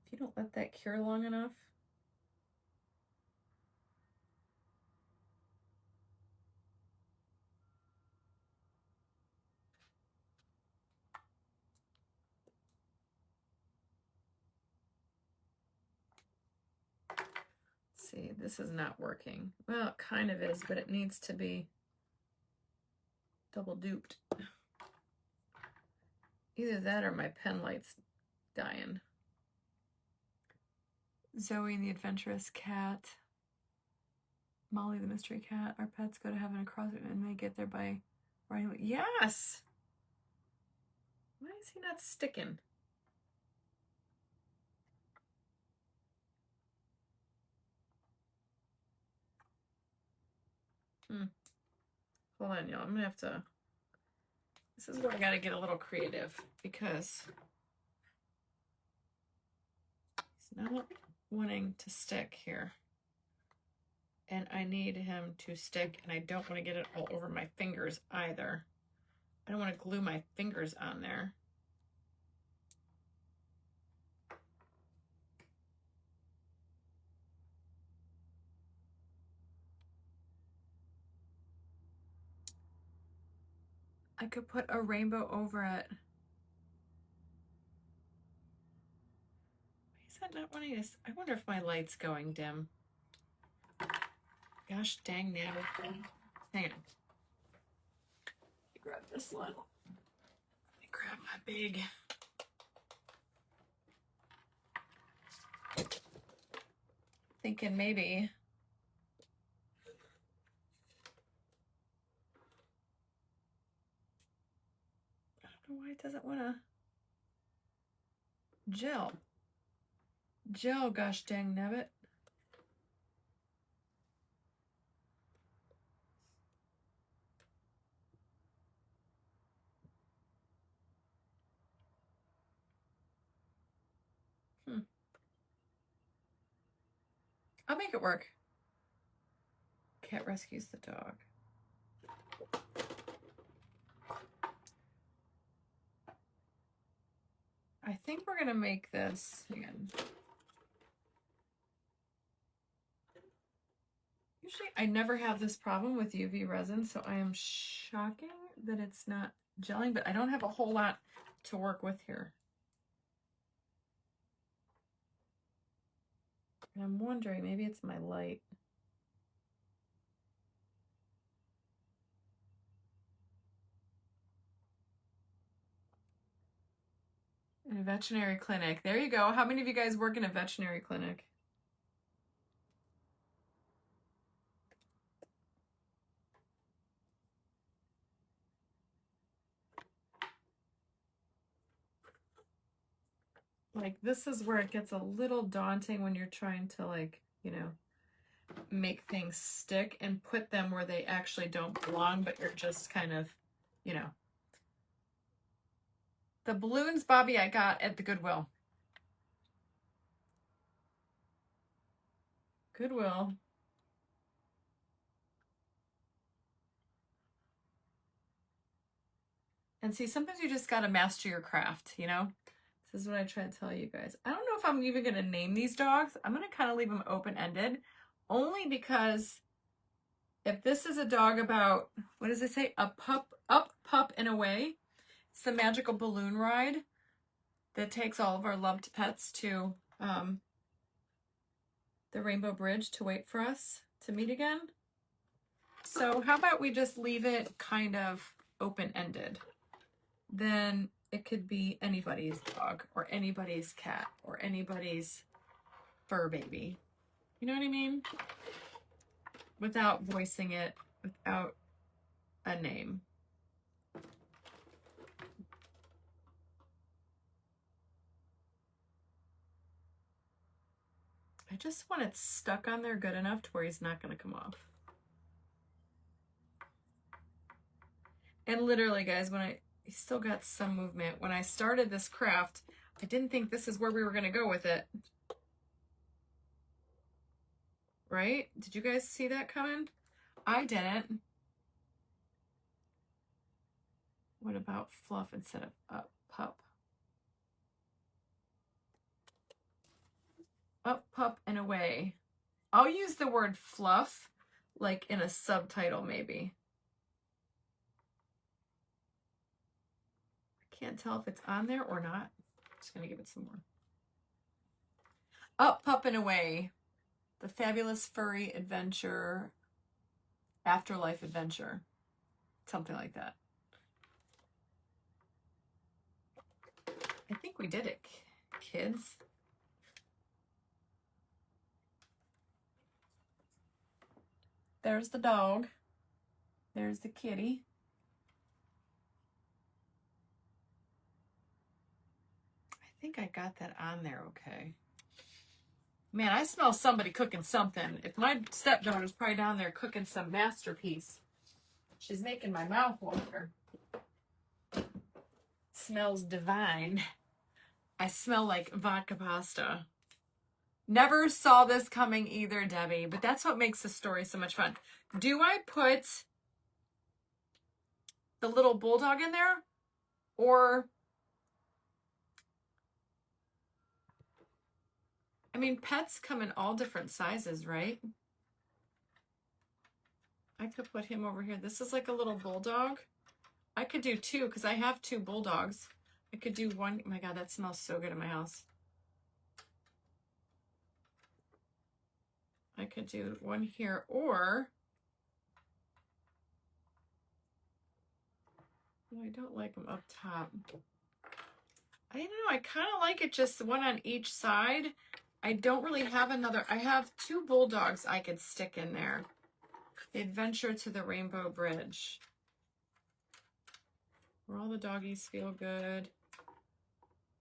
If you don't let that cure long enough. See, this is not working. Well, it kind of is, but it needs to be double duped. Either that or my pen light's dying. Zoe and the adventurous cat. Molly the mystery cat. Our pets go to heaven across it and they get there by riding. Yes! Why is he not sticking? Hold on, y'all. I'm gonna have to. This is where I gotta get a little creative because he's not wanting to stick here. And I need him to stick, and I don't want to get it all over my fingers either. I don't want to glue my fingers on there. I could put a rainbow over it. Why is that not wanting to? I wonder if my light's going dim. Gosh dang now. Hang on. Grab this one. Let me grab my big. Thinking maybe. I don't know why it doesn't want to. Gel. Gel, gosh dang nabbit. I'll make it work. Cat rescues the dog. I think we're gonna make this again. Usually I never have this problem with UV resin, so I am shocking that it's not gelling, but I don't have a whole lot to work with here. And I'm wondering, maybe it's my light. In a veterinary clinic. There you go. How many of you guys work in a veterinary clinic? Like, this is where it gets a little daunting when you're trying to, like, you know, make things stick and put them where they actually don't belong, but you're just kind of, you know. The balloons, Bobby, I got at the Goodwill. Goodwill. And see, sometimes you just got to master your craft, you know? This is what I try to tell you guys. I don't know if I'm even going to name these dogs. I'm going to kind of leave them open-ended, only because if this is a dog about, what does it say? A pup, up, pup, and away. It's the magical balloon ride that takes all of our loved pets to the Rainbow Bridge to wait for us to meet again. So how about we just leave it kind of open-ended? Then it could be anybody's dog or anybody's cat or anybody's fur baby. You know what I mean? Without voicing it, without a name. I just want it stuck on there good enough to where he's not going to come off. And literally, guys, he still got some movement. When I started this craft, I didn't think this is where we were going to go with it. Right? Did you guys see that coming? I didn't. What about fluff instead of up, pup? Up, pup, and away. I'll use the word fluff, like in a subtitle maybe. I can't tell if it's on there or not. I'm just gonna give it some more. Up, pup, and away. The fabulous furry adventure, afterlife adventure. Something like that. I think we did it, kids. There's the dog. There's the kitty. I think I got that on there okay. Man, I smell somebody cooking something. If my stepdaughter's probably down there cooking some masterpiece. She's making my mouth water. Smells divine. I smell like vodka pasta. Never saw this coming either, Debbie, but that's what makes the story so much fun. Do I put the little bulldog in there? Or, I mean, pets come in all different sizes, right? I could put him over here. This is like a little bulldog. I could do two because I have two bulldogs. I could do one. Oh my God, that smells so good in my house. I could do one here, or no, I don't like them up top. I don't know. I kind of like it just one on each side. I don't really have another. I have two bulldogs I could stick in there. The Adventure to the Rainbow Bridge. Where all the doggies feel good.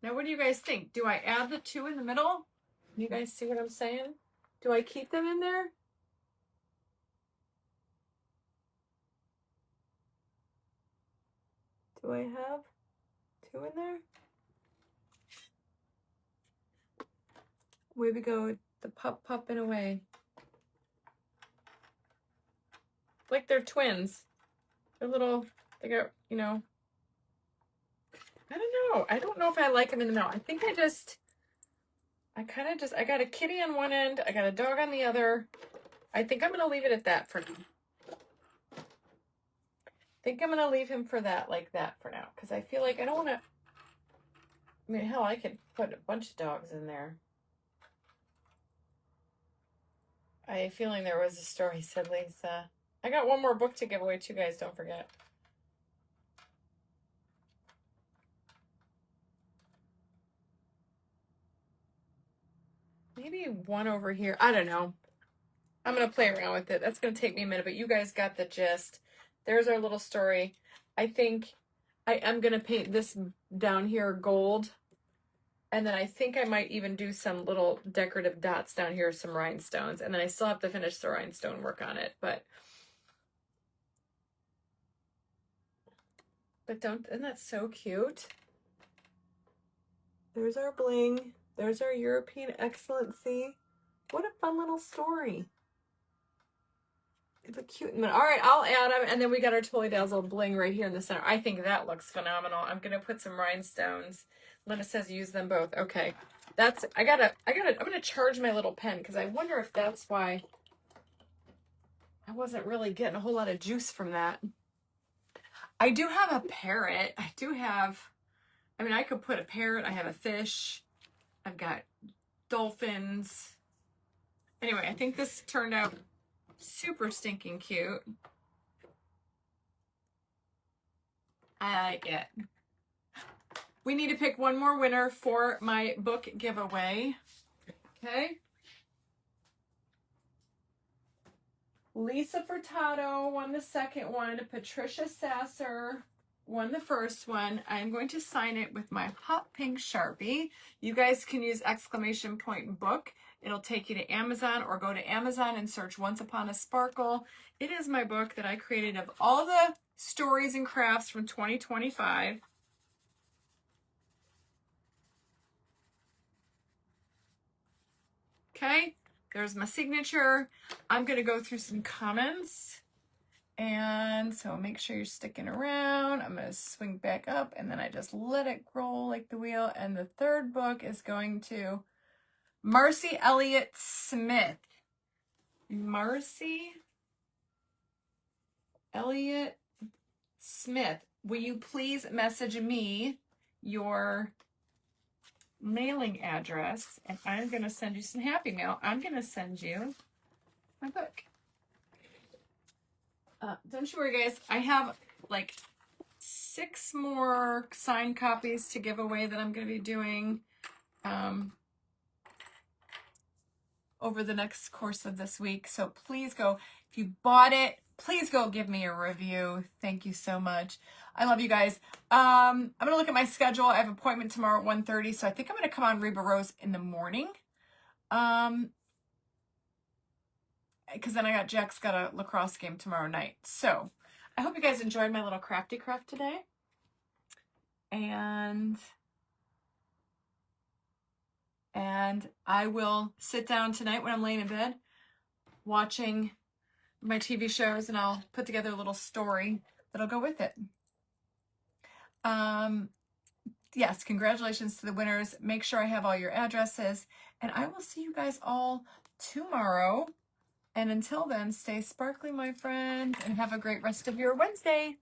Now, what do you guys think? Do I add the two in the middle? You guys see what I'm saying? Do I keep them in there? Do I have two in there? Way we go, the pup and away. Like they're twins. They're little, they got, you know. I don't know. I don't know if I like them in the middle. I think I got a kitty on one end. I got a dog on the other. I think I'm going to leave it at that for now. I think I'm going to leave him for that, like that for now. Because I feel like I don't want to, I mean, hell, I could put a bunch of dogs in there. I have a feeling there was a story, said Lisa. I got one more book to give away too, guys. Don't forget. Maybe one over here. I don't know. I'm going to play around with it. That's going to take me a minute, but you guys got the gist. There's our little story. I think I am going to paint this down here gold. And then I think I might even do some little decorative dots down here, some rhinestones. And then I still have to finish the rhinestone work on it. But isn't that so cute? There's our bling. There's our European excellency. What a fun little story. It's a cute one. All right, I'll add them. And then we got our Totally Dazzled bling right here in the center. I think that looks phenomenal. I'm going to put some rhinestones. Linda says use them both. Okay. I'm going to charge my little pen because I wonder if that's why I wasn't really getting a whole lot of juice from that. I do have a parrot. I mean, I could put a parrot. I have a fish. I've got dolphins. Anyway, I think this turned out super stinking cute. I like it. We need to pick one more winner for my book giveaway. Okay. Lisa Furtado won the second one. Patricia Sasser won the first one. I'm going to sign it with my hot pink Sharpie. You guys can use !book. It'll take you to Amazon, or go to Amazon and search Once Upon a Sparkle. It is my book that I created of all the stories and crafts from 2025. Okay, there's my signature. I'm going to go through some comments. And so make sure you're sticking around. I'm going to swing back up, and then I just let it roll like the wheel. And the third book is going to Marcy Elliott Smith. Marcy Elliott Smith. Will you please message me your mailing address, and I'm going to send you some happy mail. I'm going to send you my book. Don't you worry, guys. I have like 6 more signed copies to give away that I'm going to be doing over the next course of this week. So please go. If you bought it, please go give me a review. Thank you so much. I love you guys. I'm going to look at my schedule. I have an appointment tomorrow at 1:30, so I think I'm going to come on Reba Rose in the morning. Because then Jack's got a lacrosse game tomorrow night. So I hope you guys enjoyed my little crafty craft today. And I will sit down tonight when I'm laying in bed watching my TV shows, and I'll put together a little story that'll go with it. Yes, congratulations to the winners. Make sure I have all your addresses, and I will see you guys all tomorrow. And until then, stay sparkly, my friend, and have a great rest of your Wednesday.